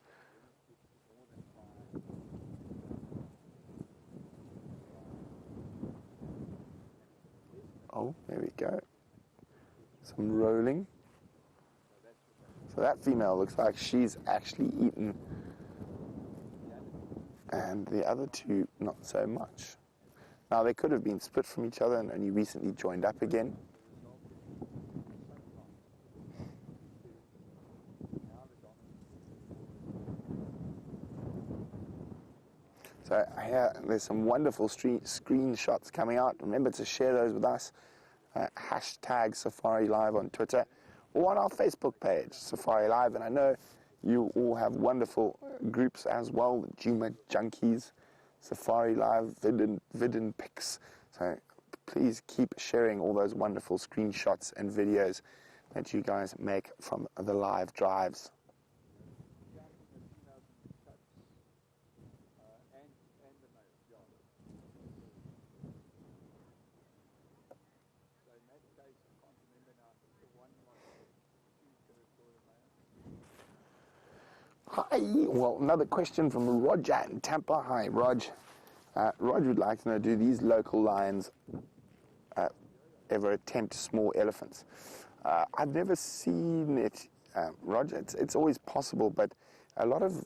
Oh, there we go. Some rolling. So that female looks like she's actually eaten, and the other two not so much. Now, they could have been split from each other and only recently joined up again. So here, there's some wonderful screenshots coming out. Remember to share those with us. hashtag Safari Live on Twitter, or on our Facebook page, Safari Live. And I know you all have wonderful groups as well, the Juma Junkies, Safari Live, Vidin Pics. So please keep sharing all those wonderful screenshots and videos that you guys make from the live drives. Hi, well, another question from Roger in Tampa. Hi, Rog. Rog would like to know, do these local lions ever attempt small elephants? I've never seen it, Rog. It's always possible, but a lot of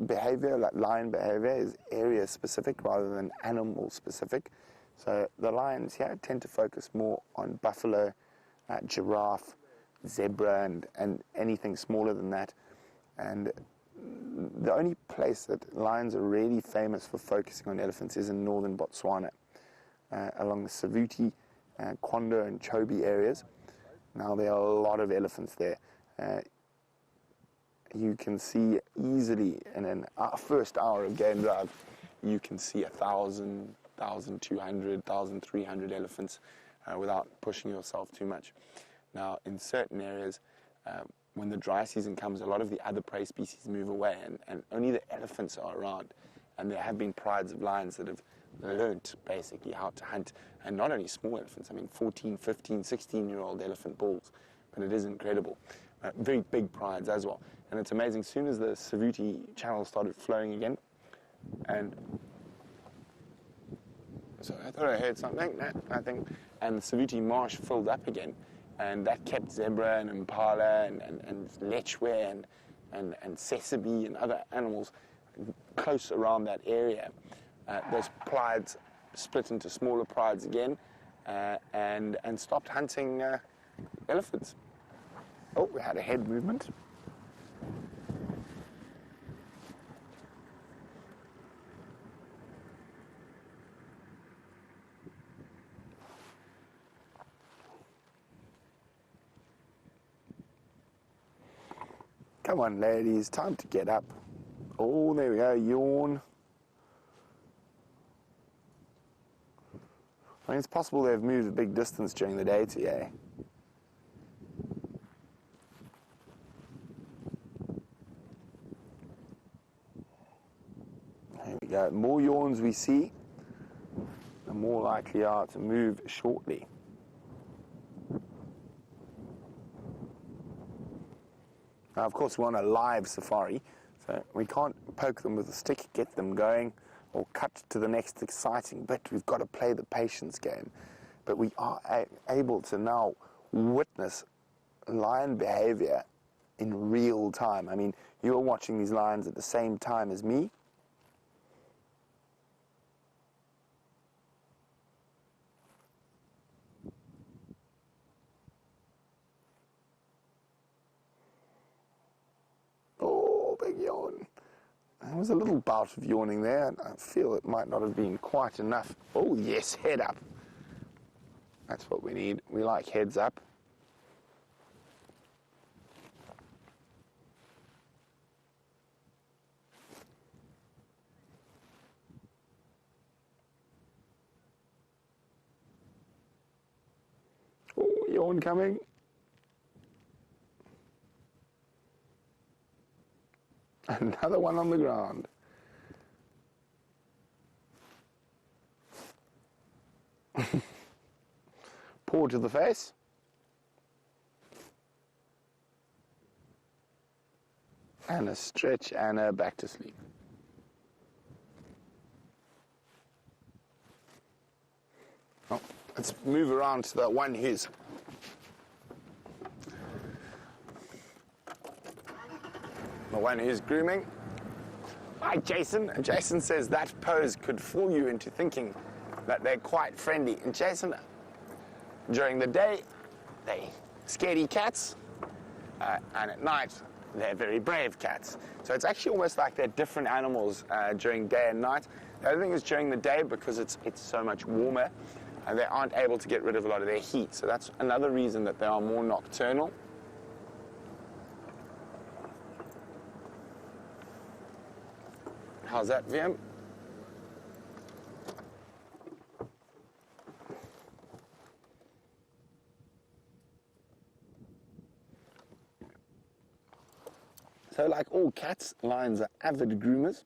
behavior, like lion behavior, is area specific rather than animal specific. So the lions here tend to focus more on buffalo, giraffe, zebra, and anything smaller than that. And the only place that lions are really famous for focusing on elephants is in northern Botswana, along the Savuti, Kwondo and Chobe areas. Now there are a lot of elephants there. You can see easily in a first hour of game drive, you can see 1,000, 1,200, 1,300 elephants without pushing yourself too much. Now in certain areas, when the dry season comes, a lot of the other prey species move away, and only the elephants are around. And there have been prides of lions that have learnt basically how to hunt, and not only small elephants, I mean 14, 15, 16-year-old elephant bulls, but it is incredible. Very big prides as well. And it's amazing, as soon as the Savuti channel started flowing again, and so I thought I heard something, nothing, and the Savuti marsh filled up again. And that kept zebra and impala and lechwe and Sabi and other animals close around that area. Those prides split into smaller prides again and stopped hunting elephants. Oh, we had a head movement. Come on, ladies, time to get up. Oh, there we go, yawn. I mean, it's possible they've moved a big distance during the day today. There we go. The more yawns we see, the more likely are to move shortly. Now, of course, we're on a live safari, so we can't poke them with a stick, get them going, or cut to the next exciting bit. We've got to play the patience game. But we are able to now witness lion behavior in real time. I mean, you're watching these lions at the same time as me. Yawn. There was a little bout of yawning there. I feel it might not have been quite enough. Oh yes, head up. That's what we need. We like heads up. Oh, yawn coming. Another one on the ground. Paw to the face. And a stretch and a back to sleep. Oh, let's move around to the one who's grooming. Hi, Jason. And Jason says that pose could fool you into thinking that they're quite friendly. And Jason, during the day, they scaredy cats, and at night, they're very brave cats. So it's actually almost like they're different animals during day and night. The other thing is during the day, because it's so much warmer, and they aren't able to get rid of a lot of their heat. So that's another reason that they are more nocturnal. How's that, VM? So like all cats, lions are avid groomers.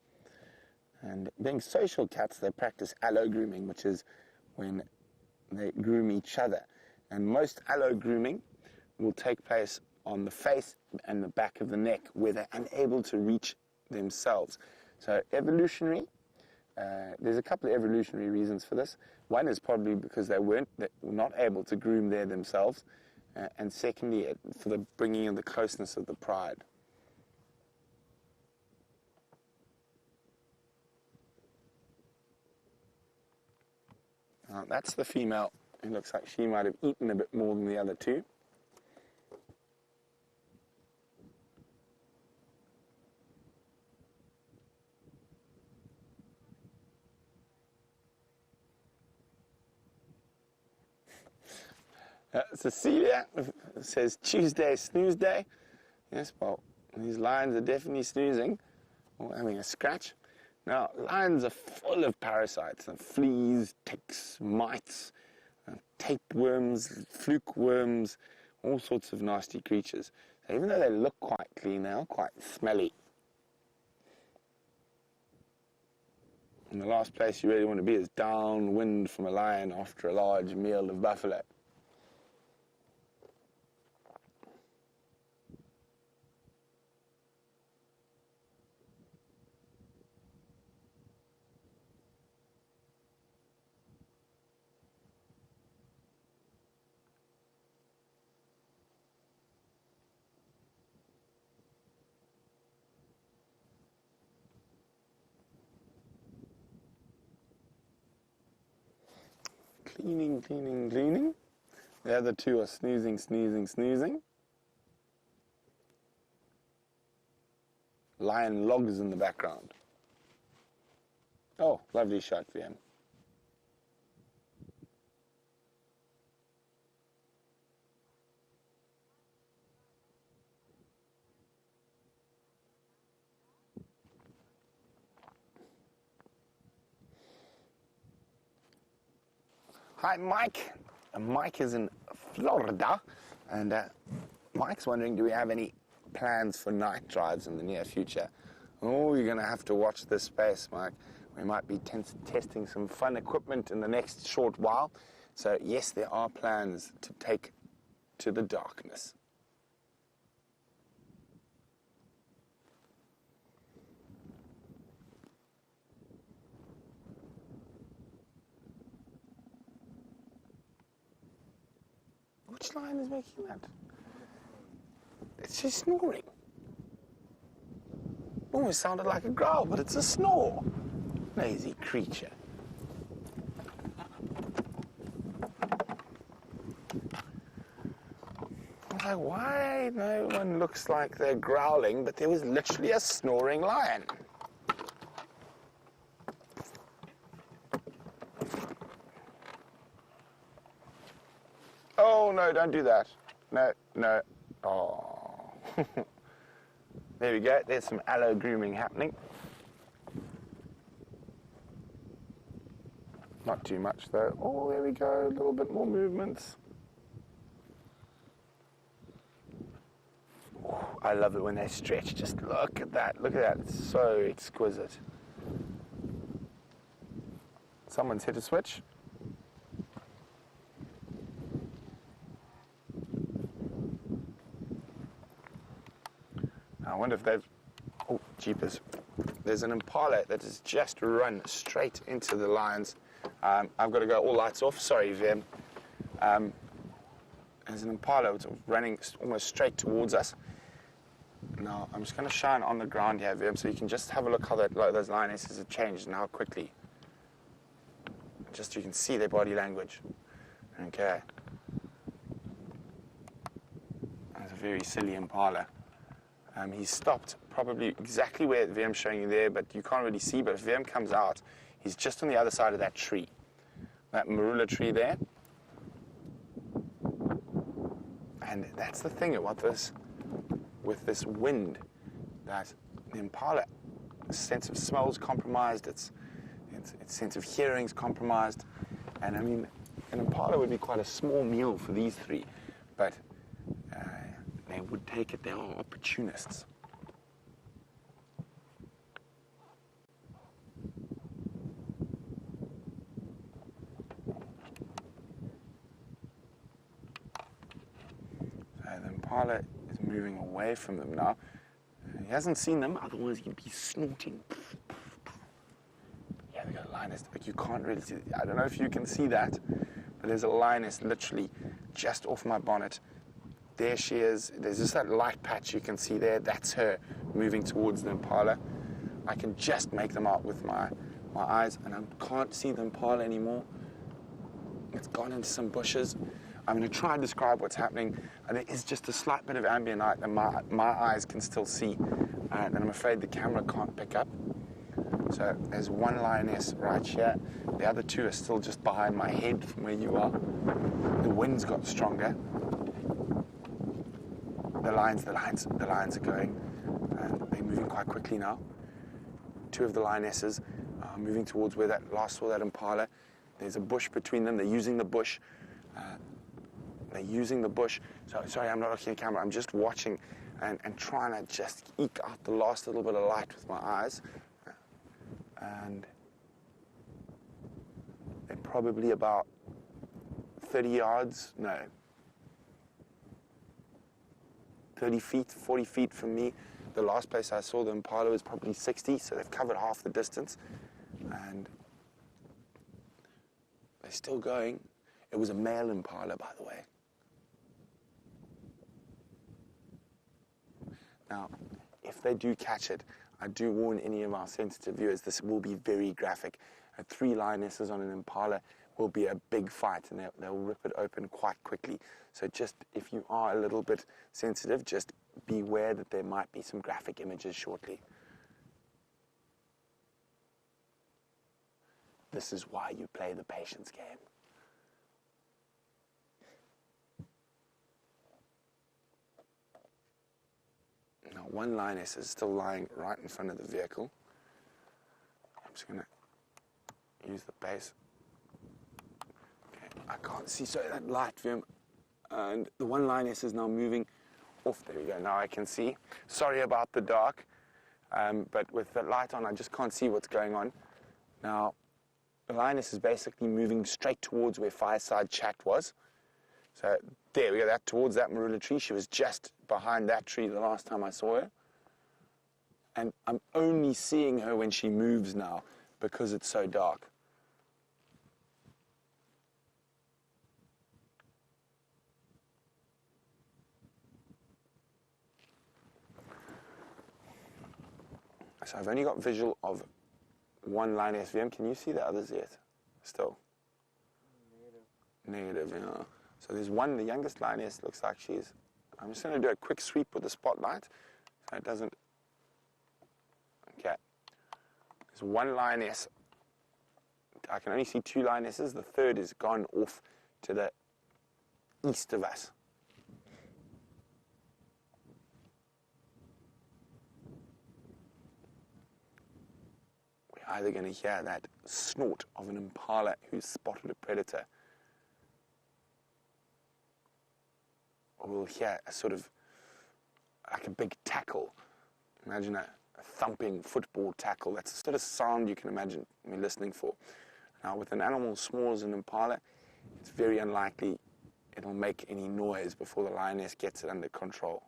And being social cats, they practice allo grooming, which is when they groom each other. And most allo grooming will take place on the face and the back of the neck, where they're unable to reach themselves. So evolutionary, there's a couple of evolutionary reasons for this. One is probably because they were not able to groom there themselves. And secondly, for the bringing in the closeness of the pride. That's the female. It looks like she might have eaten a bit more than the other two. Cecilia says Tuesday snooze day. Yes, well, these lions are definitely snoozing or having a scratch. Now, lions are full of parasites, fleas, ticks, mites, tapeworms, fluke worms, all sorts of nasty creatures. So even though they look quite clean, they are quite smelly. And the last place you really want to be is downwind from a lion after a large meal of buffalo. Cleaning, cleaning, cleaning. The other two are snoozing, snoozing, snoozing. Lion logs in the background. Oh, lovely shot, VM. Hi, Mike. Mike is in Florida, and Mike's wondering, do we have any plans for night drives in the near future? Oh, you're going to have to watch this space, Mike. We might be testing some fun equipment in the next short while. So, yes, there are plans to take to the darkness. Which lion is making that? It's just snoring. Almost sounded like a growl, but it's a snore. Lazy creature. Like, why no one looks like they're growling, but there was literally a snoring lion. Oh, no, don't do that. No, no. Oh. There we go. There's some allo grooming happening. Not too much, though. Oh, there we go. A little bit more movements. Oh, I love it when they stretch. Just look at that. Look at that. It's so exquisite. Someone's hit a switch. I wonder if they've... Oh, jeepers. There's an impala that has just run straight into the lions. I've got to go all lights off. Sorry, Vim. There's an impala running almost straight towards us. Now, I'm just going to shine on the ground here, Vim, so you can just have a look how those lionesses have changed and how quickly. Just you can see their body language. Okay. That's a very silly impala. He stopped probably exactly where VM's showing you there, but you can't really see. But if VM comes out, he's just on the other side of that tree. that marula tree there. And that's the thing about this, with this wind, that the impala, its sense of smell is compromised, its sense of hearing is compromised. And I mean, an impala would be quite a small meal for these three, but they would take it. They are opportunists. The impala is moving away from them now. He hasn't seen them, otherwise he'd be snorting. Yeah, they got a lioness. Like, you can't really see. I don't know if you can see that, but there's a lioness literally just off my bonnet. There she is. There's just that light patch you can see there. That's her moving towards the impala. I can just make them out with my eyes, and I can't see the impala anymore. It's gone into some bushes. I'm going to try and describe what's happening. There is just a slight bit of ambient light that my eyes can still see, and I'm afraid the camera can't pick up. So there's one lioness right here. The other two are still just behind my head from where you are. The wind's got stronger. The lions are going. They're moving quite quickly now. Two of the lionesses are moving towards where that last saw that impala. There's a bush between them. They're using the bush. So, sorry, I'm not looking at the camera. I'm just watching and trying to just eke out the last little bit of light with my eyes. And they're probably about 30 yards, no, 30 feet, 40 feet from me. The last place I saw the impala was probably 60, so they've covered half the distance. And they're still going. It was a male impala, by the way. Now, if they do catch it, I do warn any of our sensitive viewers, this will be very graphic. 3 lionesses on an impala will be a big fight, and they'll rip it open quite quickly. So just, if you are a little bit sensitive, just beware that there might be some graphic images shortly. This is why you play the patience game. Now, one lioness is still lying right in front of the vehicle. I'm just going to use the base. Okay, I can't see, so that light, and the one lioness is now moving off. There we go, now I can see. Sorry about the dark, but with the light on, I just can't see what's going on. Now, the lioness is basically moving straight towards where Fireside Chat was. So there we go, that towards that marula tree. She was just behind that tree the last time I saw her. And I'm only seeing her when she moves now because it's so dark. So I've only got visual of one lioness. VM, can you see the others yet? Still? Negative, yeah. So there's one, the youngest lioness, looks like she's... I'm just going to do a quick sweep with the spotlight so it doesn't... Okay. There's one lioness. I can only see 2 lionesses. The third is gone off to the east of us. We're either going to hear that snort of an impala who's spotted a predator, or we'll hear a sort of, like a big tackle. Imagine a thumping football tackle. That's the sort of sound you can imagine me listening for. Now, with an animal as small as an impala, it's very unlikely it'll make any noise before the lioness gets it under control.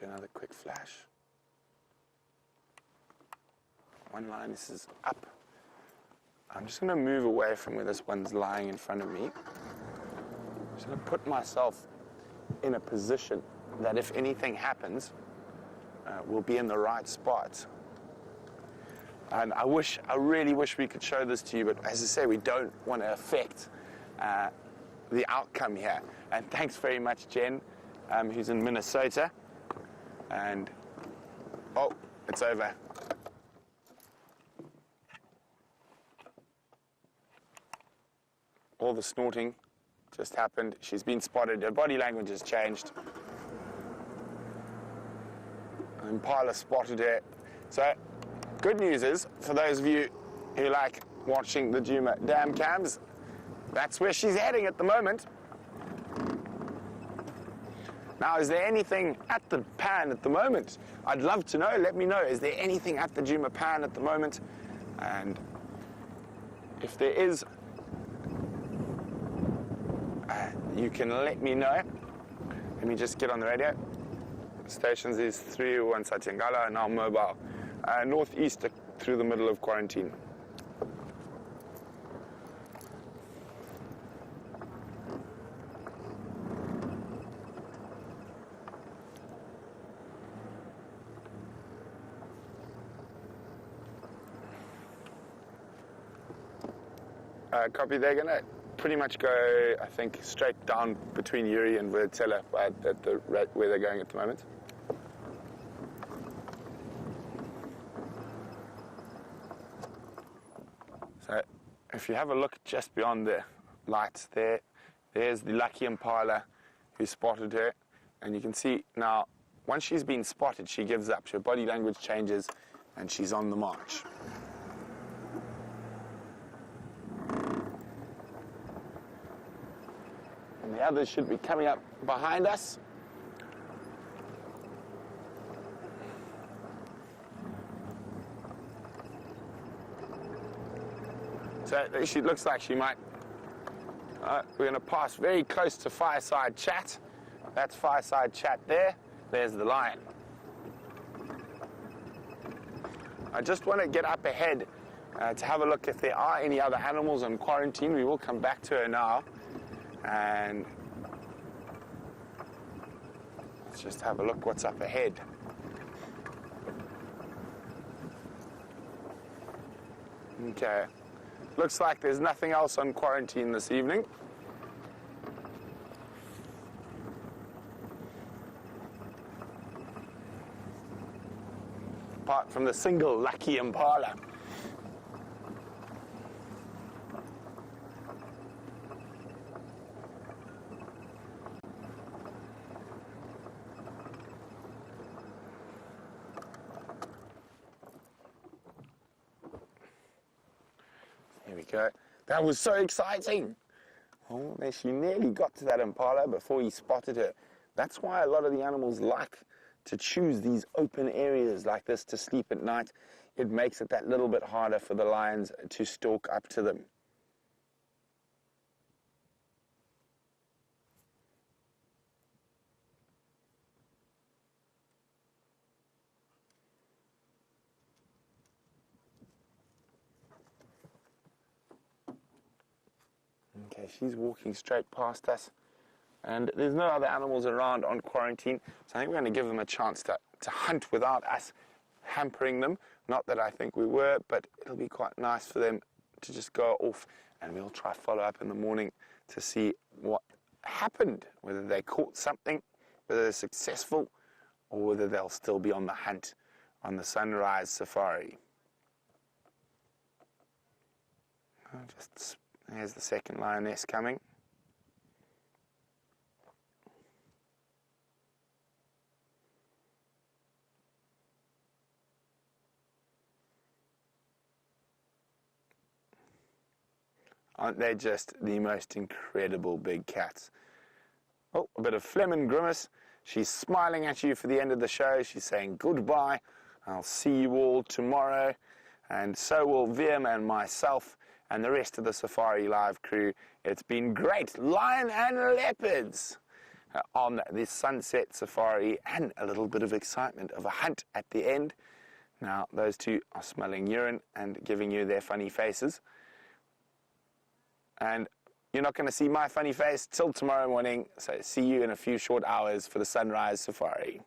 Do another quick flash. One lioness is up. I'm just going to move away from where this one's lying in front of me. I'm just going to put myself in a position that if anything happens, we'll be in the right spot. And I really wish we could show this to you, but as I say, we don't want to affect the outcome here. And thanks very much, Jen, who's in Minnesota. And, oh, it's over. All the snorting just happened. She's been spotted. Her body language has changed. Impala spotted her. So, good news is, for those of you who like watching the Djuma dam cams, that's where she's heading at the moment. Now, is there anything at the pan at the moment? I'd love to know. Let me know. Is there anything at the Djuma pan at the moment? And if there is, you can let me know. Let me just get on the radio. Stations is 301 Satyangala and our mobile. Northeast through the middle of quarantine. Copy, they're going to pretty much go, I think, straight down between Yuri and Vertella at the rate where they're going at the moment. So if you have a look just beyond the lights there, there's the lucky impala who spotted her. And you can see now, once she's been spotted, she gives up. Her body language changes and she's on the march. And the others should be coming up behind us. So she looks like she might. We're going to pass very close to Fireside Chat. That's Fireside Chat there. There's the lion. I just want to get up ahead to have a look if there are any other animals on quarantine. We will come back to her now. And let's just have a look what's up ahead. Okay. Looks like there's nothing else on quarantine this evening. Apart from the single lucky impala. Here we go. That was so exciting. Oh, she nearly got to that impala before he spotted her. That's why a lot of the animals like to choose these open areas like this to sleep at night. It makes it that little bit harder for the lions to stalk up to them. Okay, she's walking straight past us. And there's no other animals around on quarantine, so I think we're going to give them a chance to hunt without us hampering them. Not that I think we were, but it'll be quite nice for them to just go off, and we'll try follow up in the morning to see what happened, whether they caught something, whether they're successful, or whether they'll still be on the hunt on the sunrise safari. There's the second lioness coming. Aren't they just the most incredible big cats? Oh, a bit of phlegm and grimace. She's smiling at you for the end of the show. She's saying goodbye. I'll see you all tomorrow. And so will VM and myself and the rest of the Safari Live crew. It's been great. Lion and leopards on this sunset safari, and a little bit of excitement of a hunt at the end. Now, those two are smelling urine and giving you their funny faces. And you're not going to see my funny face till tomorrow morning, so see you in a few short hours for the sunrise safari.